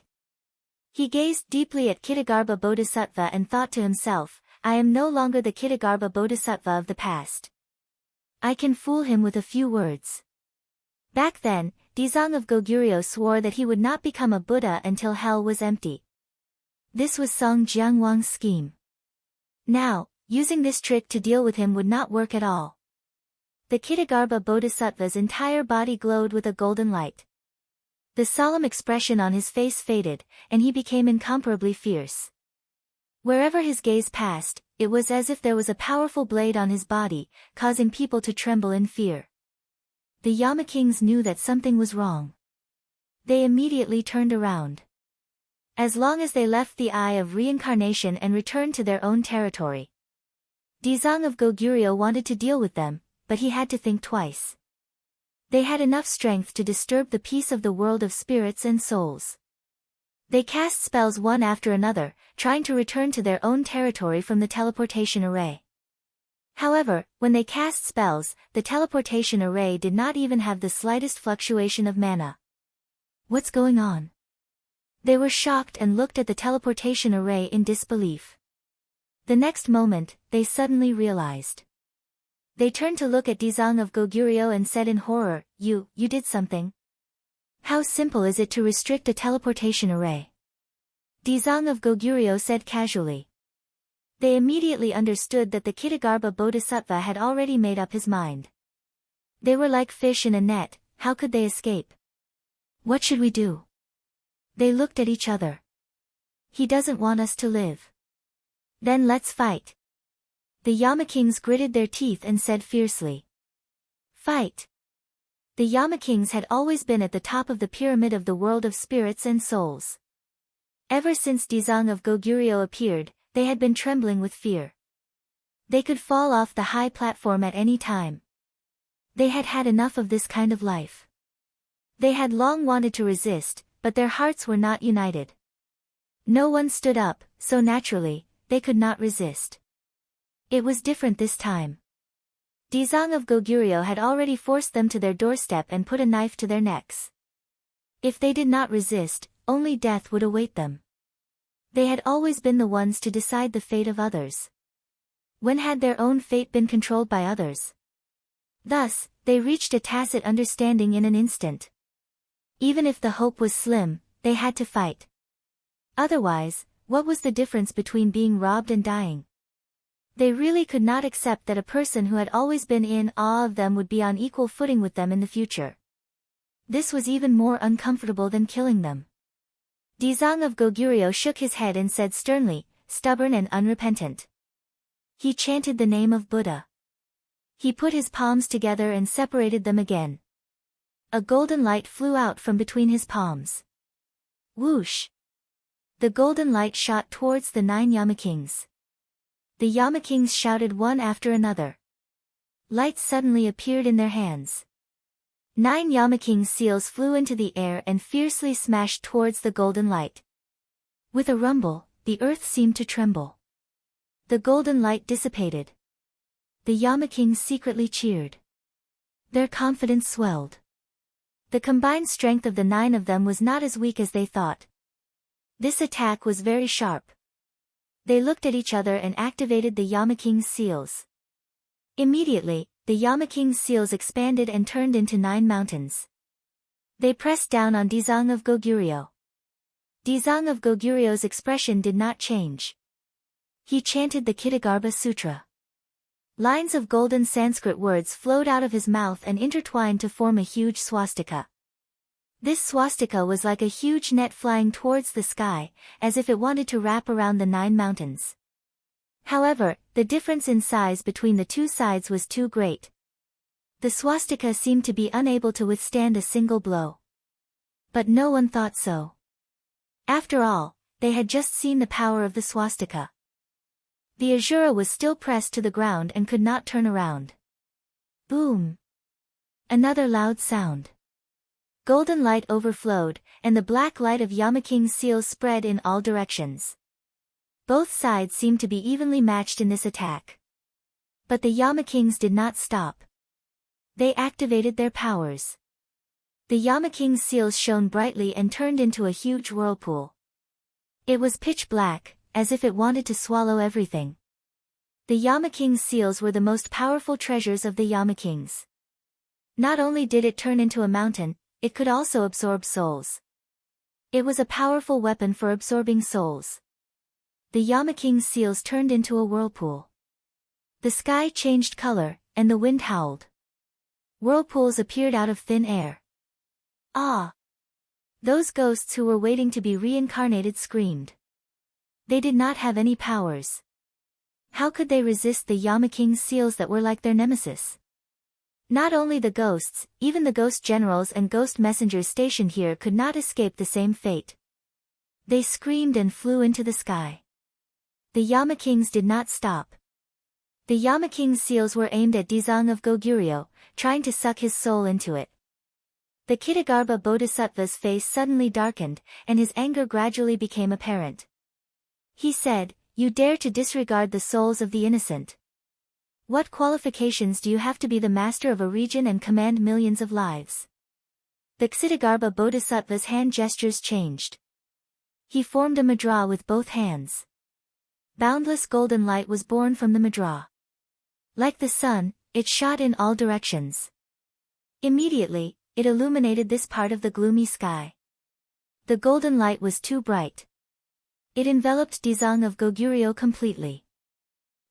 He gazed deeply at Kitagarbha Bodhisattva and thought to himself, "I am no longer the Kitagarbha Bodhisattva of the past. I can fool him with a few words." Back then, Dizang of Goguryeo swore that he would not become a Buddha until hell was empty. This was Song Jianguang's scheme. Now, using this trick to deal with him would not work at all. The Kitagarbha Bodhisattva's entire body glowed with a golden light. The solemn expression on his face faded, and he became incomparably fierce. Wherever his gaze passed, it was as if there was a powerful blade on his body, causing people to tremble in fear. The Yama kings knew that something was wrong. They immediately turned around. As long as they left the eye of reincarnation and returned to their own territory. Dizang of Goguryeo wanted to deal with them, but he had to think twice. They had enough strength to disturb the peace of the world of spirits and souls. They cast spells one after another, trying to return to their own territory from the teleportation array. However, when they cast spells, the teleportation array did not even have the slightest fluctuation of mana. What's going on? They were shocked and looked at the teleportation array in disbelief. The next moment, they suddenly realized. They turned to look at Dizang of Goguryeo and said in horror, You did something? How simple is it to restrict a teleportation array?" Dizang of Goguryeo said casually. They immediately understood that the Kitagarbha Bodhisattva had already made up his mind. They were like fish in a net, how could they escape? "What should we do?" They looked at each other. "He doesn't want us to live. Then let's fight." The Yama kings gritted their teeth and said fiercely. "Fight." The Yama kings had always been at the top of the pyramid of the world of spirits and souls. Ever since Dizang of Goguryeo appeared, they had been trembling with fear. They could fall off the high platform at any time. They had had enough of this kind of life. They had long wanted to resist, but their hearts were not united. No one stood up, so naturally, they could not resist. It was different this time. Dizang of Goguryeo had already forced them to their doorstep and put a knife to their necks. If they did not resist, only death would await them. They had always been the ones to decide the fate of others. When had their own fate been controlled by others? Thus, they reached a tacit understanding in an instant. Even if the hope was slim, they had to fight. Otherwise, what was the difference between being robbed and dying? They really could not accept that a person who had always been in awe of them would be on equal footing with them in the future. This was even more uncomfortable than killing them. Dizang of Goguryeo shook his head and said sternly, "Stubborn and unrepentant." He chanted the name of Buddha. He put his palms together and separated them again. A golden light flew out from between his palms. Whoosh! The golden light shot towards the 9 Yama kings. The Yama kings shouted one after another. Lights suddenly appeared in their hands. 9 Yama kings' seals flew into the air and fiercely smashed towards the golden light. With a rumble, the earth seemed to tremble. The golden light dissipated. The Yama kings secretly cheered. Their confidence swelled. The combined strength of the 9 of them was not as weak as they thought. This attack was very sharp. They looked at each other and activated the Yama king's seals. Immediately, the Yama king's seals expanded and turned into 9 mountains. They pressed down on Dizang of Goguryeo. Dizang of Goguryeo's expression did not change. He chanted the Kitagarbha Sutra. Lines of golden Sanskrit words flowed out of his mouth and intertwined to form a huge swastika. This swastika was like a huge net flying towards the sky, as if it wanted to wrap around the 9 mountains. However, the difference in size between the two sides was too great. The swastika seemed to be unable to withstand a single blow. But no one thought so. After all, they had just seen the power of the swastika. The Azura was still pressed to the ground and could not turn around. Boom! Another loud sound. Golden light overflowed, and the black light of Yamaking's seals spread in all directions. Both sides seemed to be evenly matched in this attack. But the Yamakings did not stop. They activated their powers. The Yamaking's seals shone brightly and turned into a huge whirlpool. It was pitch black, as if it wanted to swallow everything. The Yamaking's seals were the most powerful treasures of the Yamakings. Not only did it turn into a mountain, it could also absorb souls. It was a powerful weapon for absorbing souls. The Yamaking's seals turned into a whirlpool. The sky changed color, and the wind howled. Whirlpools appeared out of thin air. Ah! Those ghosts who were waiting to be reincarnated screamed. They did not have any powers. How could they resist the Yamaking's seals that were like their nemesis? Not only the ghosts, even the ghost generals and ghost messengers stationed here could not escape the same fate. They screamed and flew into the sky. The Yamakings did not stop. The Yamaking's seals were aimed at Dizang of Goguryeo, trying to suck his soul into it. The Kitagarbha Bodhisattva's face suddenly darkened, and his anger gradually became apparent. He said, "You dare to disregard the souls of the innocent. What qualifications do you have to be the master of a region and command millions of lives?" The Ksitagarbha Bodhisattva's hand gestures changed. He formed a mudra with both hands. Boundless golden light was born from the mudra. Like the sun, it shot in all directions. Immediately, it illuminated this part of the gloomy sky. The golden light was too bright. It enveloped Dizang of Goguryeo completely.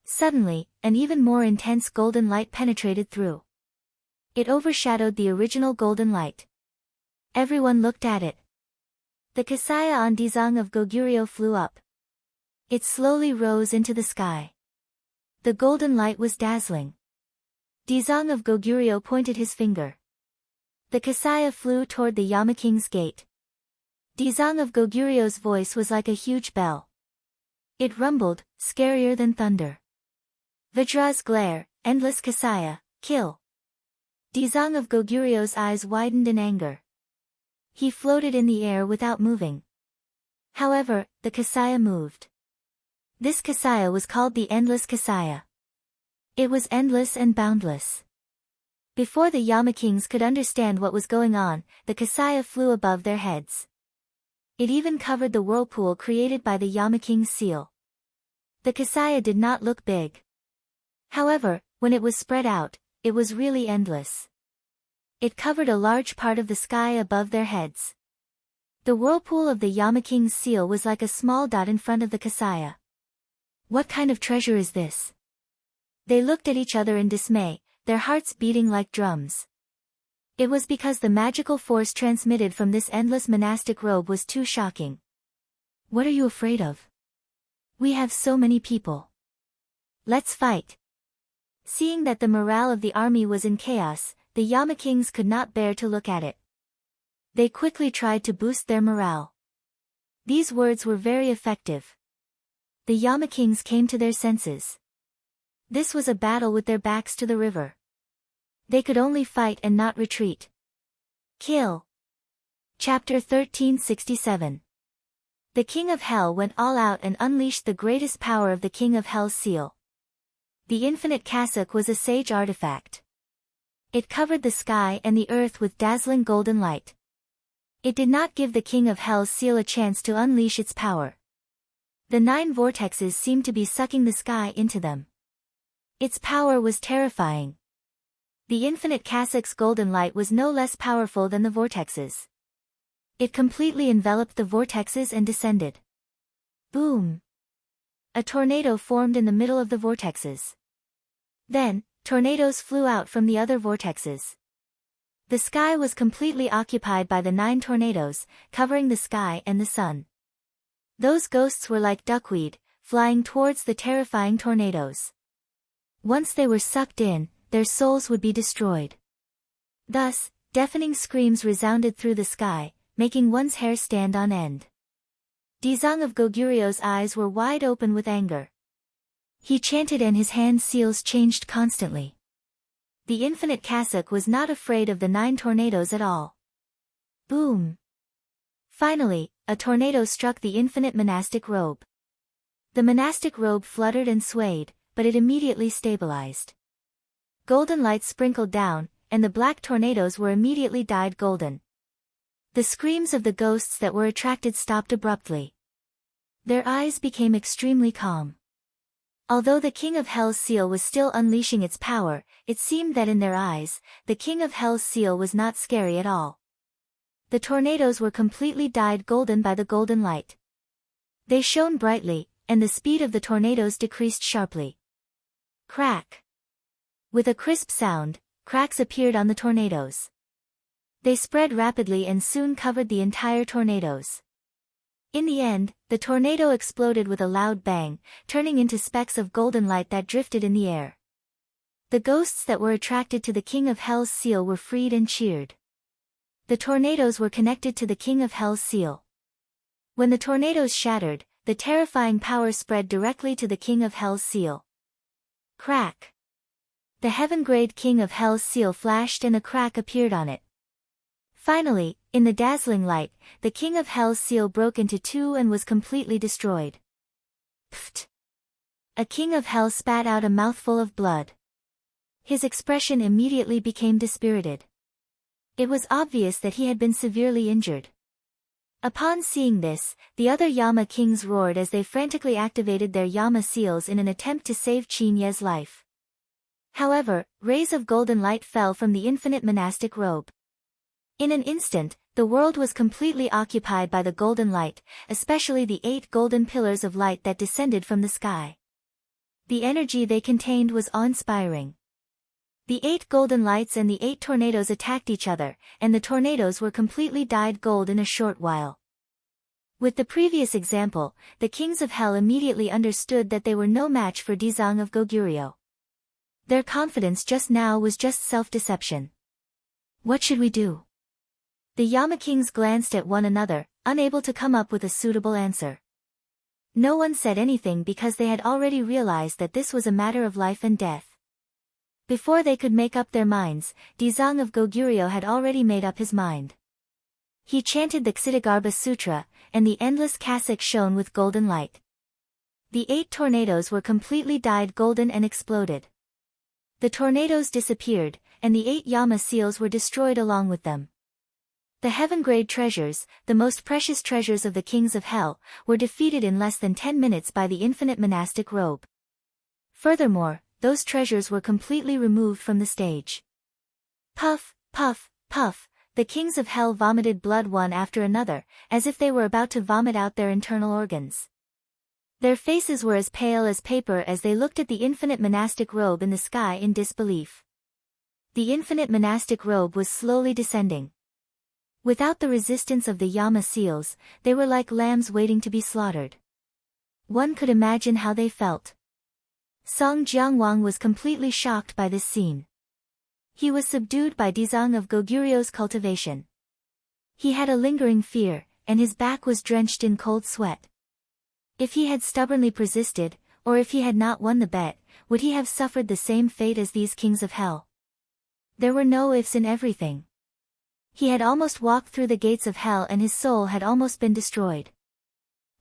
Suddenly, an even more intense golden light penetrated through. It overshadowed the original golden light. Everyone looked at it. The Kasaya on Dizang of Goguryeo flew up. It slowly rose into the sky. The golden light was dazzling. Dizang of Goguryeo pointed his finger. The Kasaya flew toward the Yamaking's gate. Dizang of Goguryeo's voice was like a huge bell. It rumbled, scarier than thunder. Vajra's glare, endless Kasaya, kill. Dizang of Goguryeo's eyes widened in anger. He floated in the air without moving. However, the Kasaya moved. This Kasaya was called the Endless Kasaya. It was endless and boundless. Before the Yamakings could understand what was going on, the Kasaya flew above their heads. It even covered the whirlpool created by the Yamaking's seal. The Kasaya did not look big. However, when it was spread out, it was really endless. It covered a large part of the sky above their heads. The whirlpool of the Yamaking's seal was like a small dot in front of the Kasaya. What kind of treasure is this? They looked at each other in dismay, their hearts beating like drums. It was because the magical force transmitted from this endless monastic robe was too shocking. What are you afraid of? We have so many people. Let's fight. Seeing that the morale of the army was in chaos, the Yamakings could not bear to look at it. They quickly tried to boost their morale. These words were very effective. The Yamakings came to their senses. This was a battle with their backs to the river. They could only fight and not retreat. Kill. Chapter 1367. The King of Hell went all out and unleashed the greatest power of the King of Hell's seal. The infinite cassock was a sage artifact. It covered the sky and the earth with dazzling golden light. It did not give the King of Hell's seal a chance to unleash its power. The 9 vortexes seemed to be sucking the sky into them. Its power was terrifying. The infinite cassock's golden light was no less powerful than the vortexes. It completely enveloped the vortexes and descended. Boom! A tornado formed in the middle of the vortexes. Then, tornadoes flew out from the other vortexes. The sky was completely occupied by the 9 tornadoes, covering the sky and the sun. Those ghosts were like duckweed, flying towards the terrifying tornadoes. Once they were sucked in, their souls would be destroyed. Thus, deafening screams resounded through the sky, making one's hair stand on end. Dizang of Goguryu's eyes were wide open with anger. He chanted and his hand seals changed constantly. The infinite cassock was not afraid of the 9 tornadoes at all. Boom! Finally, a tornado struck the infinite monastic robe. The monastic robe fluttered and swayed, but it immediately stabilized. Golden light sprinkled down, and the black tornadoes were immediately dyed golden. The screams of the ghosts that were attracted stopped abruptly. Their eyes became extremely calm. Although the King of Hell's seal was still unleashing its power, it seemed that in their eyes, the King of Hell's seal was not scary at all. The tornadoes were completely dyed golden by the golden light. They shone brightly, and the speed of the tornadoes decreased sharply. Crack! With a crisp sound, cracks appeared on the tornadoes. They spread rapidly and soon covered the entire tornadoes. In the end, the tornado exploded with a loud bang, turning into specks of golden light that drifted in the air. The ghosts that were attracted to the King of Hell's seal were freed and cheered. The tornadoes were connected to the King of Hell's seal. When the tornadoes shattered, the terrifying power spread directly to the King of Hell's seal. Crack! The heaven-grade King of Hell's seal flashed and a crack appeared on it. Finally, in the dazzling light, the King of Hell's seal broke into 2 and was completely destroyed. Pfft! A King of Hell spat out a mouthful of blood. His expression immediately became dispirited. It was obvious that he had been severely injured. Upon seeing this, the other Yama kings roared as they frantically activated their Yama seals in an attempt to save Qin Ye's life. However, rays of golden light fell from the infinite monastic robe. In an instant, the world was completely occupied by the golden light, especially the 8 golden pillars of light that descended from the sky. The energy they contained was awe-inspiring. The 8 golden lights and the 8 tornadoes attacked each other, and the tornadoes were completely dyed gold in a short while. With the previous example, the kings of hell immediately understood that they were no match for Dizang of Goguryeo. Their confidence just now was just self-deception. What should we do? The Yama kings glanced at one another, unable to come up with a suitable answer. No one said anything because they had already realized that this was a matter of life and death. Before they could make up their minds, Dizang of Goguryeo had already made up his mind. He chanted the Ksitagarbha Sutra, and the endless cassock shone with golden light. The 8 tornadoes were completely dyed golden and exploded. The tornadoes disappeared, and the 8 Yama seals were destroyed along with them. The heaven-grade treasures, the most precious treasures of the kings of hell, were defeated in less than 10 minutes by the infinite monastic robe. Furthermore, those treasures were completely removed from the stage. Puff, puff, puff, the kings of hell vomited blood one after another, as if they were about to vomit out their internal organs. Their faces were as pale as paper as they looked at the infinite monastic robe in the sky in disbelief. The infinite monastic robe was slowly descending. Without the resistance of the Yama seals, they were like lambs waiting to be slaughtered. One could imagine how they felt. Song Jiangwang was completely shocked by this scene. He was subdued by Dizang of Goguryo's cultivation. He had a lingering fear, and his back was drenched in cold sweat. If he had stubbornly persisted, or if he had not won the bet, would he have suffered the same fate as these kings of hell? There were no ifs in everything. He had almost walked through the gates of hell and his soul had almost been destroyed.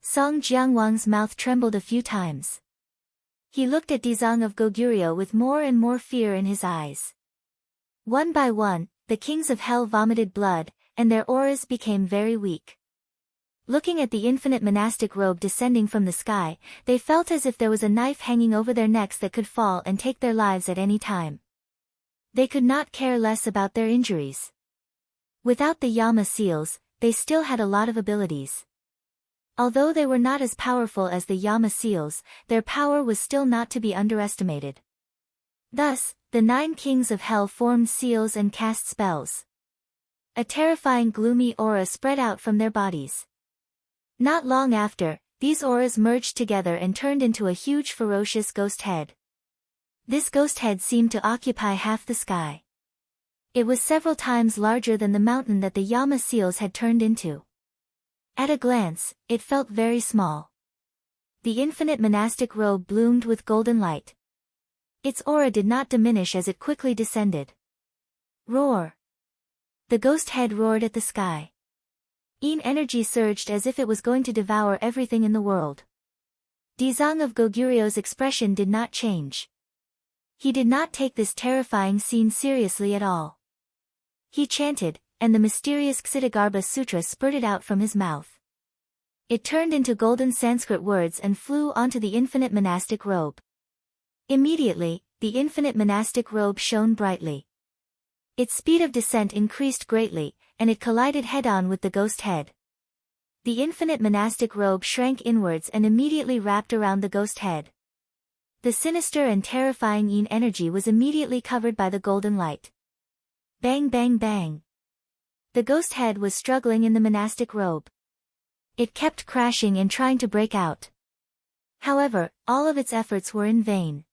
Song Jiangwang's mouth trembled a few times. He looked at Dizang of Goguryeo with more and more fear in his eyes. One by one, the kings of hell vomited blood, and their auras became very weak. Looking at the infinite monastic robe descending from the sky, they felt as if there was a knife hanging over their necks that could fall and take their lives at any time. They could not care less about their injuries. Without the Yama seals, they still had a lot of abilities. Although they were not as powerful as the Yama seals, their power was still not to be underestimated. Thus, the 9 kings of hell formed seals and cast spells. a terrifying gloomy aura spread out from their bodies. Not long after, these auras merged together and turned into a huge ferocious ghost head. This ghost head seemed to occupy half the sky. It was several times larger than the mountain that the llama seals had turned into. At a glance, it felt very small. The infinite monastic robe bloomed with golden light. Its aura did not diminish as it quickly descended. Roar! The ghost head roared at the sky. Yin energy surged as if it was going to devour everything in the world. Dizang of Goguryu's expression did not change. He did not take this terrifying scene seriously at all. He chanted, and the mysterious Ksitigarbha Sutra spurted out from his mouth. It turned into golden Sanskrit words and flew onto the infinite monastic robe. Immediately, the infinite monastic robe shone brightly. Its speed of descent increased greatly, and it collided head-on with the ghost head. The infinite monastic robe shrank inwards and immediately wrapped around the ghost head. The sinister and terrifying yin energy was immediately covered by the golden light. Bang bang bang. The ghost head was struggling in the monastic robe. It kept crashing and trying to break out. However, all of its efforts were in vain.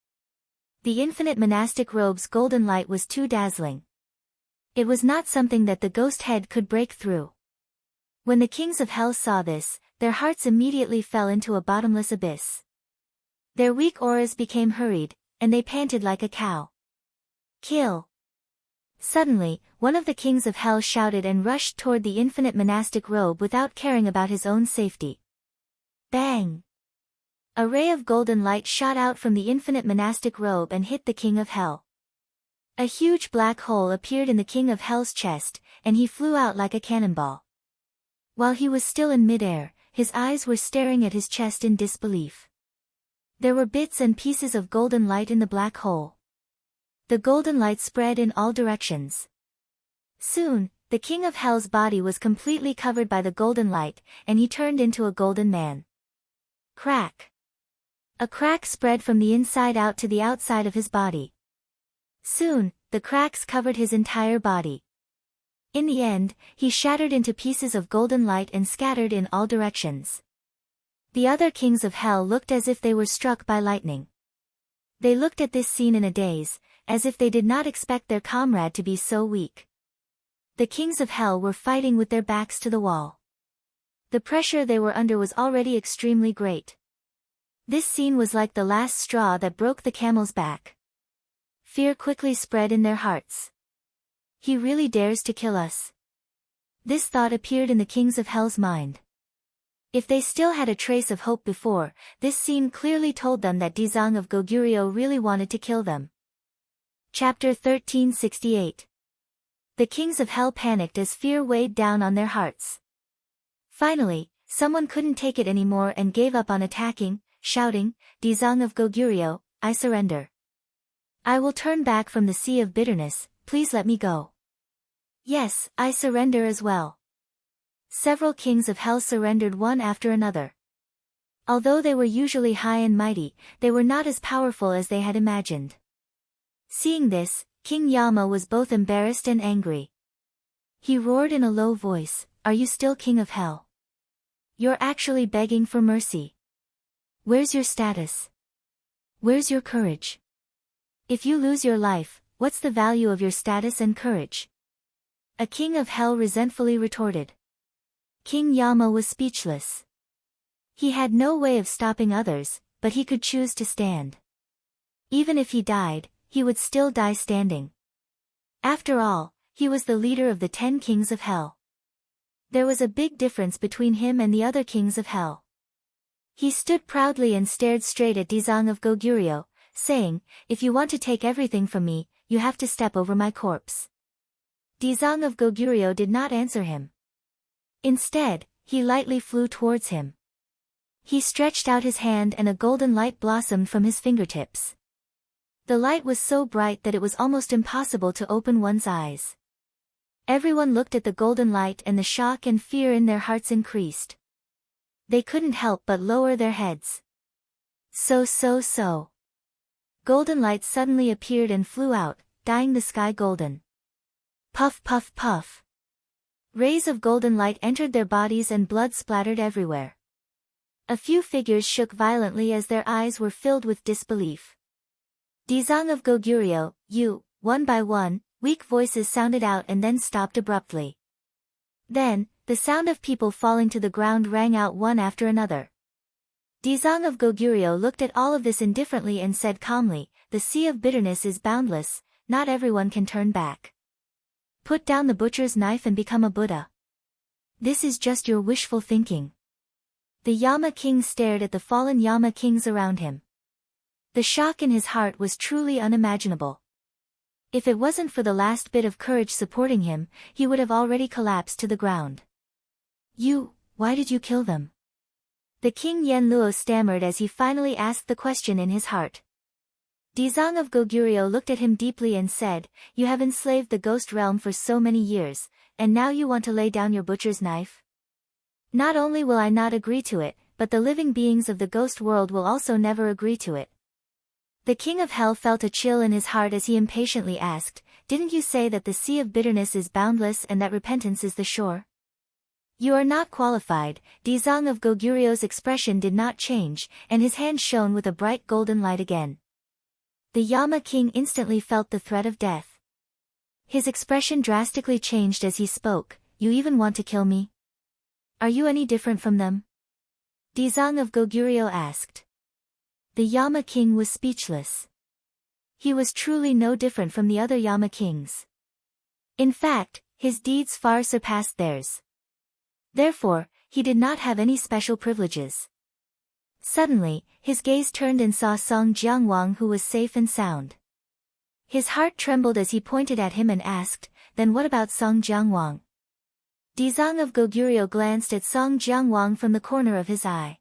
The infinite monastic robe's golden light was too dazzling. It was not something that the ghost head could break through. When the kings of hell saw this, their hearts immediately fell into a bottomless abyss. Their weak auras became hurried, and they panted like a cow. Kill! Suddenly, one of the kings of hell shouted and rushed toward the infinite monastic robe without caring about his own safety. Bang! A ray of golden light shot out from the infinite monastic robe and hit the king of hell. A huge black hole appeared in the king of hell's chest, and he flew out like a cannonball. While he was still in midair, his eyes were staring at his chest in disbelief. There were bits and pieces of golden light in the black hole. The golden light spread in all directions. Soon, the king of hell's body was completely covered by the golden light, and he turned into a golden man. Crack! A crack spread from the inside out to the outside of his body. Soon, the cracks covered his entire body. In the end, he shattered into pieces of golden light and scattered in all directions. The other kings of hell looked as if they were struck by lightning. They looked at this scene in a daze, as if they did not expect their comrade to be so weak. The kings of hell were fighting with their backs to the wall. The pressure they were under was already extremely great. This scene was like the last straw that broke the camel's back. Fear quickly spread in their hearts. He really dares to kill us. This thought appeared in the kings of hell's mind. If they still had a trace of hope before, this scene clearly told them that Dizang of Goguryeo really wanted to kill them. Chapter 1368. The kings of hell panicked as fear weighed down on their hearts. Finally, someone couldn't take it anymore and gave up on attacking, shouting, "Dizang of Goguryeo, I surrender. I will turn back from the sea of bitterness, please let me go." "Yes, I surrender as well." Several kings of hell surrendered one after another. Although they were usually high and mighty, they were not as powerful as they had imagined. Seeing this, King Yama was both embarrassed and angry. He roared in a low voice, "Are you still king of hell? You're actually begging for mercy. Where's your status? Where's your courage? If you lose your life, what's the value of your status and courage?" A king of hell resentfully retorted. King Yama was speechless. He had no way of stopping others, but he could choose to stand. Even if he died, he would still die standing. After all, he was the leader of the 10 kings of hell. There was a big difference between him and the other kings of hell. He stood proudly and stared straight at Dizang of Goguryeo, saying, "If you want to take everything from me, you have to step over my corpse." Dizang of Goguryeo did not answer him. Instead, he lightly flew towards him. He stretched out his hand and a golden light blossomed from his fingertips. The light was so bright that it was almost impossible to open one's eyes. Everyone looked at the golden light and the shock and fear in their hearts increased. They couldn't help but lower their heads. So. Golden light suddenly appeared and flew out, dyeing the sky golden. Puff puff puff. Rays of golden light entered their bodies and blood splattered everywhere. A few figures shook violently as their eyes were filled with disbelief. Dizang of Goguryeo, you, one by one, weak voices sounded out and then stopped abruptly. Then, the sound of people falling to the ground rang out one after another. Dizang of Goguryeo looked at all of this indifferently and said calmly, the sea of bitterness is boundless, not everyone can turn back. Put down the butcher's knife and become a Buddha. This is just your wishful thinking. The Yama king stared at the fallen Yama kings around him. The shock in his heart was truly unimaginable. If it wasn't for the last bit of courage supporting him, he would have already collapsed to the ground. Why did you kill them? The king Yenluo stammered as he finally asked the question in his heart. Dizang of Goguryeo looked at him deeply and said, you have enslaved the ghost realm for so many years, and now you want to lay down your butcher's knife? Not only will I not agree to it, but the living beings of the ghost world will also never agree to it. The king of hell felt a chill in his heart as he impatiently asked, didn't you say that the sea of bitterness is boundless and that repentance is the shore? You are not qualified. Dizang of Goguryeo's expression did not change, and his hand shone with a bright golden light again. The Yama king instantly felt the threat of death. His expression drastically changed as he spoke, you even want to kill me? Are you any different from them? Dizang of Goguryeo asked. The Yama king was speechless. He was truly no different from the other Yama kings. In fact, his deeds far surpassed theirs. Therefore, he did not have any special privileges. Suddenly, his gaze turned and saw Song Jiangwang, who was safe and sound. His heart trembled as he pointed at him and asked, then what about Song Jiangwang? Dizang of Goguryeo glanced at Song Jiangwang from the corner of his eye.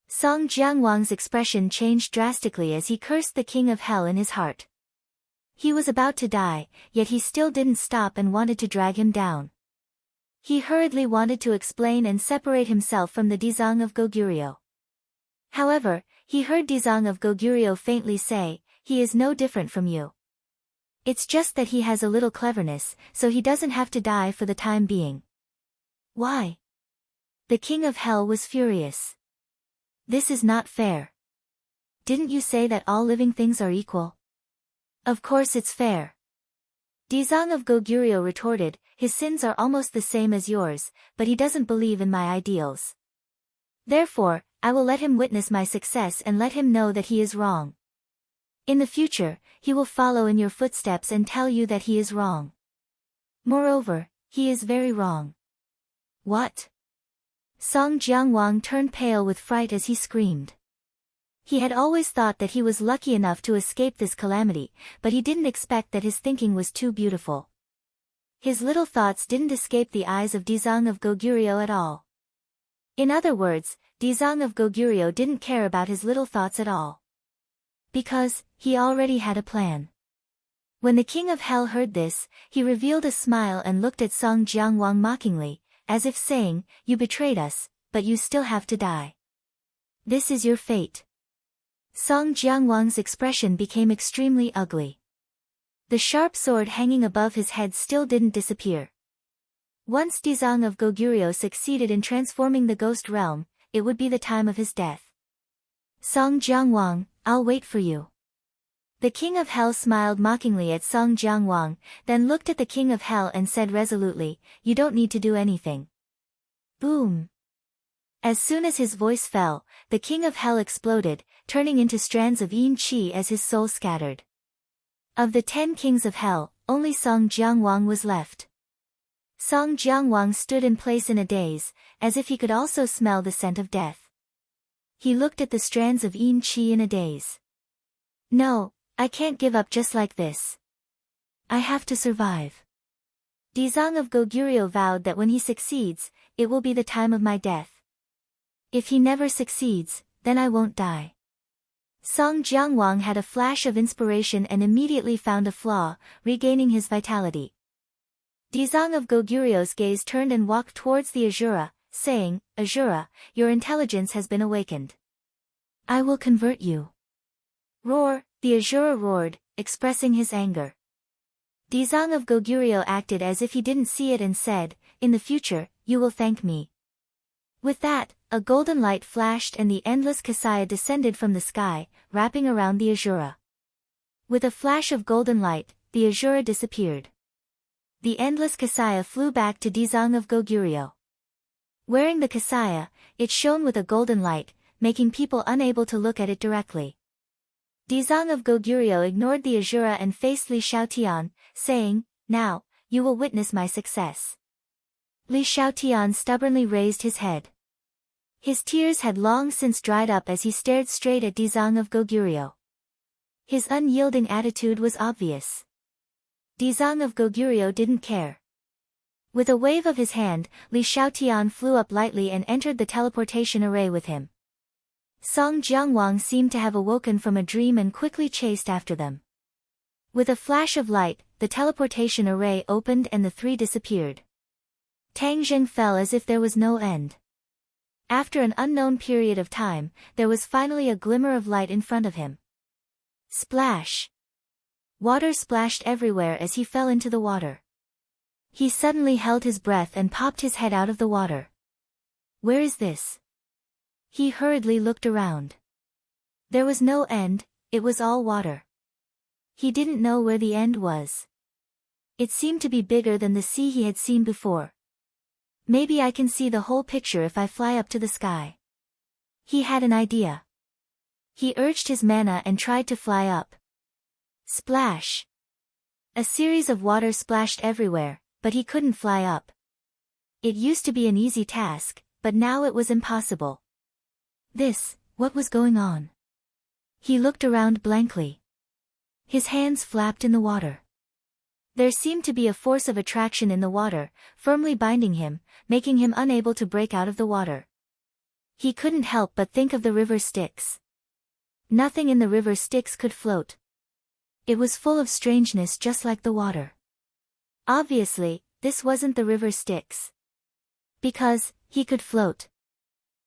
Song Jiangwang's expression changed drastically as he cursed the king of hell in his heart. He was about to die, yet he still didn't stop and wanted to drag him down. He hurriedly wanted to explain and separate himself from the Dizang of Goguryeo. However, he heard Dizang of Goguryeo faintly say, he is no different from you. It's just that he has a little cleverness, so he doesn't have to die for the time being. Why? The king of hell was furious. This is not fair. Didn't you say that all living things are equal? Of course it's fair. Dizang of Goguryeo retorted, his sins are almost the same as yours, but he doesn't believe in my ideals. Therefore, I will let him witness my success and let him know that he is wrong. In the future, he will follow in your footsteps and tell you that he is wrong. Moreover, he is very wrong. What? Song Jiangwang turned pale with fright as he screamed. He had always thought that he was lucky enough to escape this calamity, but he didn't expect that his thinking was too beautiful. His little thoughts didn't escape the eyes of Dizang of Goguryeo at all. In other words, Dizang of Goguryeo didn't care about his little thoughts at all. Because, he already had a plan. When the king of hell heard this, he revealed a smile and looked at Song Jiangwang mockingly, as if saying, you betrayed us, but you still have to die. This is your fate. Song Jiangwang's expression became extremely ugly. The sharp sword hanging above his head still didn't disappear. Once Dizang of Goguryeo succeeded in transforming the ghost realm, it would be the time of his death. Song Jiangwang, I'll wait for you. The king of hell smiled mockingly at Song Jiangwang, then looked at the king of hell and said resolutely, you don't need to do anything. Boom! As soon as his voice fell, the king of hell exploded, turning into strands of yin qi as his soul scattered. Of the 10 kings of hell, only Song Jiangwang was left. Song Jiangwang stood in place in a daze, as if he could also smell the scent of death. He looked at the strands of yin qi in a daze. No, I can't give up just like this. I have to survive. Dizang of Goguryeo vowed that when he succeeds, it will be the time of my death. If he never succeeds, then I won't die. Song Jiangwang had a flash of inspiration and immediately found a flaw, regaining his vitality. Dizang of Goguryeo's gaze turned and walked towards the Azura, saying, Azura, your intelligence has been awakened. I will convert you. Roar, the Azura roared, expressing his anger. Dizang of Goguryeo acted as if he didn't see it and said, in the future, you will thank me." With that, a golden light flashed and the endless Kasaya descended from the sky, wrapping around the Azura. With a flash of golden light, the Azura disappeared. The endless Kasaya flew back to Dizang of Goguryeo. Wearing the Kasaya, it shone with a golden light, making people unable to look at it directly. Dizang of Goguryeo ignored the Azura and faced Li Xiaotian, saying, "Now, you will witness my success." Li Xiaotian stubbornly raised his head. His tears had long since dried up as he stared straight at Dizang of Goguryeo. His unyielding attitude was obvious. Dizang of Goguryeo didn't care. With a wave of his hand, Li Xiaotian flew up lightly and entered the teleportation array with him. Song Jiangwang seemed to have awoken from a dream and quickly chased after them. With a flash of light, the teleportation array opened and the three disappeared. Tang Zheng fell as if there was no end. After an unknown period of time, there was finally a glimmer of light in front of him. Splash! Water splashed everywhere as he fell into the water. He suddenly held his breath and popped his head out of the water. Where is this? He hurriedly looked around. There was no end, it was all water. He didn't know where the end was. It seemed to be bigger than the sea he had seen before. Maybe I can see the whole picture if I fly up to the sky. He had an idea. He urged his mana and tried to fly up. Splash! A series of water splashed everywhere, but he couldn't fly up. It used to be an easy task, but now it was impossible. What was going on? He looked around blankly. His hands flapped in the water. There seemed to be a force of attraction in the water, firmly binding him, making him unable to break out of the water. He couldn't help but think of the river Styx. Nothing in the river Styx could float. It was full of strangeness just like the water. Obviously, this wasn't the river Styx. Because, he could float.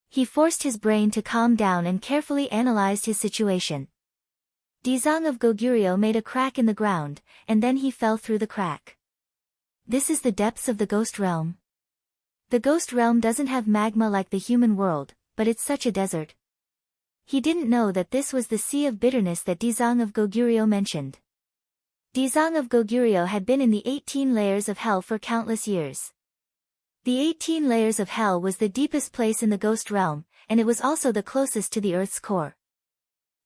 He forced his brain to calm down and carefully analyzed his situation. Dizang of Goguryeo made a crack in the ground, and then he fell through the crack. This is the depths of the ghost realm. The ghost realm doesn't have magma like the human world, but it's such a desert. He didn't know that this was the sea of bitterness that Dizang of Goguryeo mentioned. Dizang of Goguryeo had been in the 18 layers of hell for countless years. The 18 layers of hell was the deepest place in the ghost realm, and it was also the closest to the earth's core.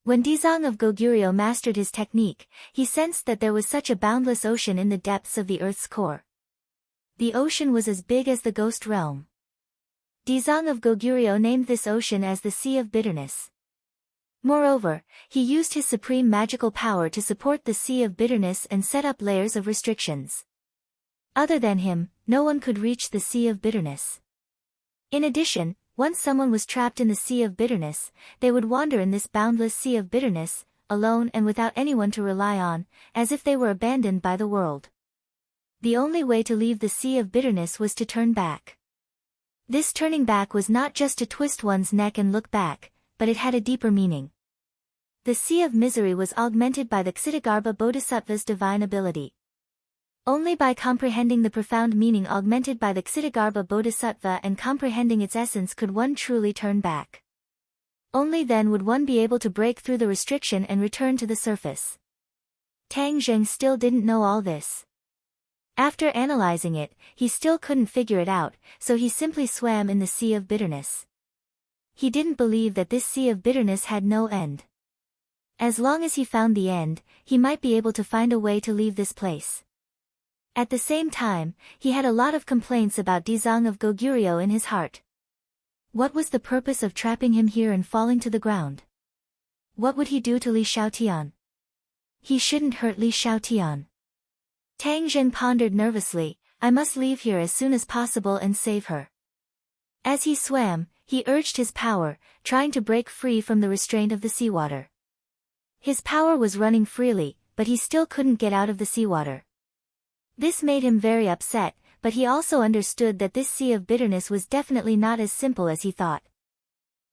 When Dizang of Goguryeo mastered his technique, he sensed that there was such a boundless ocean in the depths of the earth's core. The ocean was as big as the ghost realm. Dizang of Goguryeo named this ocean as the Sea of Bitterness. Moreover, he used his supreme magical power to support the Sea of Bitterness and set up layers of restrictions. Other than him, no one could reach the Sea of Bitterness. In addition, once someone was trapped in the Sea of Bitterness, they would wander in this boundless Sea of Bitterness, alone and without anyone to rely on, as if they were abandoned by the world. The only way to leave the Sea of Bitterness was to turn back. This turning back was not just to twist one's neck and look back, but it had a deeper meaning. The Sea of Misery was augmented by the Kshitigarbha Bodhisattva's divine ability. Only by comprehending the profound meaning augmented by the Kshitigarbha Bodhisattva and comprehending its essence could one truly turn back. Only then would one be able to break through the restriction and return to the surface. Tang Zheng still didn't know all this. After analyzing it, he still couldn't figure it out, so he simply swam in the Sea of Bitterness. He didn't believe that this Sea of Bitterness had no end. As long as he found the end, he might be able to find a way to leave this place. At the same time, he had a lot of complaints about Dizang of Goguryeo in his heart. What was the purpose of trapping him here and falling to the ground? What would he do to Li Xiaotian? He shouldn't hurt Li Xiaotian. Tang Zheng pondered nervously, I must leave here as soon as possible and save her. As he swam, he urged his power, trying to break free from the restraint of the seawater. His power was running freely, but he still couldn't get out of the seawater. This made him very upset, but he also understood that this Sea of Bitterness was definitely not as simple as he thought.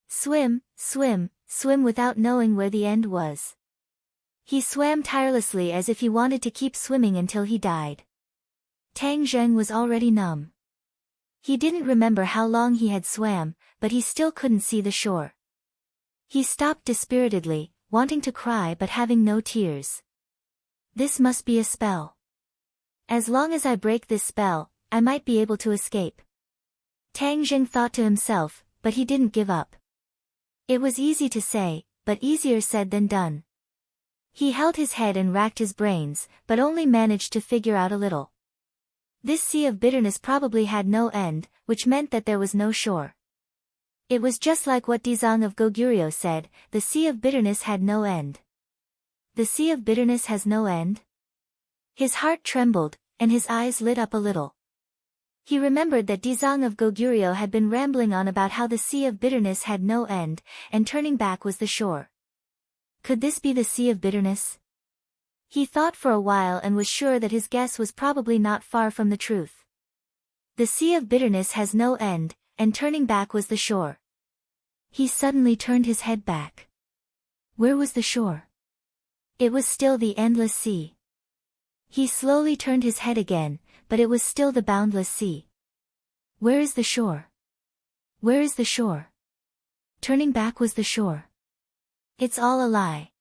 Swim, swim, swim without knowing where the end was. He swam tirelessly as if he wanted to keep swimming until he died. Tang Zheng was already numb. He didn't remember how long he had swam, but he still couldn't see the shore. He stopped dispiritedly, wanting to cry but having no tears. This must be a spell. As long as I break this spell, I might be able to escape. Tang Zheng thought to himself, but he didn't give up. It was easy to say, but easier said than done. He held his head and racked his brains, but only managed to figure out a little. This sea of bitterness probably had no end, which meant that there was no shore. It was just like what Dizang of Goguryeo said, the sea of bitterness had no end. The sea of bitterness has no end? His heart trembled, and his eyes lit up a little. He remembered that Dizang of Goguryeo had been rambling on about how the sea of bitterness had no end, and turning back was the shore. Could this be the sea of bitterness? He thought for a while and was sure that his guess was probably not far from the truth. The sea of bitterness has no end, and turning back was the shore. He suddenly turned his head back. Where was the shore? It was still the endless sea. He slowly turned his head again, but it was still the boundless sea. Where is the shore? Where is the shore? Turning back was the shore. It's all a lie.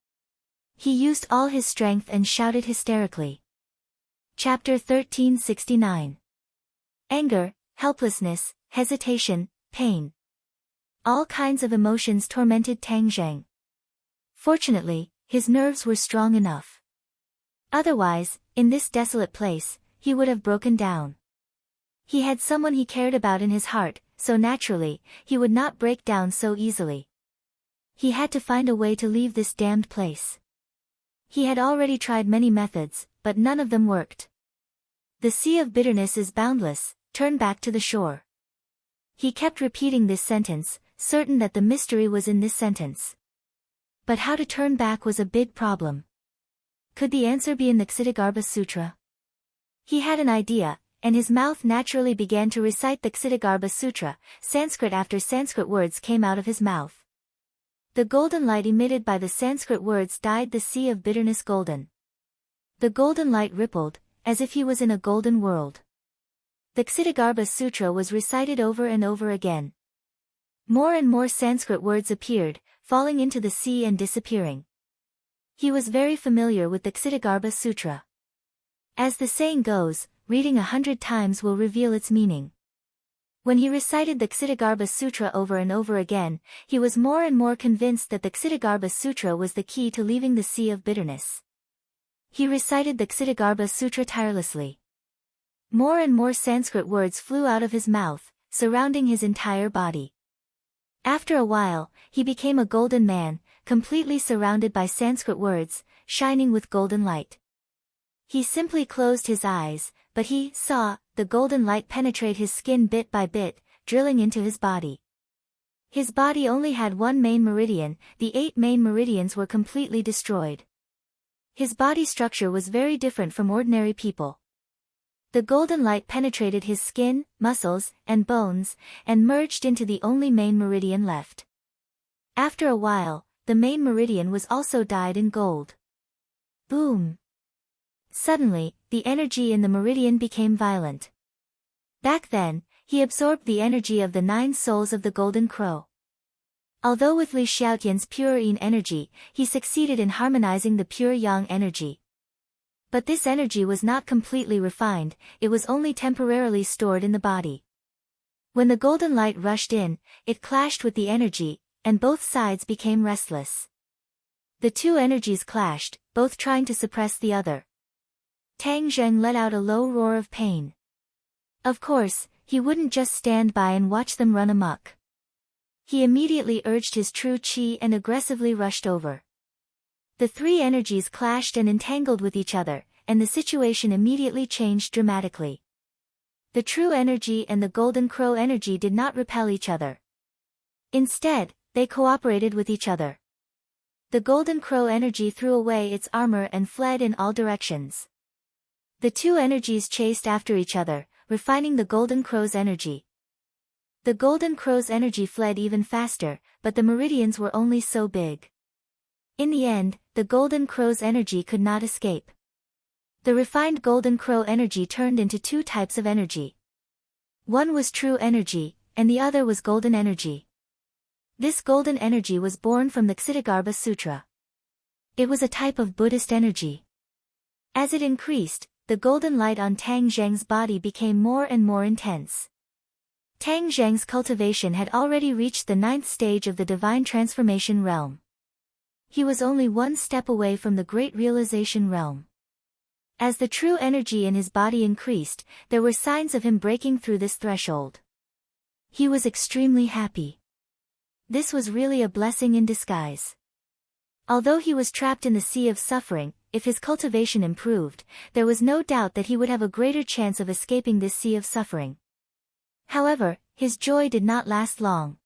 He used all his strength and shouted hysterically. Chapter 1369. Anger, helplessness, hesitation, pain. All kinds of emotions tormented Tang Zheng. Fortunately, his nerves were strong enough. Otherwise, in this desolate place, he would have broken down. He had someone he cared about in his heart, so naturally, he would not break down so easily. He had to find a way to leave this damned place. He had already tried many methods, but none of them worked. The sea of bitterness is boundless, turn back to the shore. He kept repeating this sentence, certain that the mystery was in this sentence. But how to turn back was a big problem. Could the answer be in the Ksitigarbha Sutra? He had an idea, and his mouth naturally began to recite the Ksitigarbha Sutra. Sanskrit after Sanskrit words came out of his mouth. The golden light emitted by the Sanskrit words dyed the sea of bitterness golden. The golden light rippled, as if he was in a golden world. The Ksitigarbha Sutra was recited over and over again. More and more Sanskrit words appeared, falling into the sea and disappearing. He was very familiar with the Ksitigarbha Sutra. As the saying goes, reading 100 times will reveal its meaning. When he recited the Ksitigarbha Sutra over and over again, he was more and more convinced that the Ksitigarbha Sutra was the key to leaving the sea of bitterness. He recited the Ksitigarbha Sutra tirelessly. More and more Sanskrit words flew out of his mouth, surrounding his entire body. After a while, he became a golden man, completely surrounded by Sanskrit words, shining with golden light. He simply closed his eyes, but he saw the golden light penetrate his skin bit by bit, drilling into his body. His body only had one main meridian, the 8 main meridians were completely destroyed. His body structure was very different from ordinary people. The golden light penetrated his skin, muscles, and bones, and merged into the only main meridian left. After a while, the main meridian was also dyed in gold. Boom! Suddenly, the energy in the meridian became violent. Back then, he absorbed the energy of the 9 souls of the golden crow. Although with Li Xiaotian's pure yin energy, he succeeded in harmonizing the pure yang energy. But this energy was not completely refined, it was only temporarily stored in the body. When the golden light rushed in, it clashed with the energy, and both sides became restless. The two energies clashed, both trying to suppress the other. Tang Zheng let out a low roar of pain. Of course, he wouldn't just stand by and watch them run amok. He immediately urged his true qi and aggressively rushed over. The 3 energies clashed and entangled with each other, and the situation immediately changed dramatically. The true energy and the golden crow energy did not repel each other. Instead, they cooperated with each other. The golden crow energy threw away its armor and fled in all directions. The 2 energies chased after each other, refining the golden crow's energy. The golden crow's energy fled even faster, but the meridians were only so big. In the end, the golden crow's energy could not escape. The refined golden crow energy turned into 2 types of energy. One was true energy, and the other was golden energy. This golden energy was born from the Ksitigarbha Sutra. It was a type of Buddhist energy. As it increased, the golden light on Tang Zheng's body became more and more intense. Tang Zheng's cultivation had already reached the 9th stage of the divine transformation realm. He was only one step away from the great realization realm. As the true energy in his body increased, there were signs of him breaking through this threshold. He was extremely happy. This was really a blessing in disguise. Although he was trapped in the sea of suffering, if his cultivation improved, there was no doubt that he would have a greater chance of escaping this sea of suffering. However, his joy did not last long.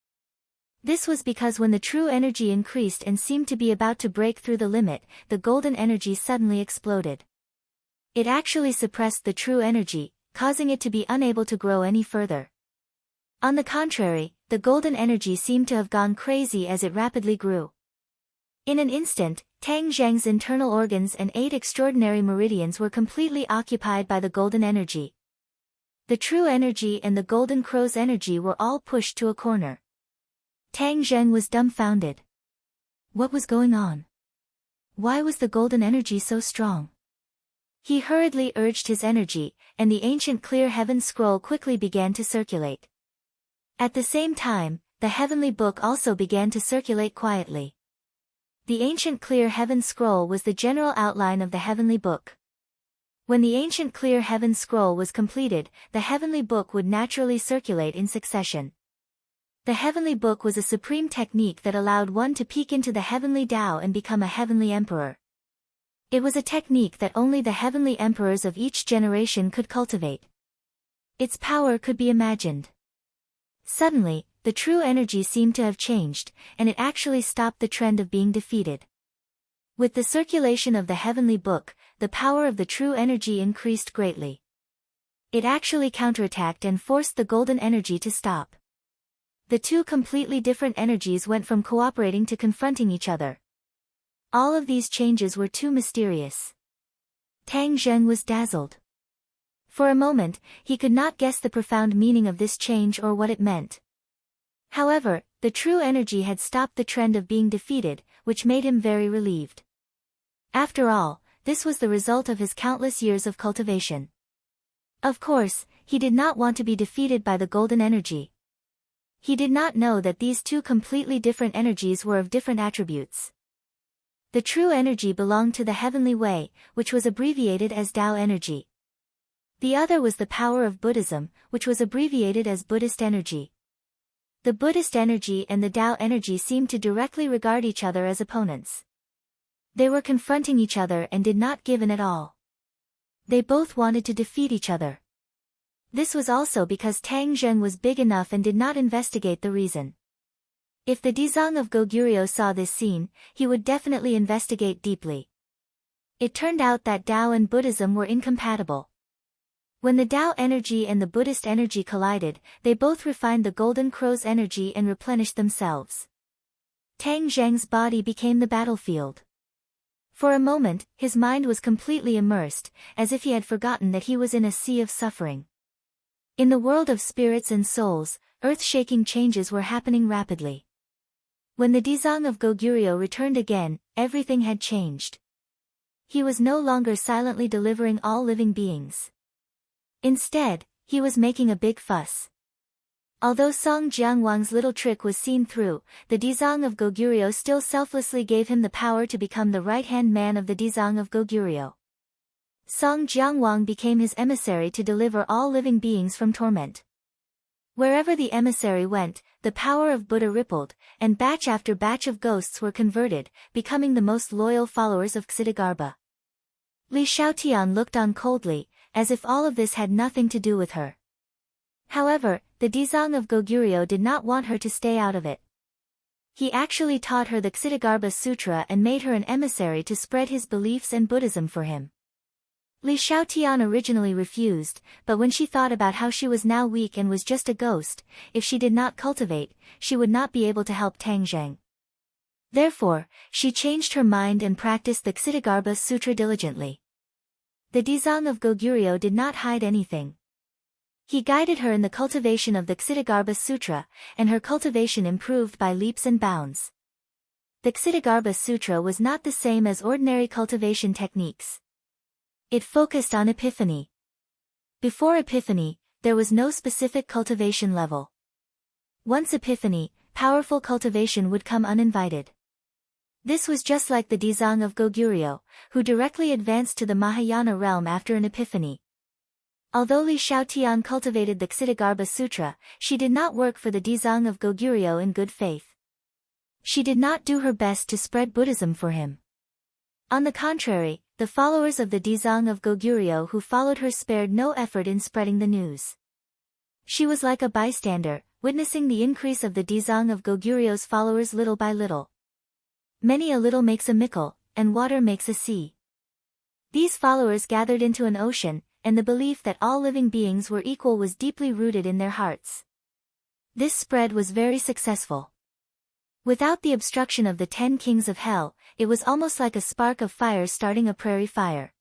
This was because when the true energy increased and seemed to be about to break through the limit, the golden energy suddenly exploded. It actually suppressed the true energy, causing it to be unable to grow any further. On the contrary, the golden energy seemed to have gone crazy as it rapidly grew. In an instant, Tang Zheng's internal organs and 8 extraordinary meridians were completely occupied by the golden energy. The true energy and the golden crow's energy were all pushed to a corner. Tang Zheng was dumbfounded. What was going on? Why was the golden energy so strong? He hurriedly urged his energy, and the ancient clear heaven scroll quickly began to circulate. At the same time, the heavenly book also began to circulate quietly. The ancient clear heaven scroll was the general outline of the heavenly book. When the ancient clear heaven scroll was completed, the heavenly book would naturally circulate in succession. The heavenly book was a supreme technique that allowed one to peek into the heavenly Tao and become a heavenly emperor. It was a technique that only the heavenly emperors of each generation could cultivate. Its power could be imagined. Suddenly, the true energy seemed to have changed, and it actually stopped the trend of being defeated. With the circulation of the heavenly book, the power of the true energy increased greatly. It actually counterattacked and forced the golden energy to stop. The two completely different energies went from cooperating to confronting each other. All of these changes were too mysterious. Tang Zheng was dazzled. For a moment, he could not guess the profound meaning of this change or what it meant. However, the true energy had stopped the trend of being defeated, which made him very relieved. After all, this was the result of his countless years of cultivation. Of course, he did not want to be defeated by the golden energy. He did not know that these two completely different energies were of different attributes. The true energy belonged to the heavenly way, which was abbreviated as Tao energy. The other was the power of Buddhism, which was abbreviated as Buddhist energy. The Buddhist energy and the Tao energy seemed to directly regard each other as opponents. They were confronting each other and did not give in at all. They both wanted to defeat each other. This was also because Tang Zheng was big enough and did not investigate the reason. If the Dizang of Goguryeo saw this scene, he would definitely investigate deeply. It turned out that Tao and Buddhism were incompatible. When the Tao energy and the Buddhist energy collided, they both refined the golden crow's energy and replenished themselves. Tang Zheng's body became the battlefield. For a moment, his mind was completely immersed, as if he had forgotten that he was in a sea of suffering. In the world of spirits and souls, earth-shaking changes were happening rapidly. When the Dizang of Goguryeo returned again, everything had changed. He was no longer silently delivering all living beings. Instead, he was making a big fuss. Although Song Jiangwang's little trick was seen through, the Dizang of Goguryeo still selflessly gave him the power to become the right-hand man of the Dizang of Goguryeo. Song Jiangwang became his emissary to deliver all living beings from torment. Wherever the emissary went, the power of Buddha rippled, and batch after batch of ghosts were converted, becoming the most loyal followers of Ksitigarbha. Li Shaotian looked on coldly, as if all of this had nothing to do with her. However, the Dizang of Goguryeo did not want her to stay out of it. He actually taught her the Ksitigarbha Sutra and made her an emissary to spread his beliefs and Buddhism for him. Li Shaotian originally refused, but when she thought about how she was now weak and was just a ghost, if she did not cultivate, she would not be able to help Tang Zheng. Therefore, she changed her mind and practiced the Ksitigarbha Sutra diligently. The Dizang of Goguryeo did not hide anything. He guided her in the cultivation of the Ksitigarbha Sutra, and her cultivation improved by leaps and bounds. The Ksitigarbha Sutra was not the same as ordinary cultivation techniques. It focused on epiphany. Before epiphany, there was no specific cultivation level. Once epiphany, powerful cultivation would come uninvited. This was just like the Dzong of Goguryeo, who directly advanced to the Mahayana realm after an epiphany. Although Li Shaotian cultivated the Ksitigarbha Sutra, she did not work for the Dzong of Goguryeo in good faith. She did not do her best to spread Buddhism for him. On the contrary, the followers of the Dzong of Goguryeo who followed her spared no effort in spreading the news. She was like a bystander, witnessing the increase of the Dzong of Goguryeo's followers little by little. Many a little makes a mickle, and water makes a sea. These followers gathered into an ocean, and the belief that all living beings were equal was deeply rooted in their hearts. This spread was very successful. Without the obstruction of the 10 kings of hell, it was almost like a spark of fire starting a prairie fire.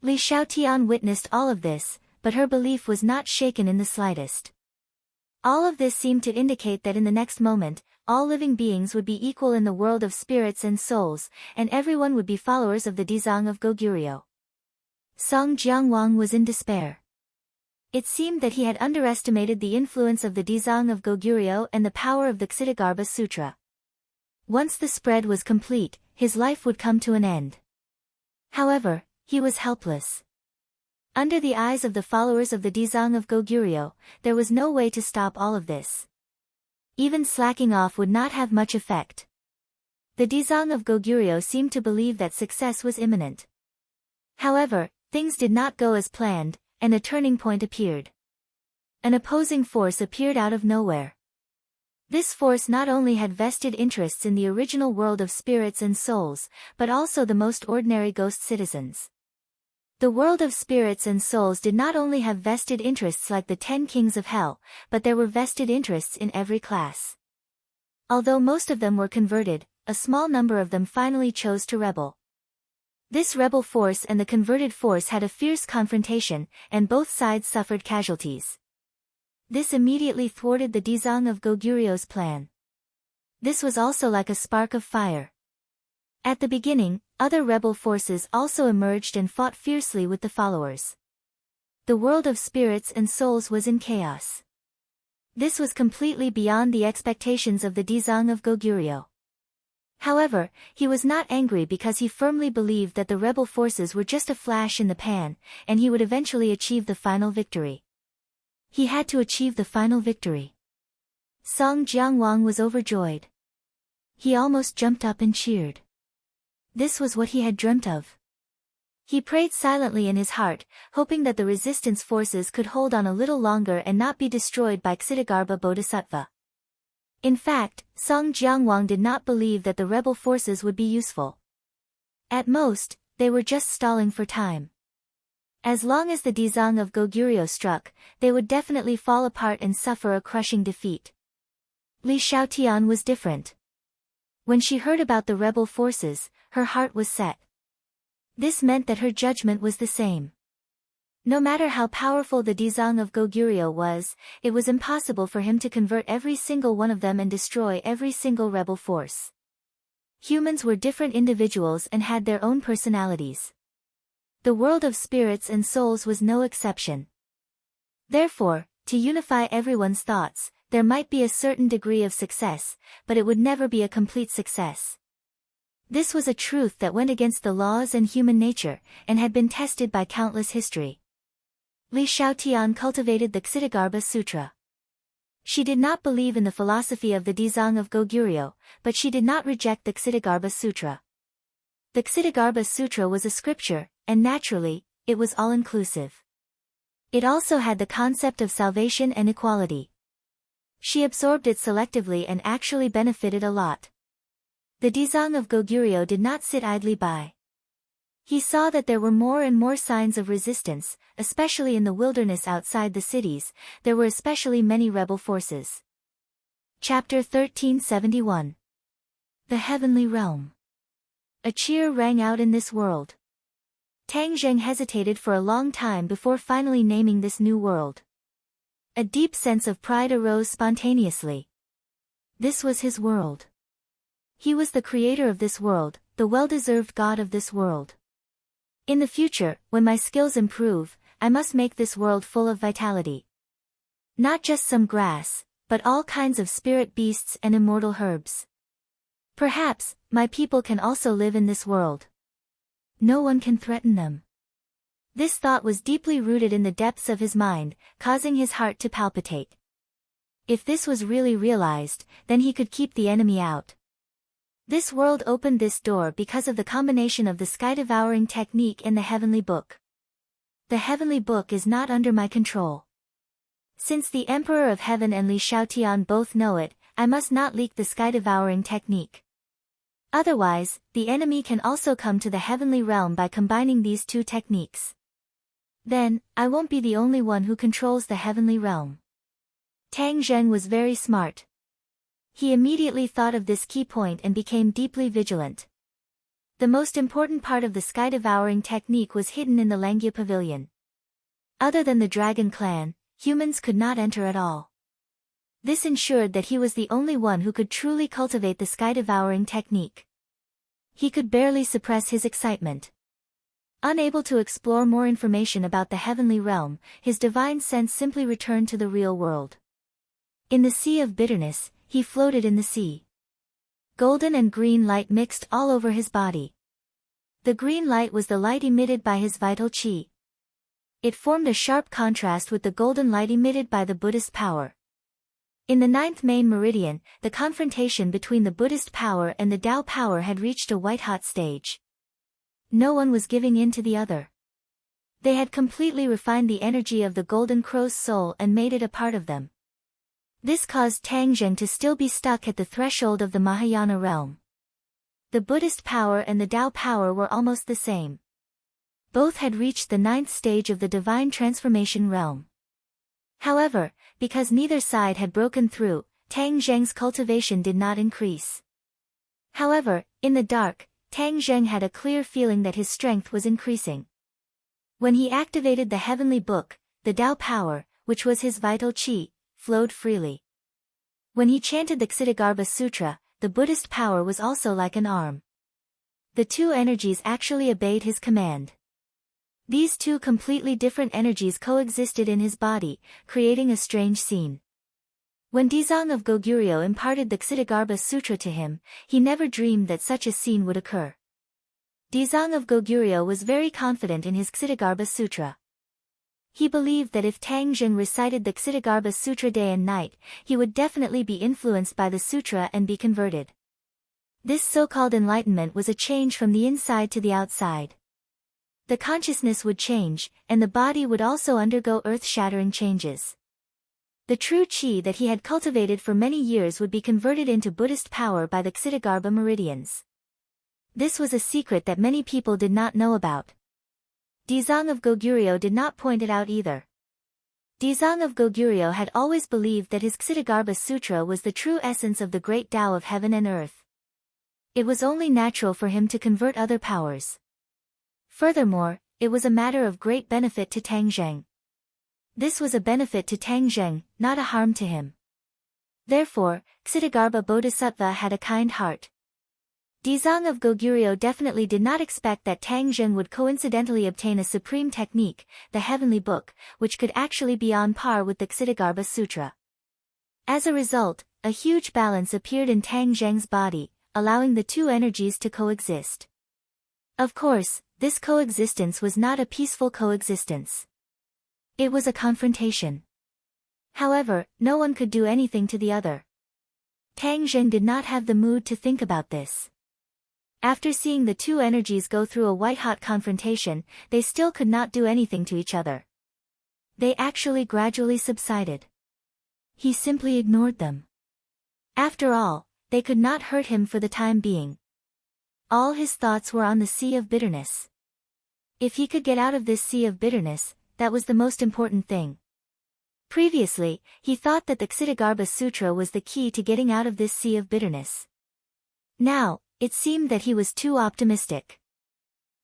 Li Shaotian witnessed all of this, but her belief was not shaken in the slightest. All of this seemed to indicate that in the next moment, all living beings would be equal in the world of spirits and souls, and everyone would be followers of the Dzong of Goguryeo. Song Jianguang was in despair. It seemed that he had underestimated the influence of the Dzong of Goguryeo and the power of the Ksitigarbha Sutra. Once the spread was complete, his life would come to an end. However, he was helpless. Under the eyes of the followers of the Dzong of Goguryeo, there was no way to stop all of this. Even slacking off would not have much effect. The Dzong of Goguryeo seemed to believe that success was imminent. However, things did not go as planned, and a turning point appeared. An opposing force appeared out of nowhere. This force not only had vested interests in the original world of spirits and souls, but also the most ordinary ghost citizens. The world of spirits and souls did not only have vested interests like the 10 kings of hell, but there were vested interests in every class. Although most of them were converted, a small number of them finally chose to rebel. This rebel force and the converted force had a fierce confrontation, and both sides suffered casualties. This immediately thwarted the Dzong of Goguryeo's plan. This was also like a spark of fire. At the beginning, other rebel forces also emerged and fought fiercely with the followers. The world of spirits and souls was in chaos. This was completely beyond the expectations of the Dzong of Goguryeo. However, he was not angry because he firmly believed that the rebel forces were just a flash in the pan, and he would eventually achieve the final victory. He had to achieve the final victory. Song Jianguang was overjoyed. He almost jumped up and cheered. This was what he had dreamt of. He prayed silently in his heart, hoping that the resistance forces could hold on a little longer and not be destroyed by Ksitigarbha Bodhisattva. In fact, Song Jianguang did not believe that the rebel forces would be useful. At most, they were just stalling for time. As long as the Dzong of Goguryeo struck, they would definitely fall apart and suffer a crushing defeat. Li Shaotian was different. When she heard about the rebel forces, her heart was set. This meant that her judgment was the same. No matter how powerful the Dzong of Goguryeo was, it was impossible for him to convert every single one of them and destroy every single rebel force. Humans were different individuals and had their own personalities. The world of spirits and souls was no exception. Therefore, to unify everyone's thoughts, there might be a certain degree of success, but it would never be a complete success. This was a truth that went against the laws and human nature, and had been tested by countless history. Li Shaotian cultivated the Ksitigarbha Sutra. She did not believe in the philosophy of the Dzong of Goguryeo, but she did not reject the Ksitigarbha Sutra. The Ksitigarbha Sutra was a scripture, and naturally, it was all-inclusive. It also had the concept of salvation and equality. She absorbed it selectively and actually benefited a lot. The Dzong of Goguryeo did not sit idly by. He saw that there were more and more signs of resistance, especially in the wilderness outside the cities. There were especially many rebel forces. Chapter 1371. The Heavenly Realm. A cheer rang out in this world. Tang Zheng hesitated for a long time before finally naming this new world. a deep sense of pride arose spontaneously. This was his world. He was the creator of this world, the well-deserved god of this world. In the future, when my skills improve, I must make this world full of vitality. Not just some grass, but all kinds of spirit beasts and immortal herbs. Perhaps, my people can also live in this world. No one can threaten them. This thought was deeply rooted in the depths of his mind, causing his heart to palpitate. If this was really realized, then he could keep the enemy out. This world opened this door because of the combination of the sky-devouring technique and the heavenly book. The heavenly book is not under my control. Since the Emperor of Heaven and Li Shaotian both know it, I must not leak the sky-devouring technique. Otherwise, the enemy can also come to the heavenly realm by combining these two techniques. Then, I won't be the only one who controls the heavenly realm. Tang Zheng was very smart. He immediately thought of this key point and became deeply vigilant. The most important part of the sky-devouring technique was hidden in the Langya Pavilion. Other than the Dragon Clan, humans could not enter at all. This ensured that he was the only one who could truly cultivate the sky-devouring technique. He could barely suppress his excitement. Unable to explore more information about the heavenly realm, his divine sense simply returned to the real world. In the sea of bitterness, he floated in the sea. Golden and green light mixed all over his body. The green light was the light emitted by his vital qi. It formed a sharp contrast with the golden light emitted by the Buddhist power. In the 9th main meridian, the confrontation between the Buddhist power and the Tao power had reached a white-hot stage. No one was giving in to the other. They had completely refined the energy of the Golden Crow's soul and made it a part of them. This caused Tang Zheng to still be stuck at the threshold of the Mahayana realm. The Buddhist power and the Tao power were almost the same. Both had reached the 9th stage of the divine transformation realm. However, because neither side had broken through, Tang Zheng's cultivation did not increase. However, in the dark, Tang Zheng had a clear feeling that his strength was increasing. When he activated the heavenly book, the Tao power, which was his vital qi, flowed freely. When he chanted the Ksitigarbha Sutra, the Buddhist power was also like an arm. The two energies actually obeyed his command. These two completely different energies coexisted in his body, creating a strange scene. When Dizang of Goguryeo imparted the Ksitigarbha Sutra to him, he never dreamed that such a scene would occur. Dizang of Goguryeo was very confident in his Ksitigarbha Sutra. He believed that if Tang Zheng recited the Ksitigarbha Sutra day and night, he would definitely be influenced by the sutra and be converted. This so-called enlightenment was a change from the inside to the outside. The consciousness would change, and the body would also undergo earth-shattering changes. The true qi that he had cultivated for many years would be converted into Buddhist power by the Ksitigarbha meridians. This was a secret that many people did not know about. Dizang of Goguryeo did not point it out either. Dizang of Goguryeo had always believed that his Ksitigarbha Sutra was the true essence of the great Tao of heaven and earth. It was only natural for him to convert other powers. Furthermore, it was a matter of great benefit to Tang Zheng. This was a benefit to Tang Zheng, not a harm to him. Therefore, Ksitigarbha Bodhisattva had a kind heart. Dizang of Goguryeo definitely did not expect that Tang Zheng would coincidentally obtain a supreme technique, the heavenly book, which could actually be on par with the Ksitigarbha Sutra. As a result, a huge balance appeared in Tang Zheng's body, allowing the two energies to coexist. Of course, this coexistence was not a peaceful coexistence. It was a confrontation. However, no one could do anything to the other. Tang Zheng did not have the mood to think about this. After seeing the two energies go through a white-hot confrontation, they still could not do anything to each other. They actually gradually subsided. He simply ignored them. After all, they could not hurt him for the time being. All his thoughts were on the sea of bitterness. If he could get out of this sea of bitterness, that was the most important thing. Previously, he thought that the Ksitigarbha Sutra was the key to getting out of this sea of bitterness. Now, it seemed that he was too optimistic.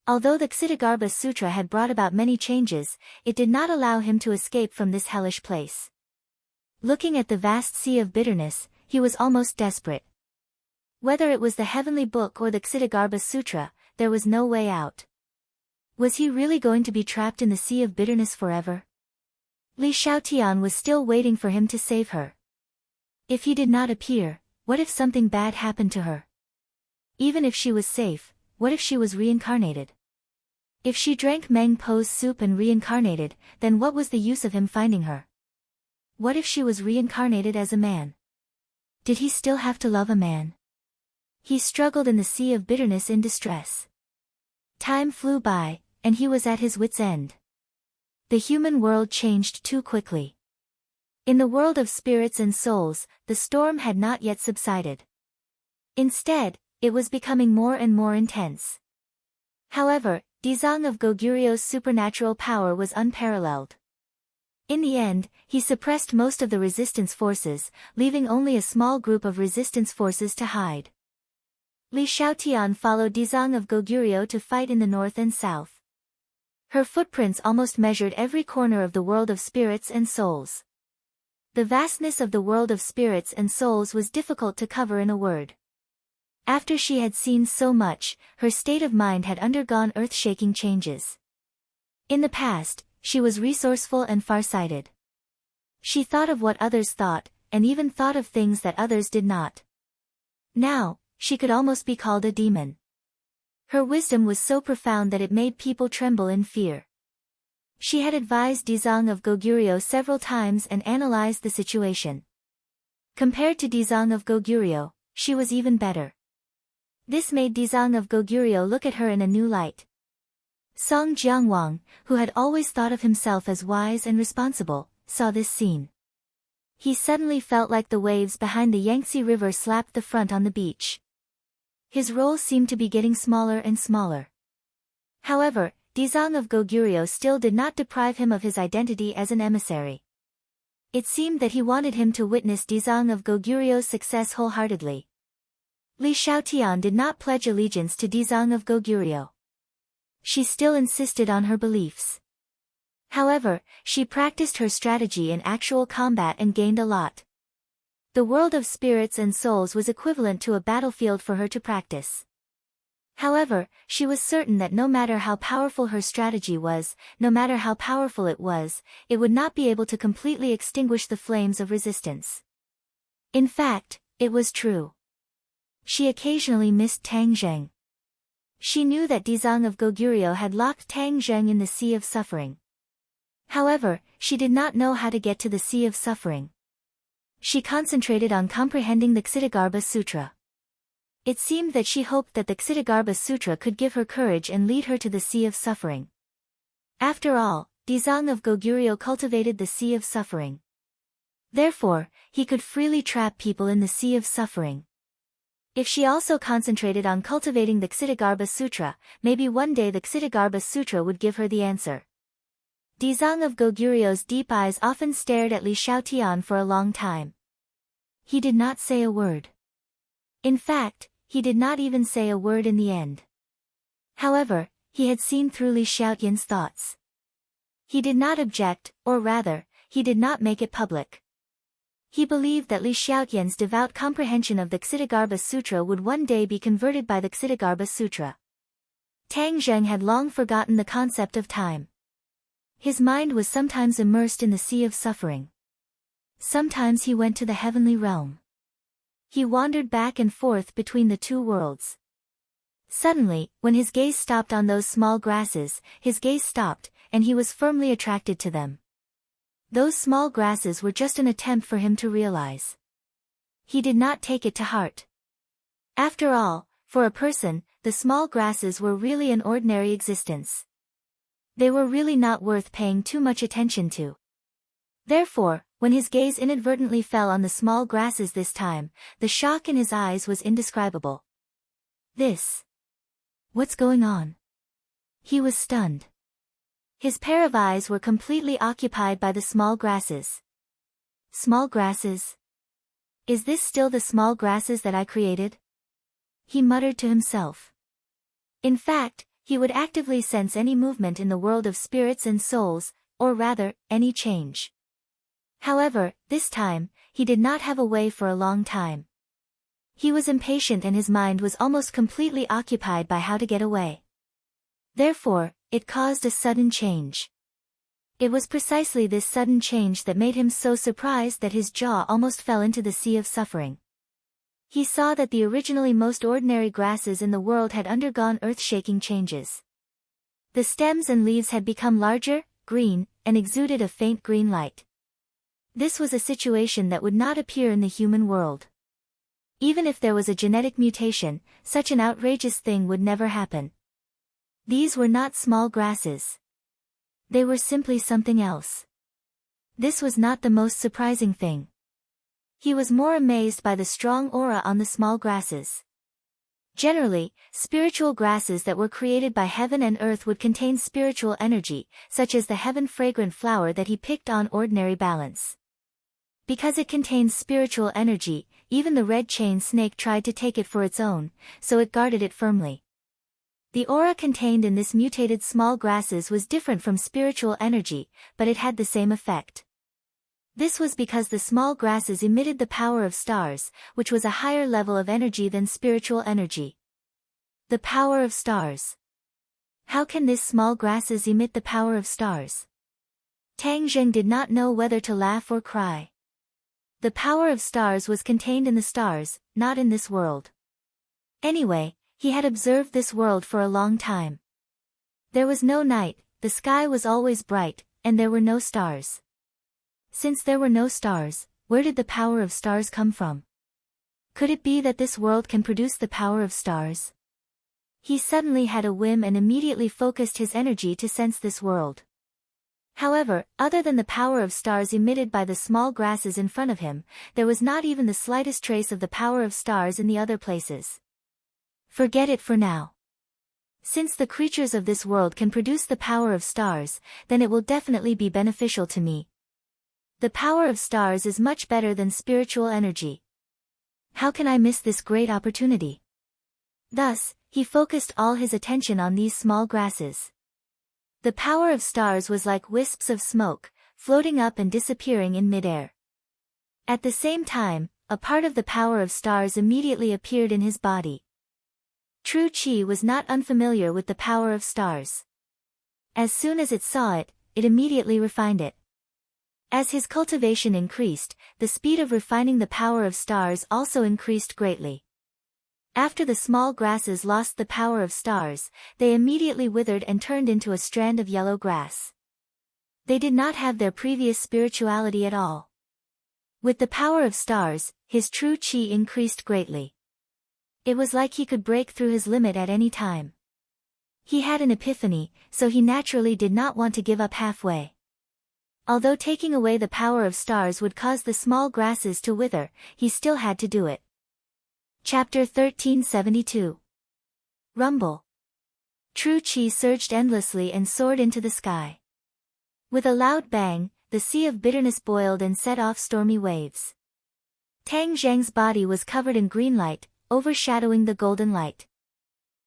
Although the Ksitigarbha Sutra had brought about many changes, it did not allow him to escape from this hellish place. Looking at the vast sea of bitterness, he was almost desperate. Whether it was the heavenly book or the Ksitigarbha Sutra, there was no way out. Was he really going to be trapped in the sea of bitterness forever? Li Xiaotian was still waiting for him to save her. If he did not appear, what if something bad happened to her? Even if she was safe, what if she was reincarnated? If she drank Meng Po's soup and reincarnated, then what was the use of him finding her? What if she was reincarnated as a man? Did he still have to love a man? He struggled in the sea of bitterness in distress. Time flew by, and he was at his wit's end. The human world changed too quickly. In the world of spirits and souls, the storm had not yet subsided. Instead, it was becoming more and more intense. However, Dizang of Goguryu's supernatural power was unparalleled. In the end, he suppressed most of the resistance forces, leaving only a small group of resistance forces to hide. Li Xiaotian followed Dizang of Goguryo to fight in the north and south. Her footprints almost measured every corner of the world of spirits and souls. The vastness of the world of spirits and souls was difficult to cover in a word. After she had seen so much, her state of mind had undergone earth-shaking changes. In the past, she was resourceful and far-sighted. She thought of what others thought, and even thought of things that others did not. Now, she could almost be called a demon. Her wisdom was so profound that it made people tremble in fear. She had advised Dizang of Goguryo several times and analyzed the situation. Compared to Dizang of Goguryo, she was even better. This made Dizang of Goguryo look at her in a new light. Song Jiangwang, who had always thought of himself as wise and responsible, saw this scene. He suddenly felt like the waves behind the Yangtze River slapped the front on the beach. His role seemed to be getting smaller and smaller. However, Dizang of Goguryo still did not deprive him of his identity as an emissary. It seemed that he wanted him to witness Dizang of Goguryo's success wholeheartedly. Li Xiaotian did not pledge allegiance to Dizang of Goguryo. She still insisted on her beliefs. However, she practiced her strategy in actual combat and gained a lot. The world of spirits and souls was equivalent to a battlefield for her to practice. However, she was certain that no matter how powerful her strategy was, no matter how powerful it would not be able to completely extinguish the flames of resistance. In fact, it was true. She occasionally missed Tang Zheng. She knew that Dizang of Goguryo had locked Tang Zheng in the Sea of Suffering. However, she did not know how to get to the Sea of Suffering. She concentrated on comprehending the Ksitigarbha Sutra. It seemed that she hoped that the Ksitigarbha Sutra could give her courage and lead her to the Sea of Suffering. After all, Dizang of Goguryo cultivated the Sea of Suffering. Therefore, he could freely trap people in the Sea of Suffering. If she also concentrated on cultivating the Ksitigarbha Sutra, maybe one day the Ksitigarbha Sutra would give her the answer. Dizang of Goguryo's deep eyes often stared at Li Xiaotian for a long time. He did not say a word. In fact, he did not even say a word in the end. However, he had seen through Li Xiaotian's thoughts. He did not object, or rather, he did not make it public. He believed that Li Xiaotian's devout comprehension of the Ksitigarbha Sutra would one day be converted by the Ksitigarbha Sutra. Tang Zheng had long forgotten the concept of time. His mind was sometimes immersed in the Sea of Suffering. Sometimes he went to the heavenly realm. He wandered back and forth between the two worlds. Suddenly, when his gaze stopped on those small grasses, his gaze stopped, and he was firmly attracted to them. Those small grasses were just an attempt for him to realize. He did not take it to heart. After all, for a person, the small grasses were really an ordinary existence. They were really not worth paying too much attention to. Therefore, when his gaze inadvertently fell on the small grasses this time, the shock in his eyes was indescribable. What's going on? He was stunned. His pair of eyes were completely occupied by the small grasses. Small grasses? Is this still the small grasses that I created? He muttered to himself. In fact, he would actively sense any movement in the world of spirits and souls, or rather, any change. However, this time, he did not have a way for a long time. He was impatient and his mind was almost completely occupied by how to get away. Therefore, it caused a sudden change. It was precisely this sudden change that made him so surprised that his jaw almost fell into the sea of suffering. He saw that the originally most ordinary grasses in the world had undergone earth-shaking changes. The stems and leaves had become larger, green, and exuded a faint green light. This was a situation that would not appear in the human world. Even if there was a genetic mutation, such an outrageous thing would never happen. These were not small grasses. They were simply something else. This was not the most surprising thing. He was more amazed by the strong aura on the small grasses. Generally, spiritual grasses that were created by heaven and earth would contain spiritual energy, such as the heaven-fragrant flower that he picked on ordinary balance. Because it contains spiritual energy, even the red chain snake tried to take it for its own, so it guarded it firmly. The aura contained in this mutated small grasses was different from spiritual energy, but it had the same effect. This was because the small grasses emitted the power of stars, which was a higher level of energy than spiritual energy. The power of stars. How can these small grasses emit the power of stars? Tang Zheng did not know whether to laugh or cry. The power of stars was contained in the stars, not in this world. Anyway, he had observed this world for a long time. There was no night, the sky was always bright, and there were no stars. Since there were no stars, where did the power of stars come from? Could it be that this world can produce the power of stars? He suddenly had a whim and immediately focused his energy to sense this world. However, other than the power of stars emitted by the small grasses in front of him, there was not even the slightest trace of the power of stars in the other places. Forget it for now. Since the creatures of this world can produce the power of stars, then it will definitely be beneficial to me. The power of stars is much better than spiritual energy. How can I miss this great opportunity? Thus, he focused all his attention on these small grasses. The power of stars was like wisps of smoke, floating up and disappearing in midair. At the same time, a part of the power of stars immediately appeared in his body. True Qi was not unfamiliar with the power of stars. As soon as it saw it, it immediately refined it. As his cultivation increased, the speed of refining the power of stars also increased greatly. After the small grasses lost the power of stars, they immediately withered and turned into a strand of yellow grass. They did not have their previous spirituality at all. With the power of stars, his true Qi increased greatly. It was like he could break through his limit at any time. He had an epiphany, so he naturally did not want to give up halfway. Although taking away the power of stars would cause the small grasses to wither, he still had to do it. Chapter 1372. Rumble. True Qi surged endlessly and soared into the sky. With a loud bang, the sea of bitterness boiled and set off stormy waves. Tang Zheng's body was covered in green light, overshadowing the golden light.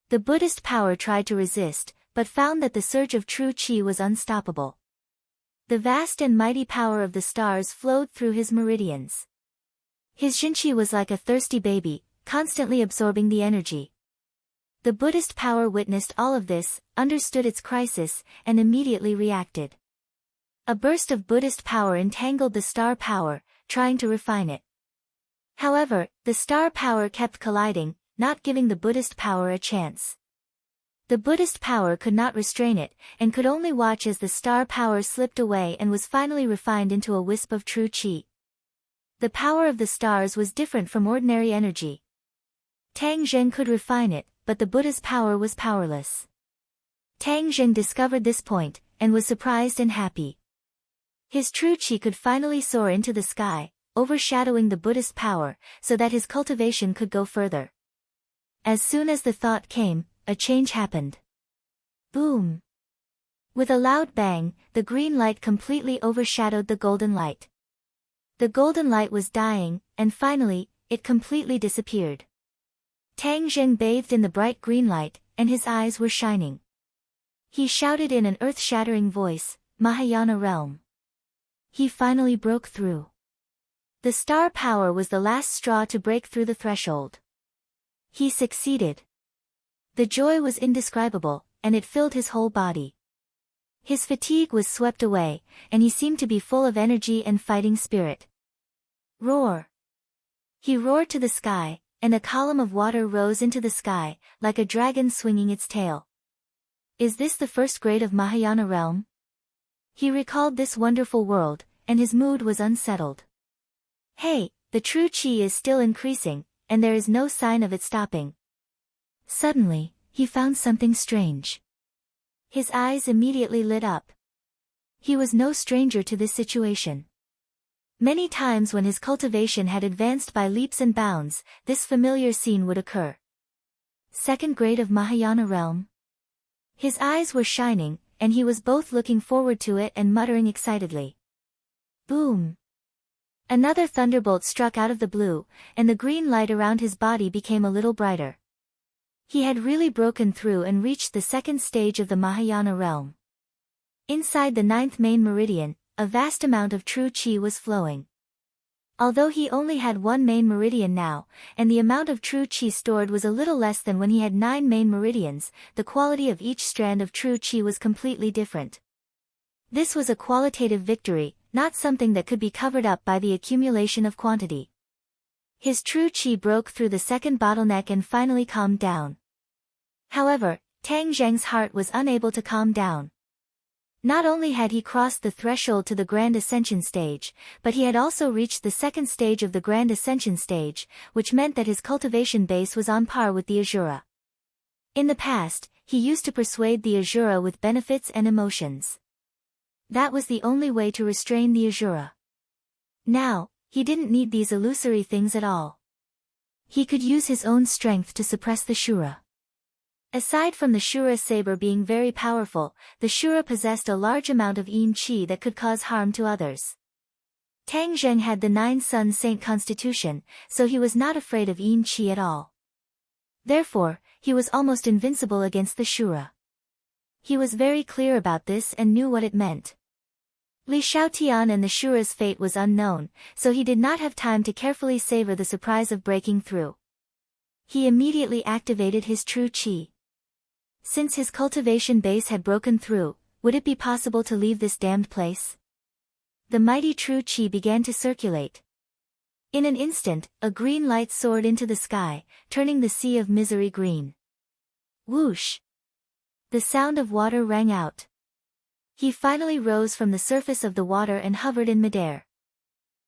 The Buddhist power tried to resist, but found that the surge of true Qi was unstoppable. The vast and mighty power of the stars flowed through his meridians. His Jinqi was like a thirsty baby, constantly absorbing the energy. The Buddhist power witnessed all of this, understood its crisis, and immediately reacted. A burst of Buddhist power entangled the star power, trying to refine it. However, the star power kept colliding, not giving the Buddhist power a chance. The Buddhist power could not restrain it, and could only watch as the star power slipped away and was finally refined into a wisp of true Qi. The power of the stars was different from ordinary energy. Tang Zheng could refine it, but the Buddha's power was powerless. Tang Zheng discovered this point, and was surprised and happy. His true Qi could finally soar into the sky, overshadowing the Buddhist power, so that his cultivation could go further. As soon as the thought came, a change happened. Boom! With a loud bang, the green light completely overshadowed the golden light. The golden light was dying, and finally, it completely disappeared. Tang Zheng bathed in the bright green light, and his eyes were shining. He shouted in an earth-shattering voice, "Mahayana realm." He finally broke through. The star power was the last straw to break through the threshold. He succeeded. The joy was indescribable, and it filled his whole body. His fatigue was swept away, and he seemed to be full of energy and fighting spirit. Roar! He roared to the sky, and a column of water rose into the sky, like a dragon swinging its tail. Is this the first grade of Mahayana realm? He recalled this wonderful world, and his mood was unsettled. Hey, the true chi is still increasing, and there is no sign of it stopping. Suddenly, he found something strange. His eyes immediately lit up. He was no stranger to this situation. Many times when his cultivation had advanced by leaps and bounds, this familiar scene would occur. Second grade of Mahayana realm? His eyes were shining, and he was both looking forward to it and muttering excitedly. Boom! Another thunderbolt struck out of the blue, and the green light around his body became a little brighter. He had really broken through and reached the second stage of the Mahayana realm. Inside the 9th main meridian, a vast amount of true chi was flowing. Although he only had 1 main meridian now, and the amount of true chi stored was a little less than when he had 9 main meridians, the quality of each strand of true chi was completely different. This was a qualitative victory, not something that could be covered up by the accumulation of quantity. His true chi broke through the second bottleneck and finally calmed down. However, Tang Zheng's heart was unable to calm down. Not only had he crossed the threshold to the Grand Ascension stage, but he had also reached the second stage of the Grand Ascension stage, which meant that his cultivation base was on par with the Asura. In the past, he used to persuade the Asura with benefits and emotions. That was the only way to restrain the Asura. Now, he didn't need these illusory things at all. He could use his own strength to suppress the Shura. Aside from the Shura saber being very powerful, the Shura possessed a large amount of Yin Qi that could cause harm to others. Tang Zheng had the 9 Sun Saint constitution, so he was not afraid of Yin Qi at all. Therefore, he was almost invincible against the Shura. He was very clear about this and knew what it meant. Li Xiaotian and the Shura's fate was unknown, so he did not have time to carefully savor the surprise of breaking through. He immediately activated his true chi. Since his cultivation base had broken through, would it be possible to leave this damned place? The mighty true chi began to circulate. In an instant, a green light soared into the sky, turning the sea of misery green. Whoosh! The sound of water rang out. He finally rose from the surface of the water and hovered in midair.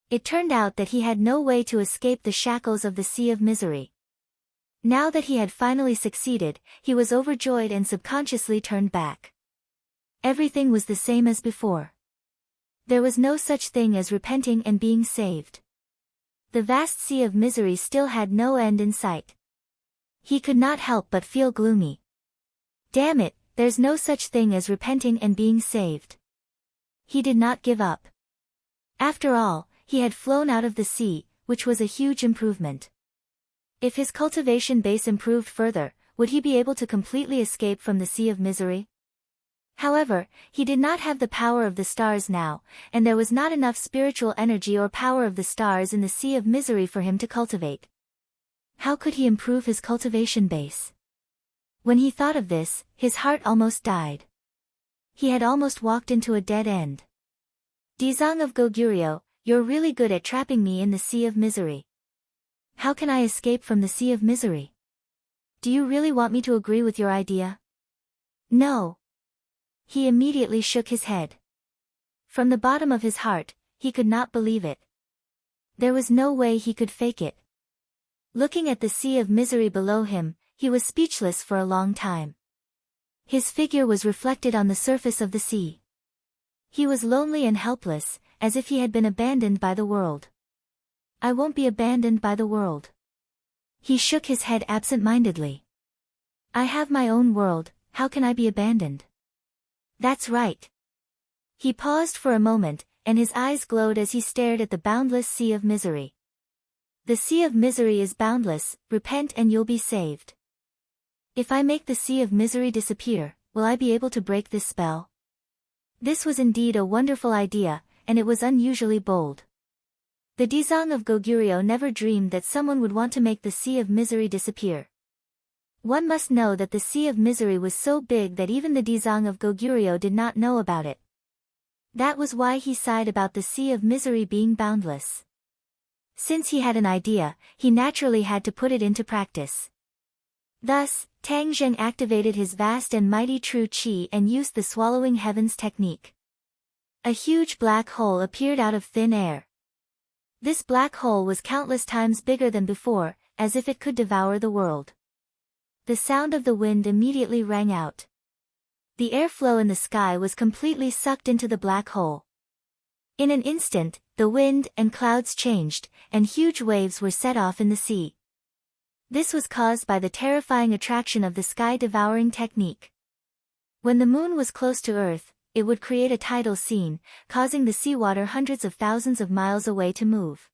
It turned out that he had no way to escape the shackles of the sea of misery. Now that he had finally succeeded, he was overjoyed and subconsciously turned back. Everything was the same as before. There was no such thing as repenting and being saved. The vast sea of misery still had no end in sight. He could not help but feel gloomy. Damn it, there's no such thing as repenting and being saved. He did not give up. After all, he had flown out of the sea, which was a huge improvement. If his cultivation base improved further, would he be able to completely escape from the sea of misery? However, he did not have the power of the stars now, and there was not enough spiritual energy or power of the stars in the sea of misery for him to cultivate. How could he improve his cultivation base? When he thought of this, his heart almost died. He had almost walked into a dead end. Dizang of Goguryeo, you're really good at trapping me in the sea of misery. How can I escape from the sea of misery? Do you really want me to agree with your idea? No. He immediately shook his head. From the bottom of his heart, he could not believe it. There was no way he could fake it. Looking at the sea of misery below him, he was speechless for a long time. His figure was reflected on the surface of the sea. He was lonely and helpless, as if he had been abandoned by the world. I won't be abandoned by the world. He shook his head absent-mindedly. I have my own world, how can I be abandoned? That's right. He paused for a moment, and his eyes glowed as he stared at the boundless sea of misery. The sea of misery is boundless, repent and you'll be saved. If I make the sea of misery disappear, will I be able to break this spell? This was indeed a wonderful idea, and it was unusually bold. The Dizang of Goguryeo never dreamed that someone would want to make the Sea of Misery disappear. One must know that the Sea of Misery was so big that even the Dizang of Goguryeo did not know about it. That was why he sighed about the Sea of Misery being boundless. Since he had an idea, he naturally had to put it into practice. Thus, Tang Zheng activated his vast and mighty true qi and used the swallowing heavens technique. A huge black hole appeared out of thin air. This black hole was countless times bigger than before, as if it could devour the world. The sound of the wind immediately rang out. The airflow in the sky was completely sucked into the black hole. In an instant, the wind and clouds changed, and huge waves were set off in the sea. This was caused by the terrifying attraction of the sky-devouring technique. When the moon was close to Earth, it would create a tidal scene, causing the seawater hundreds of thousands of miles away to move.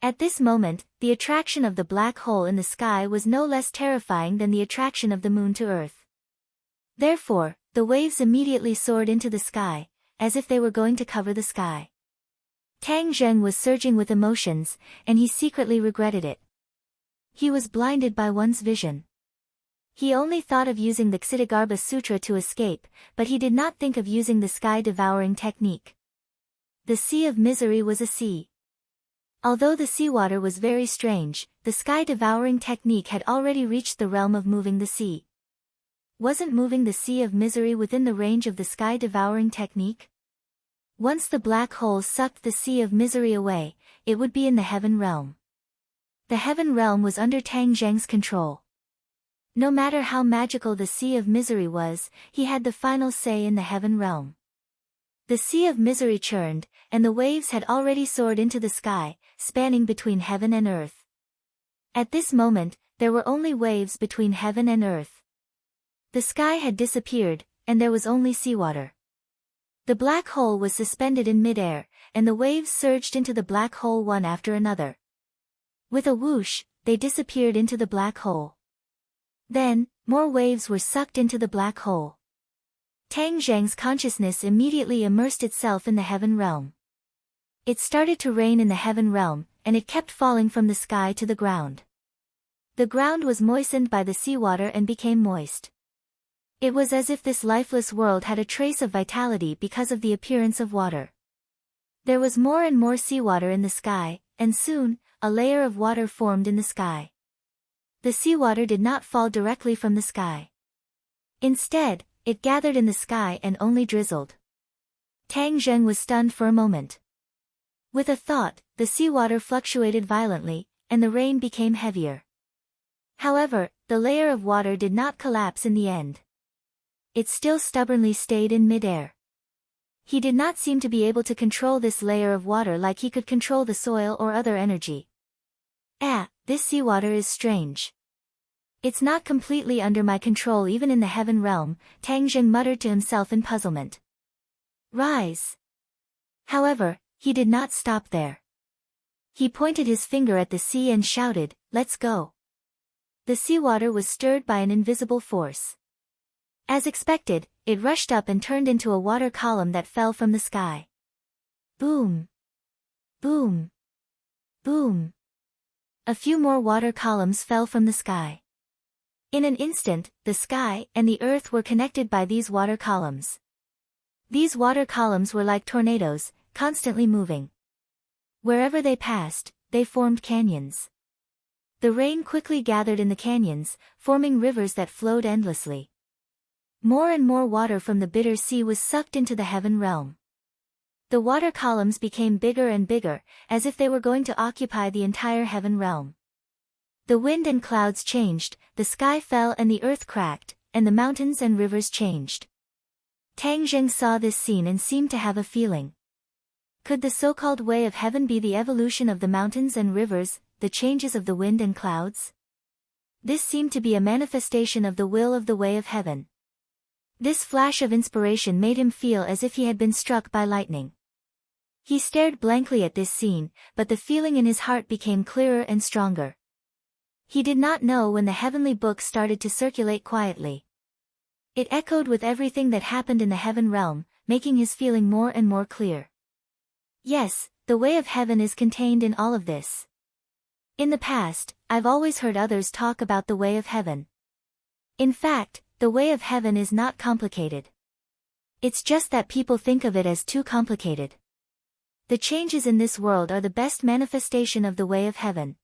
At this moment, the attraction of the black hole in the sky was no less terrifying than the attraction of the moon to Earth. Therefore, the waves immediately soared into the sky, as if they were going to cover the sky. Tang Zheng was surging with emotions, and he secretly regretted it. He was blinded by one's vision. He only thought of using the Ksitigarbha Sutra to escape, but he did not think of using the sky-devouring technique. The Sea of Misery was a sea. Although the seawater was very strange, the sky-devouring technique had already reached the realm of moving the sea. Wasn't moving the Sea of Misery within the range of the sky-devouring technique? Once the black hole sucked the Sea of Misery away, it would be in the heaven realm. The heaven realm was under Tang Zheng's control. No matter how magical the Sea of Misery was, he had the final say in the heaven realm. The Sea of Misery churned, and the waves had already soared into the sky, spanning between heaven and earth. At this moment, there were only waves between heaven and earth. The sky had disappeared, and there was only seawater. The black hole was suspended in mid-air, and the waves surged into the black hole one after another. With a whoosh, they disappeared into the black hole. Then, more waves were sucked into the black hole. Tang Zheng's consciousness immediately immersed itself in the heaven realm. It started to rain in the heaven realm, and it kept falling from the sky to the ground. The ground was moistened by the seawater and became moist. It was as if this lifeless world had a trace of vitality because of the appearance of water. There was more and more seawater in the sky, and soon, a layer of water formed in the sky. The seawater did not fall directly from the sky. Instead, it gathered in the sky and only drizzled. Tang Zheng was stunned for a moment. With a thought, the seawater fluctuated violently, and the rain became heavier. However, the layer of water did not collapse in the end. It still stubbornly stayed in mid-air. He did not seem to be able to control this layer of water like he could control the soil or other energy. This seawater is strange. It's not completely under my control even in the heaven realm, Tang Zheng muttered to himself in puzzlement. Rise. However, he did not stop there. He pointed his finger at the sea and shouted, "Let's go." The seawater was stirred by an invisible force. As expected, it rushed up and turned into a water column that fell from the sky. Boom! Boom! Boom! A few more water columns fell from the sky. In an instant, the sky and the earth were connected by these water columns. These water columns were like tornadoes, constantly moving. Wherever they passed, they formed canyons. The rain quickly gathered in the canyons, forming rivers that flowed endlessly. More and more water from the bitter sea was sucked into the heaven realm. The water columns became bigger and bigger, as if they were going to occupy the entire heaven realm. The wind and clouds changed, the sky fell and the earth cracked, and the mountains and rivers changed. Tang Zheng saw this scene and seemed to have a feeling. Could the so-called way of heaven be the evolution of the mountains and rivers, the changes of the wind and clouds? This seemed to be a manifestation of the will of the way of heaven. This flash of inspiration made him feel as if he had been struck by lightning. He stared blankly at this scene, but the feeling in his heart became clearer and stronger. He did not know when the heavenly book started to circulate quietly. It echoed with everything that happened in the heaven realm, making his feeling more and more clear. Yes, the way of heaven is contained in all of this. In the past, I've always heard others talk about the way of heaven. In fact, the way of heaven is not complicated. It's just that people think of it as too complicated. The changes in this world are the best manifestation of the way of heaven.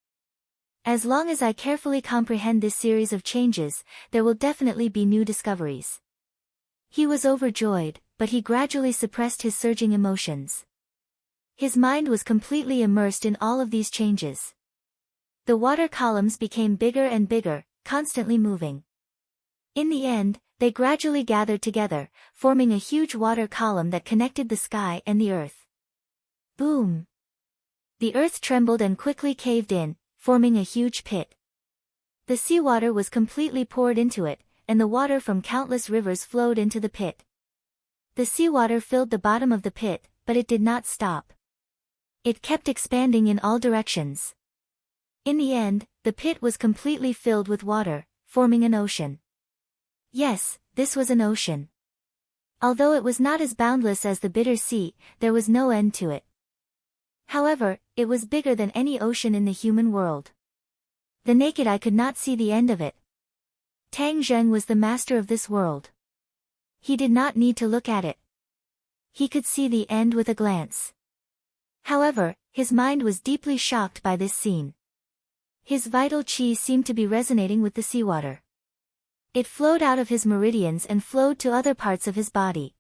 As long as I carefully comprehend this series of changes, there will definitely be new discoveries. He was overjoyed, but he gradually suppressed his surging emotions. His mind was completely immersed in all of these changes. The water columns became bigger and bigger, constantly moving. In the end, they gradually gathered together, forming a huge water column that connected the sky and the earth. Boom! The earth trembled and quickly caved in, forming a huge pit. The seawater was completely poured into it, and the water from countless rivers flowed into the pit. The seawater filled the bottom of the pit, but it did not stop. It kept expanding in all directions. In the end, the pit was completely filled with water, forming an ocean. Yes, this was an ocean. Although it was not as boundless as the bitter sea, there was no end to it. However, it was bigger than any ocean in the human world. The naked eye could not see the end of it. Tang Zheng was the master of this world. He did not need to look at it. He could see the end with a glance. However, his mind was deeply shocked by this scene. His vital qi seemed to be resonating with the seawater. It flowed out of his meridians and flowed to other parts of his body.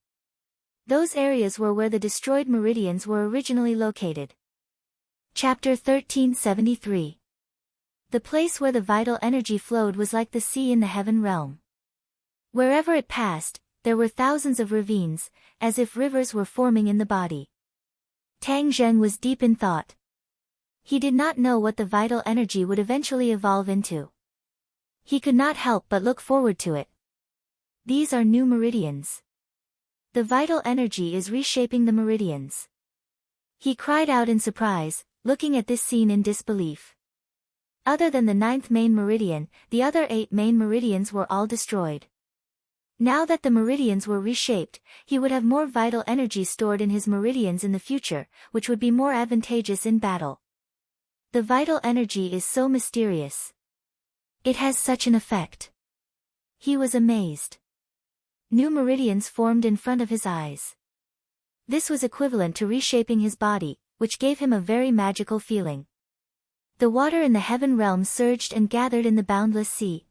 Those areas were where the destroyed meridians were originally located. Chapter 1373. The place where the vital energy flowed was like the sea in the heaven realm. Wherever it passed, there were thousands of ravines, as if rivers were forming in the body. Tang Zheng was deep in thought. He did not know what the vital energy would eventually evolve into. He could not help but look forward to it. These are new meridians. The vital energy is reshaping the meridians. He cried out in surprise, looking at this scene in disbelief. Other than the 9th main meridian, the other 8 main meridians were all destroyed. Now that the meridians were reshaped, he would have more vital energy stored in his meridians in the future, which would be more advantageous in battle. The vital energy is so mysterious. It has such an effect. He was amazed. New meridians formed in front of his eyes. This was equivalent to reshaping his body, which gave him a very magical feeling. The water in the heaven realm surged and gathered in the boundless sea.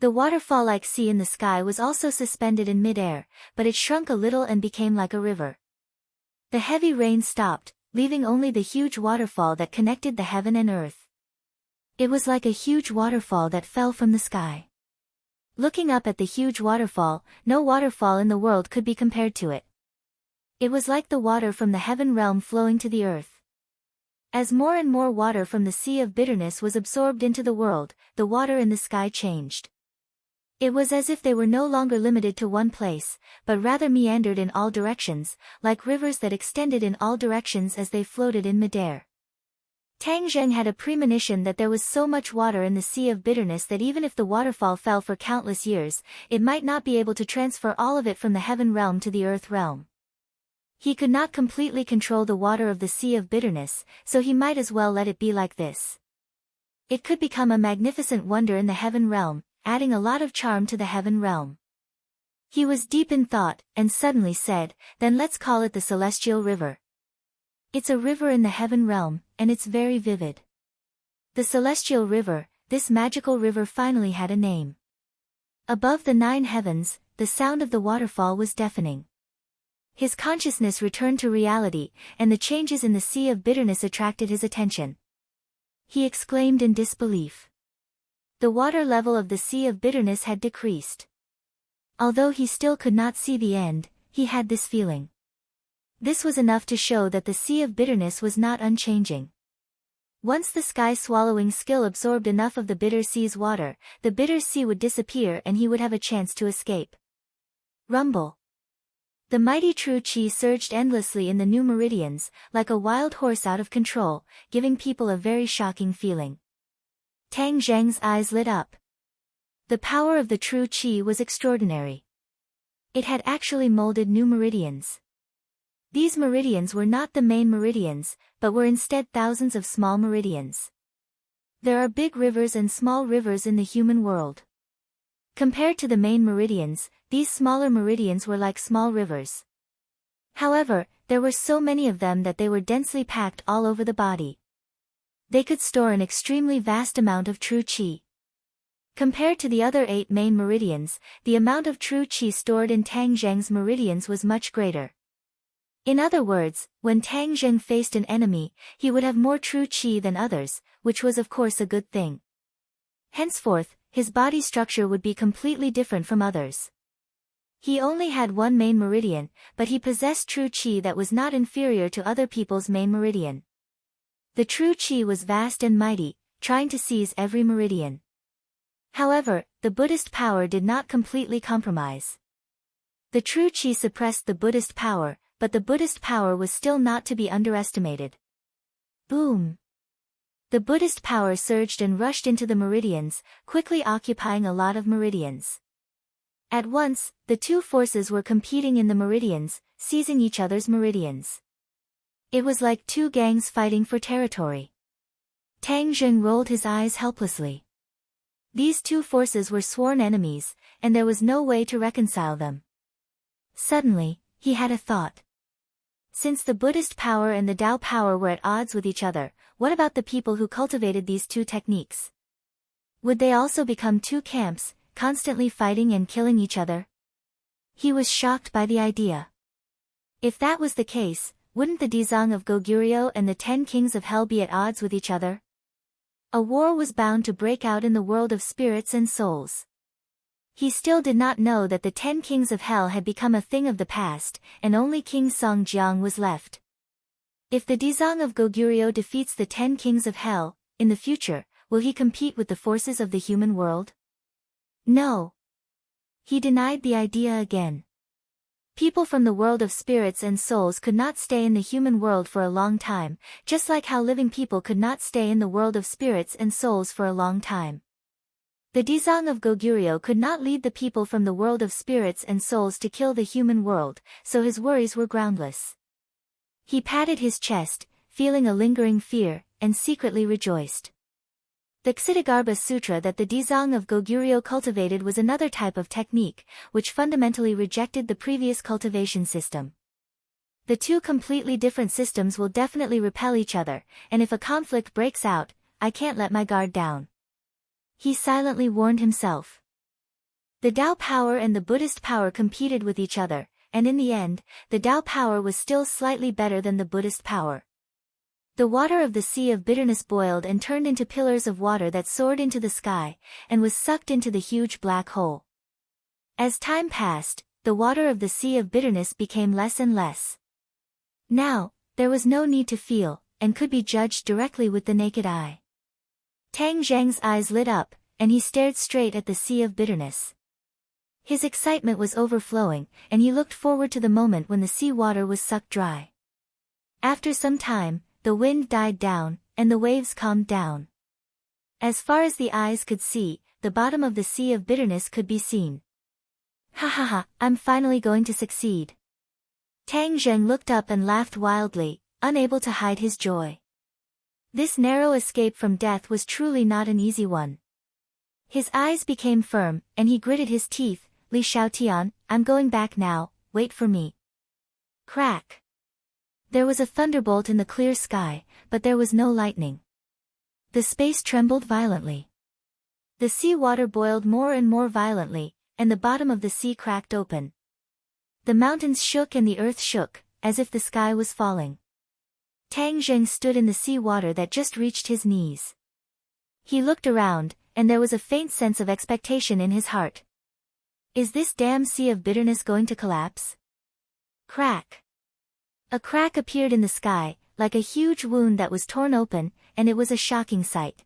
The waterfall-like sea in the sky was also suspended in mid-air, but it shrunk a little and became like a river. The heavy rain stopped, leaving only the huge waterfall that connected the heaven and earth. It was like a huge waterfall that fell from the sky. Looking up at the huge waterfall, no waterfall in the world could be compared to it. It was like the water from the heaven realm flowing to the earth. As more and more water from the sea of bitterness was absorbed into the world, the water in the sky changed. It was as if they were no longer limited to one place, but rather meandered in all directions, like rivers that extended in all directions as they floated in midair. Tang Zheng had a premonition that there was so much water in the sea of bitterness that even if the waterfall fell for countless years, it might not be able to transfer all of it from the heaven realm to the earth realm. He could not completely control the water of the sea of bitterness, so he might as well let it be like this. It could become a magnificent wonder in the heaven realm, adding a lot of charm to the heaven realm. He was deep in thought, and suddenly said, "Then let's call it the Celestial River." It's a river in the heaven realm, and it's very vivid. The Celestial River, this magical river finally had a name. Above the 9 heavens, the sound of the waterfall was deafening. His consciousness returned to reality, and the changes in the sea of bitterness attracted his attention. He exclaimed in disbelief. The water level of the sea of bitterness had decreased. Although he still could not see the end, he had this feeling. This was enough to show that the sea of bitterness was not unchanging. Once the sky-swallowing skill absorbed enough of the bitter sea's water, the bitter sea would disappear and he would have a chance to escape. Rumble. The mighty true qi surged endlessly in the new meridians, like a wild horse out of control, giving people a very shocking feeling. Tang Zheng's eyes lit up. The power of the true qi was extraordinary. It had actually molded new meridians. These meridians were not the main meridians, but were instead thousands of small meridians. There are big rivers and small rivers in the human world. Compared to the main meridians, these smaller meridians were like small rivers. However, there were so many of them that they were densely packed all over the body. They could store an extremely vast amount of true qi. Compared to the other 8 main meridians, the amount of true qi stored in Tang Zheng's meridians was much greater. In other words, when Tang Zheng faced an enemy, he would have more true qi than others, which was of course a good thing. Henceforth, his body structure would be completely different from others. He only had one main meridian, but he possessed true qi that was not inferior to other people's main meridian. The true qi was vast and mighty, trying to seize every meridian. However, the Buddhist power did not completely compromise. The true qi suppressed the Buddhist power, but the Buddhist power was still not to be underestimated. Boom! The Buddhist power surged and rushed into the meridians, quickly occupying a lot of meridians. At once, the two forces were competing in the meridians, seizing each other's meridians. It was like two gangs fighting for territory. Tang Zheng rolled his eyes helplessly. These two forces were sworn enemies, and there was no way to reconcile them. Suddenly, he had a thought. Since the Buddhist power and the Tao power were at odds with each other, what about the people who cultivated these two techniques? Would they also become two camps, constantly fighting and killing each other? He was shocked by the idea. If that was the case, wouldn't the Dizang of Goguryeo and the 10 kings of hell be at odds with each other? A war was bound to break out in the world of spirits and souls. He still did not know that the 10 kings of hell had become a thing of the past, and only King Songjiang was left. If the Dizang of Goguryeo defeats the 10 kings of hell, in the future, will he compete with the forces of the human world? No. He denied the idea again. People from the world of spirits and souls could not stay in the human world for a long time, just like how living people could not stay in the world of spirits and souls for a long time. The Dizang of Goguryeo could not lead the people from the world of spirits and souls to kill the human world, so his worries were groundless. He patted his chest, feeling a lingering fear, and secretly rejoiced. The Ksitigarbha Sutra that the Dizang of Goguryeo cultivated was another type of technique, which fundamentally rejected the previous cultivation system. The two completely different systems will definitely repel each other, and if a conflict breaks out, I can't let my guard down. He silently warned himself. The Tao power and the Buddhist power competed with each other, and in the end, the Tao power was still slightly better than the Buddhist power. The water of the Sea of Bitterness boiled and turned into pillars of water that soared into the sky, and was sucked into the huge black hole. As time passed, the water of the Sea of Bitterness became less and less. Now, there was no need to feel, and could be judged directly with the naked eye. Tang Zheng's eyes lit up, and he stared straight at the Sea of Bitterness. His excitement was overflowing, and he looked forward to the moment when the sea water was sucked dry. After some time, the wind died down, and the waves calmed down. As far as the eyes could see, the bottom of the Sea of Bitterness could be seen. Ha ha ha, I'm finally going to succeed. Tang Zheng looked up and laughed wildly, unable to hide his joy. This narrow escape from death was truly not an easy one. His eyes became firm, and he gritted his teeth. Li Xiaotian, I'm going back now, wait for me. Crack. There was a thunderbolt in the clear sky, but there was no lightning. The space trembled violently. The sea water boiled more and more violently, and the bottom of the sea cracked open. The mountains shook and the earth shook, as if the sky was falling. Tang Zheng stood in the sea water that just reached his knees. He looked around, and there was a faint sense of expectation in his heart. Is this damn Sea of Bitterness going to collapse? Crack. A crack appeared in the sky, like a huge wound that was torn open, and it was a shocking sight.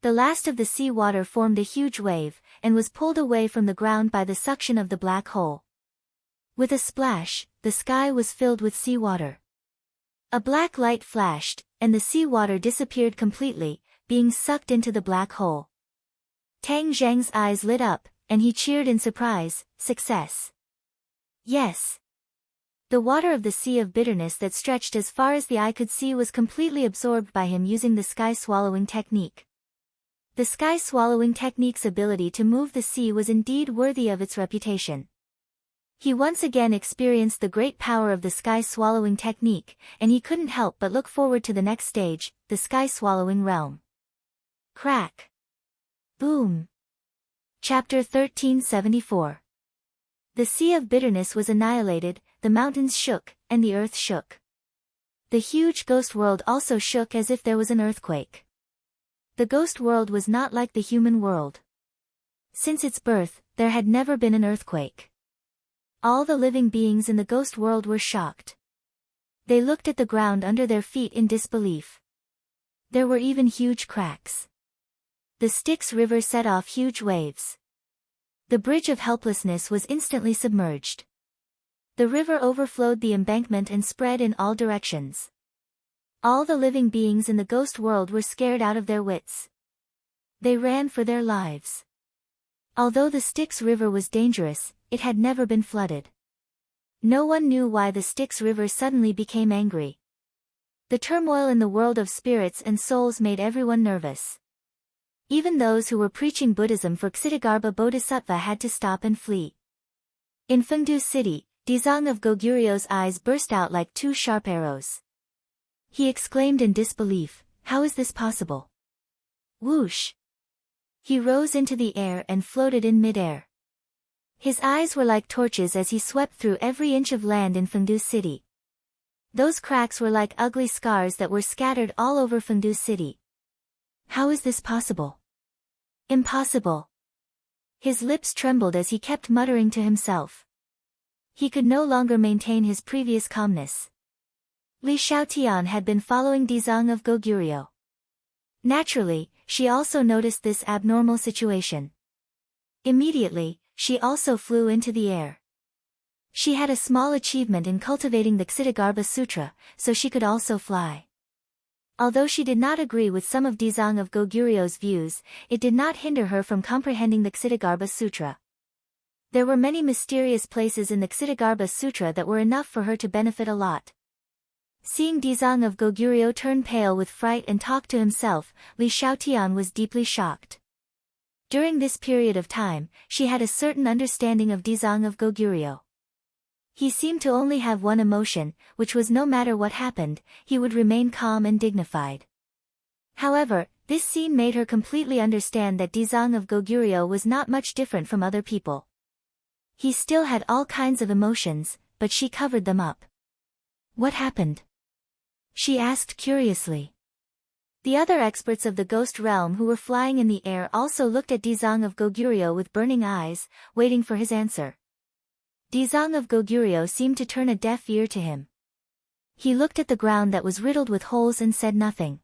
The last of the sea water formed a huge wave, and was pulled away from the ground by the suction of the black hole. With a splash, the sky was filled with seawater. A black light flashed, and the seawater disappeared completely, being sucked into the black hole. Tang Zheng's eyes lit up, and he cheered in surprise, success. Yes. The water of the Sea of Bitterness that stretched as far as the eye could see was completely absorbed by him using the sky-swallowing technique. The sky-swallowing technique's ability to move the sea was indeed worthy of its reputation. He once again experienced the great power of the sky-swallowing technique, and he couldn't help but look forward to the next stage, the sky-swallowing realm. Crack. Boom. Chapter 1374. The Sea of Bitterness was annihilated, the mountains shook, and the earth shook. The huge ghost world also shook as if there was an earthquake. The ghost world was not like the human world. Since its birth, there had never been an earthquake. All the living beings in the ghost world were shocked. They looked at the ground under their feet in disbelief. There were even huge cracks. The Styx River set off huge waves. The Bridge of Helplessness was instantly submerged. The river overflowed the embankment and spread in all directions. All the living beings in the ghost world were scared out of their wits. They ran for their lives. Although the Styx River was dangerous, it had never been flooded. No one knew why the Styx River suddenly became angry. The turmoil in the world of spirits and souls made everyone nervous. Even those who were preaching Buddhism for Ksitagarbha Bodhisattva had to stop and flee. In Fengdu City, Dizang of Goguryu's eyes burst out like two sharp arrows. He exclaimed in disbelief, "How is this possible?" Whoosh! He rose into the air and floated in mid-air. His eyes were like torches as he swept through every inch of land in Fengdu City. Those cracks were like ugly scars that were scattered all over Fengdu City. How is this possible? Impossible. His lips trembled as he kept muttering to himself. He could no longer maintain his previous calmness. Li Xiaotian had been following Dizang of Goguryo. Naturally, she also noticed this abnormal situation. Immediately, she also flew into the air. She had a small achievement in cultivating the Ksitagarbha Sutra, so she could also fly. Although she did not agree with some of Dizang of Goguryo's views, it did not hinder her from comprehending the Ksitagarbha Sutra. There were many mysterious places in the Ksitagarbha Sutra that were enough for her to benefit a lot. Seeing Dizang of Goguryo turn pale with fright and talk to himself, Li Xiaotian was deeply shocked. During this period of time, she had a certain understanding of Dizang of Goguryo. He seemed to only have one emotion, which was no matter what happened, he would remain calm and dignified. However, this scene made her completely understand that Dizang of Goguryo was not much different from other people. He still had all kinds of emotions, but she covered them up. What happened? She asked curiously. The other experts of the ghost realm who were flying in the air also looked at Dizang of Goguryo with burning eyes, waiting for his answer. Dizang of Goguryo seemed to turn a deaf ear to him. He looked at the ground that was riddled with holes and said nothing.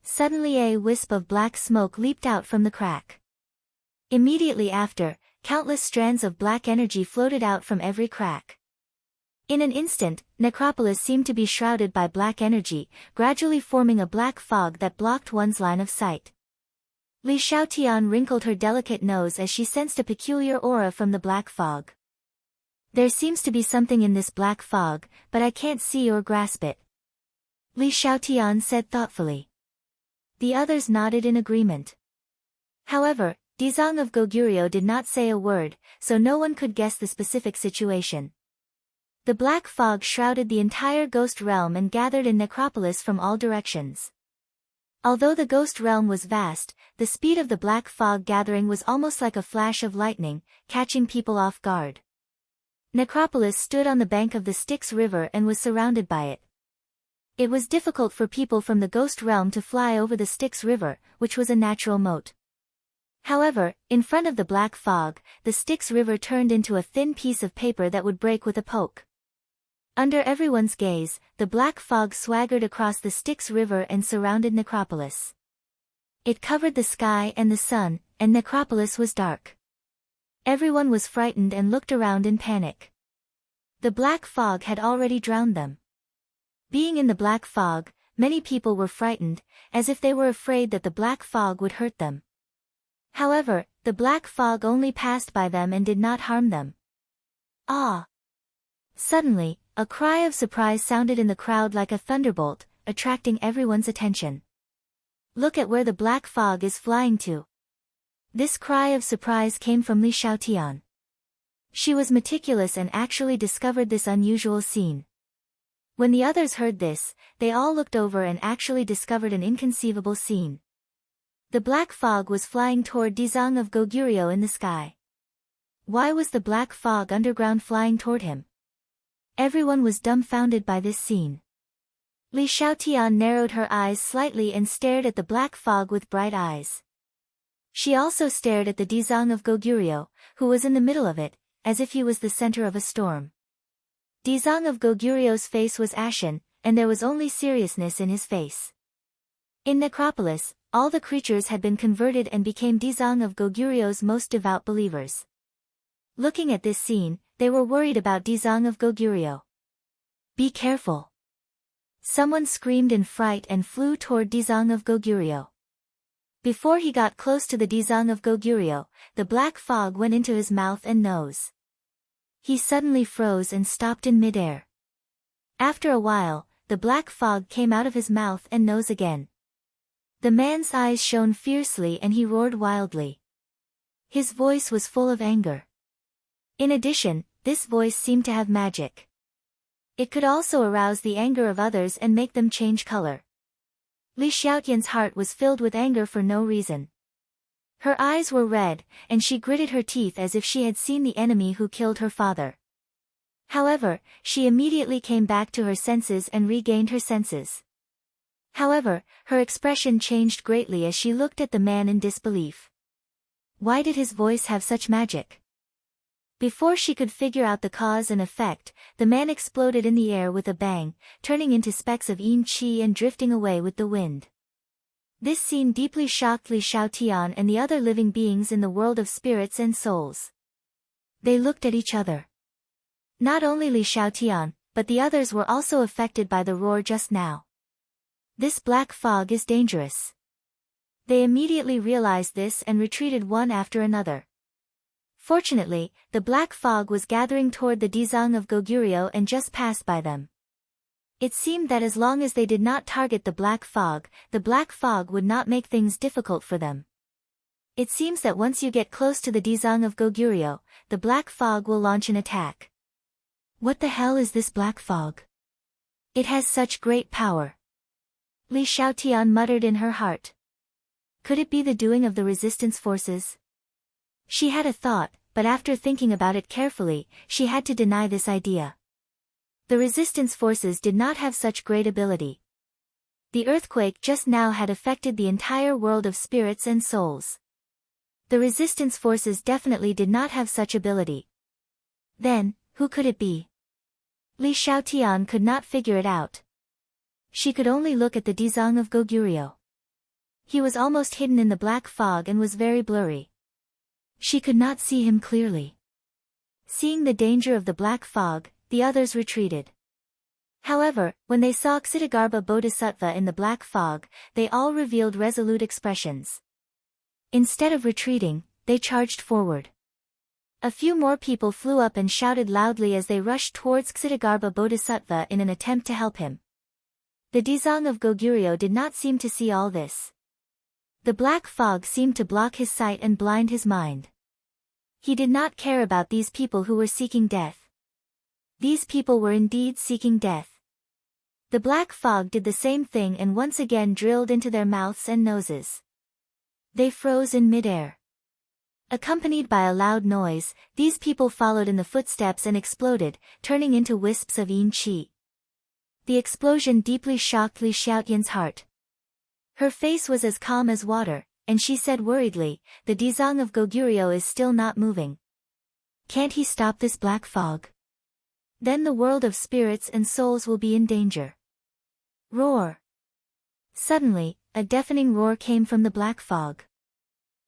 Suddenly a wisp of black smoke leaped out from the crack. Immediately after, countless strands of black energy floated out from every crack. In an instant, Necropolis seemed to be shrouded by black energy, gradually forming a black fog that blocked one's line of sight. Li Xiaotian wrinkled her delicate nose as she sensed a peculiar aura from the black fog. There seems to be something in this black fog, but I can't see or grasp it. Li Xiaotian said thoughtfully. The others nodded in agreement. However, Dizang of Goguryo did not say a word, so no one could guess the specific situation. The black fog shrouded the entire ghost realm and gathered in Necropolis from all directions. Although the ghost realm was vast, the speed of the black fog gathering was almost like a flash of lightning, catching people off guard. Necropolis stood on the bank of the Styx River and was surrounded by it. It was difficult for people from the ghost realm to fly over the Styx River, which was a natural moat. However, in front of the black fog, the Styx River turned into a thin piece of paper that would break with a poke. Under everyone's gaze, the black fog swaggered across the Styx River and surrounded Necropolis. It covered the sky and the sun, and Necropolis was dark. Everyone was frightened and looked around in panic. The black fog had already drowned them. Being in the black fog, many people were frightened, as if they were afraid that the black fog would hurt them. However, the black fog only passed by them and did not harm them. Ah! Suddenly, a cry of surprise sounded in the crowd like a thunderbolt, attracting everyone's attention. Look at where the black fog is flying to. This cry of surprise came from Li Xiaotian. She was meticulous and actually discovered this unusual scene. When the others heard this, they all looked over and actually discovered an inconceivable scene. The black fog was flying toward Dizang of Goguryeo in the sky. Why was the black fog underground flying toward him? Everyone was dumbfounded by this scene. Li Xiaotian narrowed her eyes slightly and stared at the black fog with bright eyes. She also stared at the Dizang of Goguryeo, who was in the middle of it, as if he was the center of a storm. Dizang of Goguryeo's face was ashen, and there was only seriousness in his face. In Necropolis, all the creatures had been converted and became Dizang of Goguryeo's most devout believers. Looking at this scene, they were worried about Dizang of Goguryeo. Be careful! Someone screamed in fright and flew toward Dizang of Goguryeo. Before he got close to the Dizang of Goguryeo, the black fog went into his mouth and nose. He suddenly froze and stopped in midair. After a while, the black fog came out of his mouth and nose again. The man's eyes shone fiercely and he roared wildly. His voice was full of anger. In addition, this voice seemed to have magic. It could also arouse the anger of others and make them change color. Li Xiaotian's heart was filled with anger for no reason. Her eyes were red, and she gritted her teeth as if she had seen the enemy who killed her father. However, she immediately came back to her senses and regained her senses. However, her expression changed greatly as she looked at the man in disbelief. Why did his voice have such magic? Before she could figure out the cause and effect, the man exploded in the air with a bang, turning into specks of yin qi and drifting away with the wind. This scene deeply shocked Li Xiaotian and the other living beings in the world of spirits and souls. They looked at each other. Not only Li Xiaotian, but the others were also affected by the roar just now. This black fog is dangerous. They immediately realized this and retreated one after another. Fortunately, the black fog was gathering toward the Dizang of Goguryeo and just passed by them. It seemed that as long as they did not target the black fog would not make things difficult for them. It seems that once you get close to the Dizang of Goguryeo, the black fog will launch an attack. What the hell is this black fog? It has such great power. Li Xiaotian muttered in her heart. Could it be the doing of the resistance forces? She had a thought, but after thinking about it carefully, she had to deny this idea. The resistance forces did not have such great ability. The earthquake just now had affected the entire world of spirits and souls. The resistance forces definitely did not have such ability. Then, who could it be? Li Xiaotian could not figure it out. She could only look at the Dizang of Goguryeo. He was almost hidden in the black fog and was very blurry. She could not see him clearly. Seeing the danger of the black fog, the others retreated. However, when they saw Ksitagarbha Bodhisattva in the black fog, they all revealed resolute expressions. Instead of retreating, they charged forward. A few more people flew up and shouted loudly as they rushed towards Ksitagarbha Bodhisattva in an attempt to help him. The Dizang of Goguryeo did not seem to see all this. The black fog seemed to block his sight and blind his mind. He did not care about these people who were seeking death. These people were indeed seeking death. The black fog did the same thing and once again drilled into their mouths and noses. They froze in midair. Accompanied by a loud noise, these people followed in the footsteps and exploded, turning into wisps of yin qi. The explosion deeply shocked Li Xiaotian's heart. Her face was as calm as water, and she said worriedly, the Dizang of Goguryeo is still not moving. Can't he stop this black fog? Then the world of spirits and souls will be in danger. Roar! Suddenly, a deafening roar came from the black fog.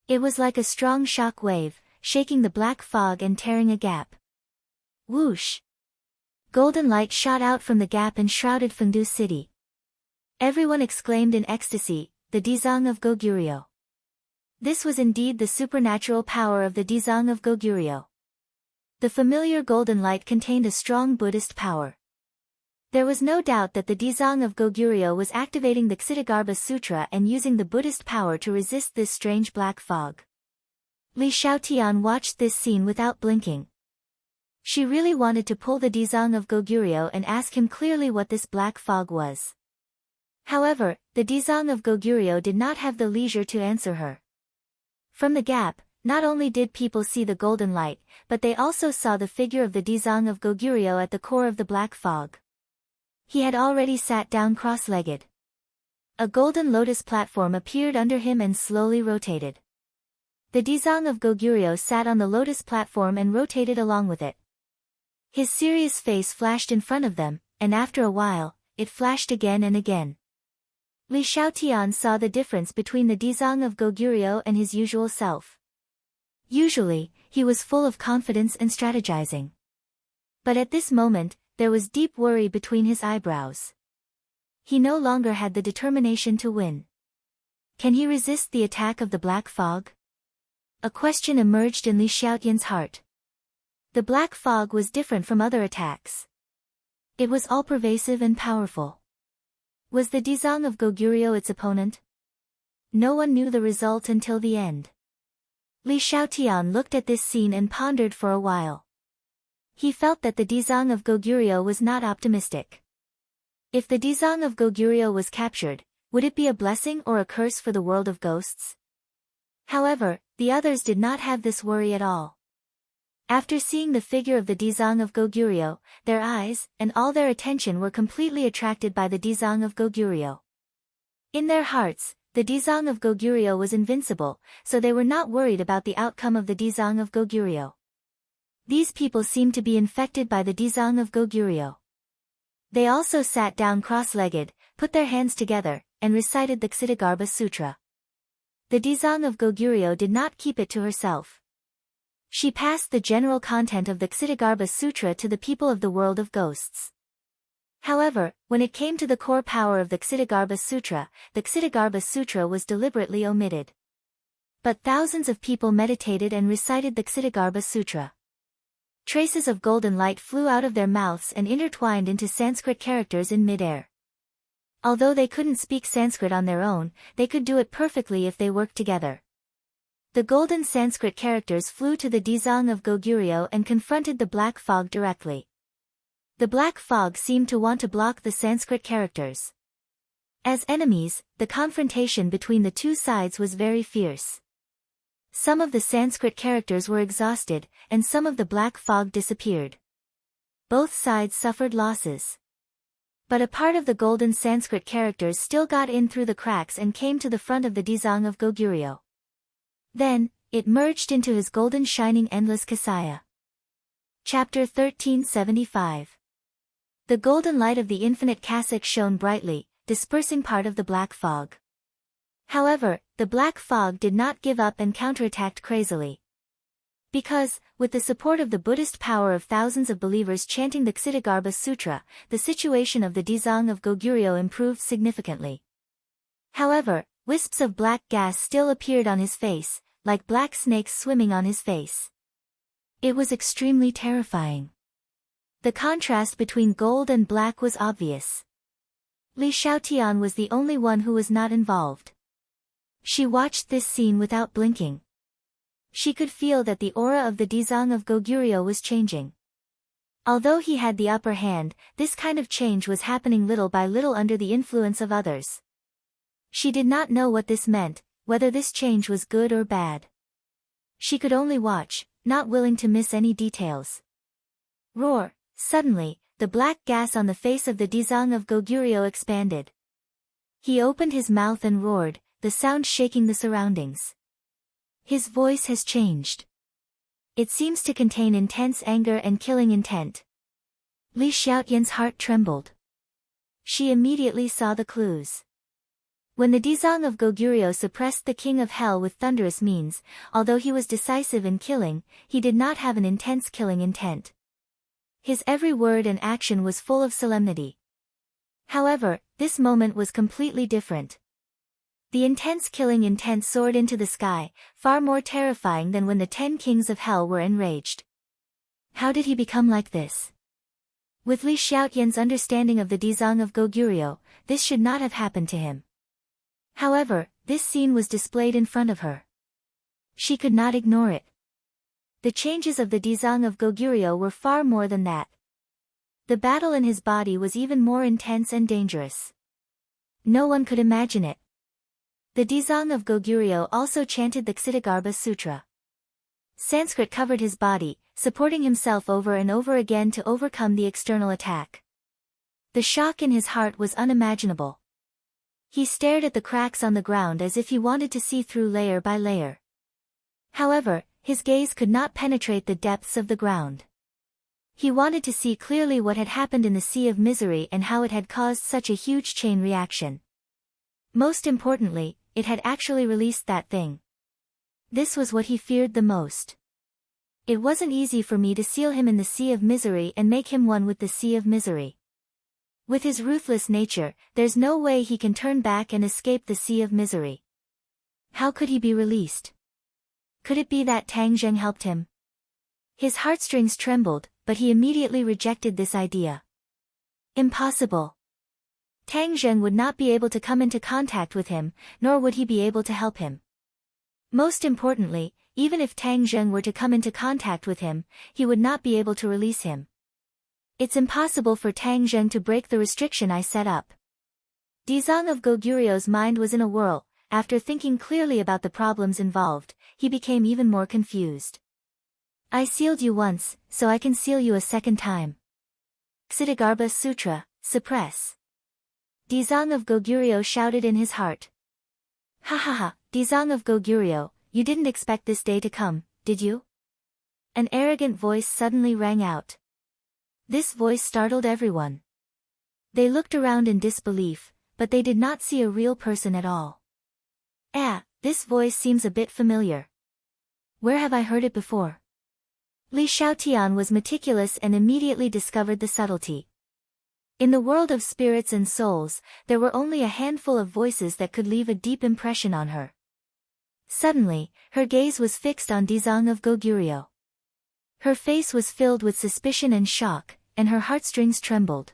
It was like a strong shock wave, shaking the black fog and tearing a gap. Whoosh! Golden light shot out from the gap and shrouded Fengdu City. Everyone exclaimed in ecstasy, the Dizang of Goguryeo. This was indeed the supernatural power of the Dizang of Goguryeo. The familiar golden light contained a strong Buddhist power. There was no doubt that the Dizang of Goguryeo was activating the Ksitigarbha Sutra and using the Buddhist power to resist this strange black fog. Li Xiaotian watched this scene without blinking. She really wanted to pull the Dizang of Goguryeo and ask him clearly what this black fog was. However, the Dizang of Goguryeo did not have the leisure to answer her. From the gap, not only did people see the golden light, but they also saw the figure of the Dizang of Goguryeo at the core of the black fog. He had already sat down cross-legged. A golden lotus platform appeared under him and slowly rotated. The Dizang of Goguryeo sat on the lotus platform and rotated along with it. His serious face flashed in front of them, and after a while, it flashed again and again. Li Xiaotian saw the difference between the Dizang of Goguryeo and his usual self. Usually, he was full of confidence and strategizing. But at this moment, there was deep worry between his eyebrows. He no longer had the determination to win. Can he resist the attack of the black fog? A question emerged in Li Xiaotian's heart. The black fog was different from other attacks. It was all-pervasive and powerful. Was the Dizang of Goguryeo its opponent? No one knew the result until the end. Li Xiaotian looked at this scene and pondered for a while. He felt that the Dizang of Goguryeo was not optimistic. If the Dizang of Goguryeo was captured, would it be a blessing or a curse for the world of ghosts? However, the others did not have this worry at all. After seeing the figure of the Dizang of Goguryeo, their eyes and all their attention were completely attracted by the Dizang of Goguryeo. In their hearts, the Dizang of Goguryeo was invincible, so they were not worried about the outcome of the Dizang of Goguryeo. These people seemed to be infected by the Dizang of Goguryeo. They also sat down cross-legged, put their hands together, and recited the Ksitigarbha Sutra. The Dizang of Goguryeo did not keep it to herself. She passed the general content of the Ksitigarbha Sutra to the people of the world of ghosts. However, when it came to the core power of the Ksitigarbha Sutra was deliberately omitted. But thousands of people meditated and recited the Ksitigarbha Sutra. Traces of golden light flew out of their mouths and intertwined into Sanskrit characters in mid-air. Although they couldn't speak Sanskrit on their own, they could do it perfectly if they worked together. The golden Sanskrit characters flew to the Dizang of Goguryeo and confronted the black fog directly. The black fog seemed to want to block the Sanskrit characters. As enemies, the confrontation between the two sides was very fierce. Some of the Sanskrit characters were exhausted, and some of the black fog disappeared. Both sides suffered losses. But a part of the golden Sanskrit characters still got in through the cracks and came to the front of the Dizang of Goguryeo. Then, it merged into his golden shining endless Kasaya. Chapter 1375. The golden light of the infinite cassock shone brightly, dispersing part of the black fog. However, the black fog did not give up and counterattacked crazily. Because, with the support of the Buddhist power of thousands of believers chanting the Ksitigarbha Sutra, the situation of the Dizang of Goguryeo improved significantly. However, wisps of black gas still appeared on his face, like black snakes swimming on his face. It was extremely terrifying. The contrast between gold and black was obvious. Li Xiaotian was the only one who was not involved. She watched this scene without blinking. She could feel that the aura of the Dizang of Goguryeo was changing. Although he had the upper hand, this kind of change was happening little by little under the influence of others. She did not know what this meant, whether this change was good or bad. She could only watch, not willing to miss any details. Roar! Suddenly, the black gas on the face of the Dizang of Goguryeo expanded. He opened his mouth and roared, the sound shaking the surroundings. His voice has changed. It seems to contain intense anger and killing intent. Li Xiaotian's heart trembled. She immediately saw the clues. When the Dizang of Goguryeo suppressed the king of hell with thunderous means, although he was decisive in killing, he did not have an intense killing intent. His every word and action was full of solemnity. However, this moment was completely different. The intense killing intent soared into the sky, far more terrifying than when the 10 kings of hell were enraged. How did he become like this? With Li Xiaotian's understanding of the Dizang of Goguryeo, this should not have happened to him. However, this scene was displayed in front of her. She could not ignore it. The changes of the Dizang of Goguryeo were far more than that. The battle in his body was even more intense and dangerous. No one could imagine it. The Dizang of Goguryeo also chanted the Ksitigarbha Sutra. Sanskrit covered his body, supporting himself over and over again to overcome the external attack. The shock in his heart was unimaginable. He stared at the cracks on the ground as if he wanted to see through layer by layer. However, his gaze could not penetrate the depths of the ground. He wanted to see clearly what had happened in the sea of misery and how it had caused such a huge chain reaction. Most importantly, it had actually released that thing. This was what he feared the most. It wasn't easy for me to seal him in the sea of misery and make him one with the sea of misery. With his ruthless nature, there's no way he can turn back and escape the sea of misery. How could he be released? Could it be that Tang Zheng helped him? His heartstrings trembled, but he immediately rejected this idea. Impossible. Tang Zheng would not be able to come into contact with him, nor would he be able to help him. Most importantly, even if Tang Zheng were to come into contact with him, he would not be able to release him. It's impossible for Tang Zheng to break the restriction I set up. Dizang of Goguryeo's mind was in a whirl. After thinking clearly about the problems involved, he became even more confused. I sealed you once, so I can seal you a second time. Ksitigarbha Sutra, suppress. Dizang of Goguryeo shouted in his heart. Ha ha ha, Dizang of Goguryeo, you didn't expect this day to come, did you? An arrogant voice suddenly rang out. This voice startled everyone. They looked around in disbelief, but they did not see a real person at all. This voice seems a bit familiar. Where have I heard it before? Li Xiaotian was meticulous and immediately discovered the subtlety. In the world of spirits and souls, there were only a handful of voices that could leave a deep impression on her. Suddenly, her gaze was fixed on Dizang of Goguryeo. Her face was filled with suspicion and shock, and her heartstrings trembled.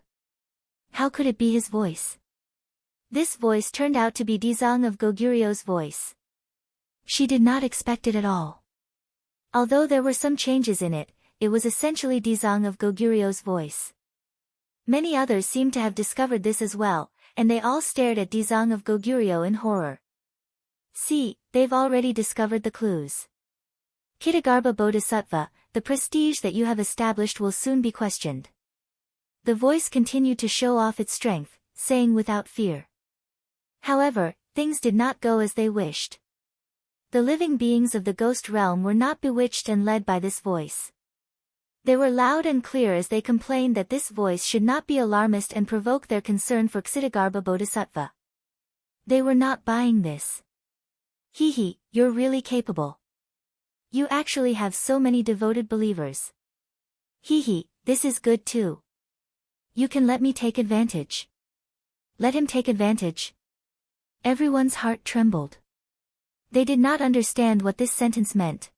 How could it be his voice? This voice turned out to be Dizang of Goguryeo's voice. She did not expect it at all. Although there were some changes in it, it was essentially Dizang of Goguryeo's voice. Many others seemed to have discovered this as well, and they all stared at Dizang of Goguryeo in horror. See, they've already discovered the clues. Ksitigarbha Bodhisattva, the prestige that you have established will soon be questioned. The voice continued to show off its strength, saying without fear. However, things did not go as they wished. The living beings of the ghost realm were not bewitched and led by this voice. They were loud and clear as they complained that this voice should not be alarmist and provoke their concern for Ksitigarbha Bodhisattva. They were not buying this. Hee, you're really capable. You actually have so many devoted believers. Hee, this is good too. You can let me take advantage. Let him take advantage. Everyone's heart trembled. They did not understand what this sentence meant.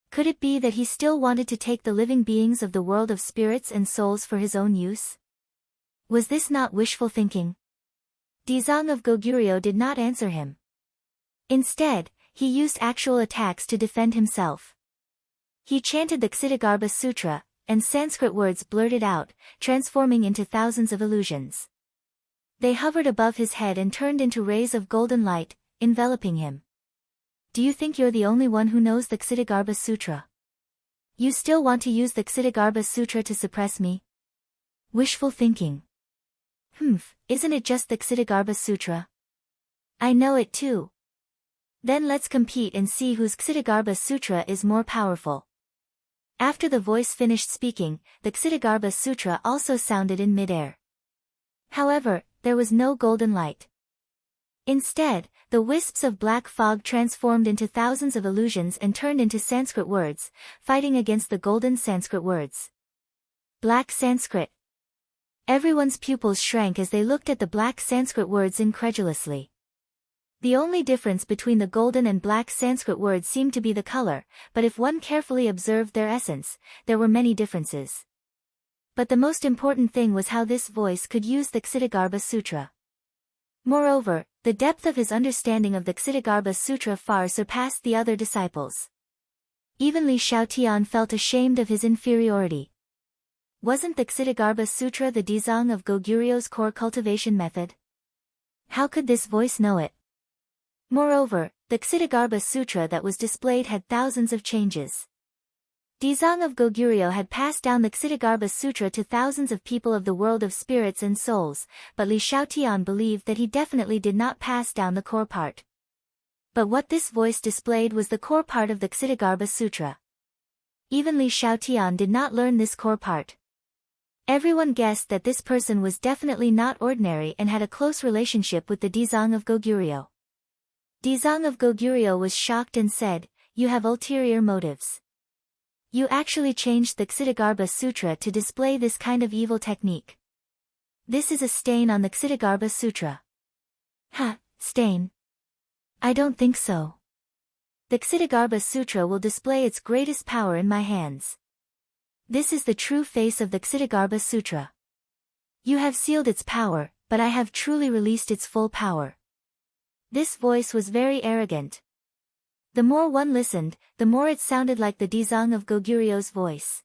Could it be that he still wanted to take the living beings of the world of spirits and souls for his own use? Was this not wishful thinking? Dizang of Goguryeo did not answer him. Instead, he used actual attacks to defend himself. He chanted the Ksitigarbha Sutra, and Sanskrit words blurted out, transforming into thousands of illusions. They hovered above his head and turned into rays of golden light, enveloping him. Do you think you're the only one who knows the Ksitigarbha Sutra? You still want to use the Ksitigarbha Sutra to suppress me? Wishful thinking. Isn't it just the Ksitigarbha Sutra? I know it too. Then let's compete and see whose Ksitigarbha Sutra is more powerful. After the voice finished speaking, the Ksitigarbha Sutra also sounded in midair. However, there was no golden light. Instead, the wisps of black fog transformed into thousands of illusions and turned into Sanskrit words, fighting against the golden Sanskrit words. Black Sanskrit. Everyone's pupils shrank as they looked at the black Sanskrit words incredulously. The only difference between the golden and black Sanskrit words seemed to be the color, but if one carefully observed their essence, there were many differences. But the most important thing was how this voice could use the Ksitagarbha Sutra. Moreover, the depth of his understanding of the Ksitagarbha Sutra far surpassed the other disciples. Even Li Shaotian felt ashamed of his inferiority. Wasn't the Ksitagarbha Sutra the Dizang of Goguryu's core cultivation method? How could this voice know it? Moreover, the Ksitagarbha Sutra that was displayed had thousands of changes. Dizang of Goguryo had passed down the Ksitagarbha Sutra to thousands of people of the world of spirits and souls, but Li Shaotian believed that he definitely did not pass down the core part. But what this voice displayed was the core part of the Ksitagarbha Sutra. Even Li Shaotian did not learn this core part. Everyone guessed that this person was definitely not ordinary and had a close relationship with the Dizang of Goguryo. Dizang of Goguryo was shocked and said, "You have ulterior motives. You actually changed the Ksitagarbha Sutra to display this kind of evil technique. This is a stain on the Ksitagarbha Sutra." "Ha, stain? I don't think so. The Ksitagarbha Sutra will display its greatest power in my hands. This is the true face of the Ksitagarbha Sutra. You have sealed its power, but I have truly released its full power." This voice was very arrogant. The more one listened, the more it sounded like the Dizang of Goguryo's voice.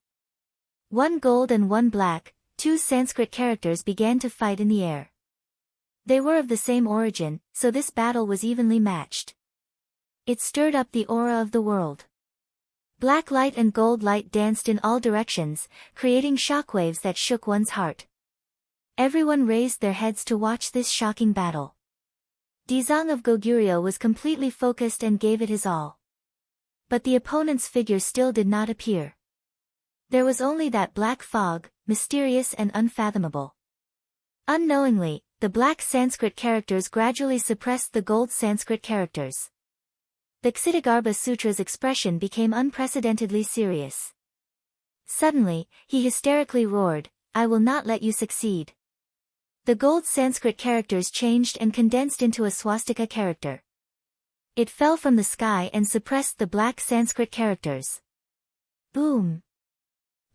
One gold and one black, two Sanskrit characters began to fight in the air. They were of the same origin, so this battle was evenly matched. It stirred up the aura of the world. Black light and gold light danced in all directions, creating shockwaves that shook one's heart. Everyone raised their heads to watch this shocking battle. Dizang of Goguryo was completely focused and gave it his all. But the opponent's figure still did not appear. There was only that black fog, mysterious and unfathomable. Unknowingly, the black Sanskrit characters gradually suppressed the gold Sanskrit characters. The Ksitagarbha Sutra's expression became unprecedentedly serious. Suddenly, he hysterically roared, "I will not let you succeed." The gold Sanskrit characters changed and condensed into a swastika character. It fell from the sky and suppressed the black Sanskrit characters. Boom!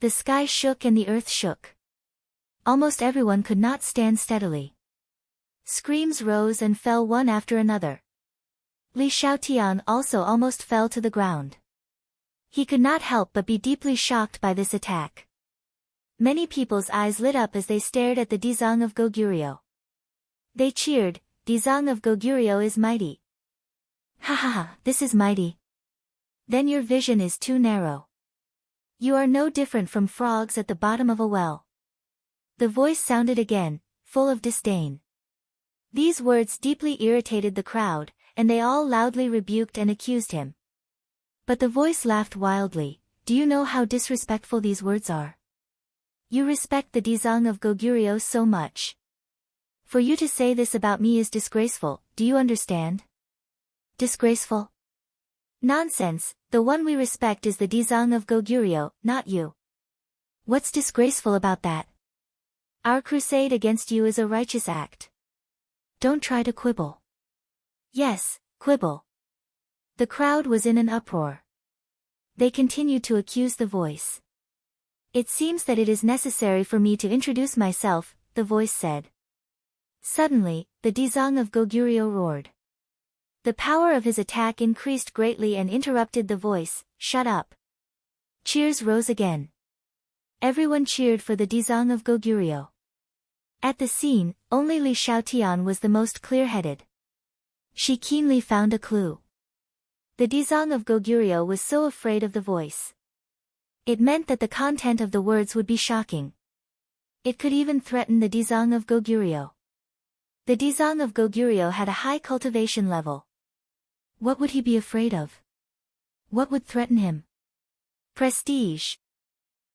The sky shook and the earth shook. Almost everyone could not stand steadily. Screams rose and fell one after another. Li Shaotian also almost fell to the ground. He could not help but be deeply shocked by this attack. Many people's eyes lit up as they stared at the Dizang of Goguryo. They cheered, "Dizang of Goguryo is mighty." "Ha ha ha, this is mighty. Then your vision is too narrow. You are no different from frogs at the bottom of a well." The voice sounded again, full of disdain. These words deeply irritated the crowd, and they all loudly rebuked and accused him. But the voice laughed wildly. "Do you know how disrespectful these words are? You respect the Dizang of Goguryo so much. For you to say this about me is disgraceful, do you understand?" "Disgraceful? Nonsense, the one we respect is the Dizang of Goguryo, not you. What's disgraceful about that? Our crusade against you is a righteous act. Don't try to quibble." "Yes, quibble." The crowd was in an uproar. They continued to accuse the voice. "It seems that it is necessary for me to introduce myself," the voice said. Suddenly, the Dizang of Goguryo roared. The power of his attack increased greatly and interrupted the voice, "Shut up." Cheers rose again. Everyone cheered for the Dizang of Goguryo. At the scene, only Li Shaotian was the most clear-headed. She keenly found a clue. The Dizang of Goguryo was so afraid of the voice. It meant that the content of the words would be shocking. It could even threaten the Dizang of Goguryo. The Dizang of Goguryo had a high cultivation level. What would he be afraid of? What would threaten him? Prestige.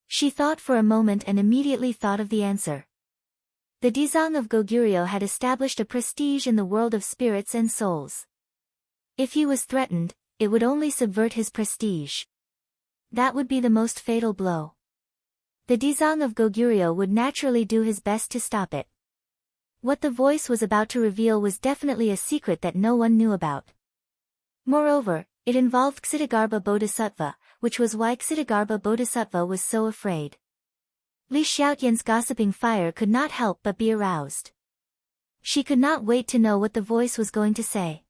She thought for a moment and immediately thought of the answer. The Dizang of Goguryo had established a prestige in the world of spirits and souls. If he was threatened, it would only subvert his prestige. That would be the most fatal blow. The Dizang of Goguryo would naturally do his best to stop it. What the voice was about to reveal was definitely a secret that no one knew about. Moreover, it involved Ksitagarbha Bodhisattva, which was why Ksitagarbha Bodhisattva was so afraid. Li Xiaotian's gossiping fire could not help but be aroused. She could not wait to know what the voice was going to say.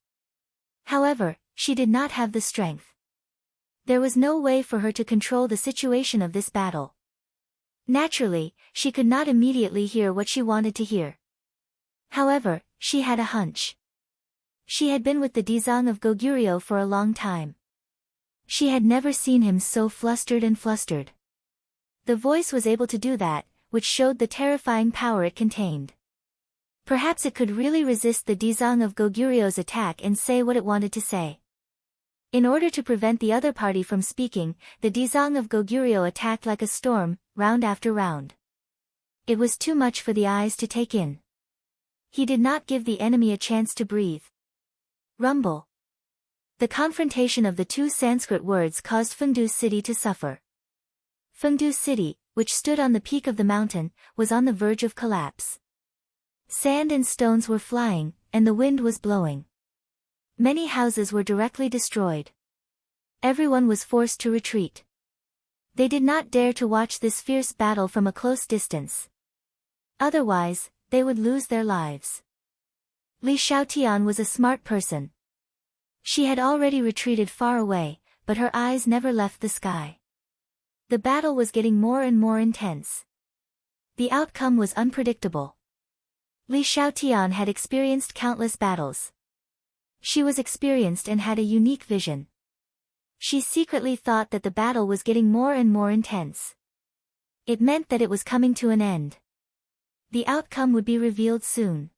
However, she did not have the strength. There was no way for her to control the situation of this battle. Naturally, she could not immediately hear what she wanted to hear. However, she had a hunch. She had been with the Dizang of Goguryeo for a long time. She had never seen him so flustered and flustered. The voice was able to do that, which showed the terrifying power it contained. Perhaps it could really resist the Dizang of Goguryeo's attack and say what it wanted to say. In order to prevent the other party from speaking, the Dizang of Goguryeo attacked like a storm, round after round. It was too much for the eyes to take in. He did not give the enemy a chance to breathe. Rumble. The confrontation of the two Sanskrit words caused Fengdu City to suffer. Fengdu City, which stood on the peak of the mountain, was on the verge of collapse. Sand and stones were flying, and the wind was blowing. Many houses were directly destroyed. Everyone was forced to retreat. They did not dare to watch this fierce battle from a close distance. Otherwise, they would lose their lives. Li Xiaotian was a smart person. She had already retreated far away, but her eyes never left the sky. The battle was getting more and more intense. The outcome was unpredictable. Li Xiaotian had experienced countless battles. She was experienced and had a unique vision. She secretly thought that the battle was getting more and more intense. It meant that it was coming to an end. The outcome would be revealed soon.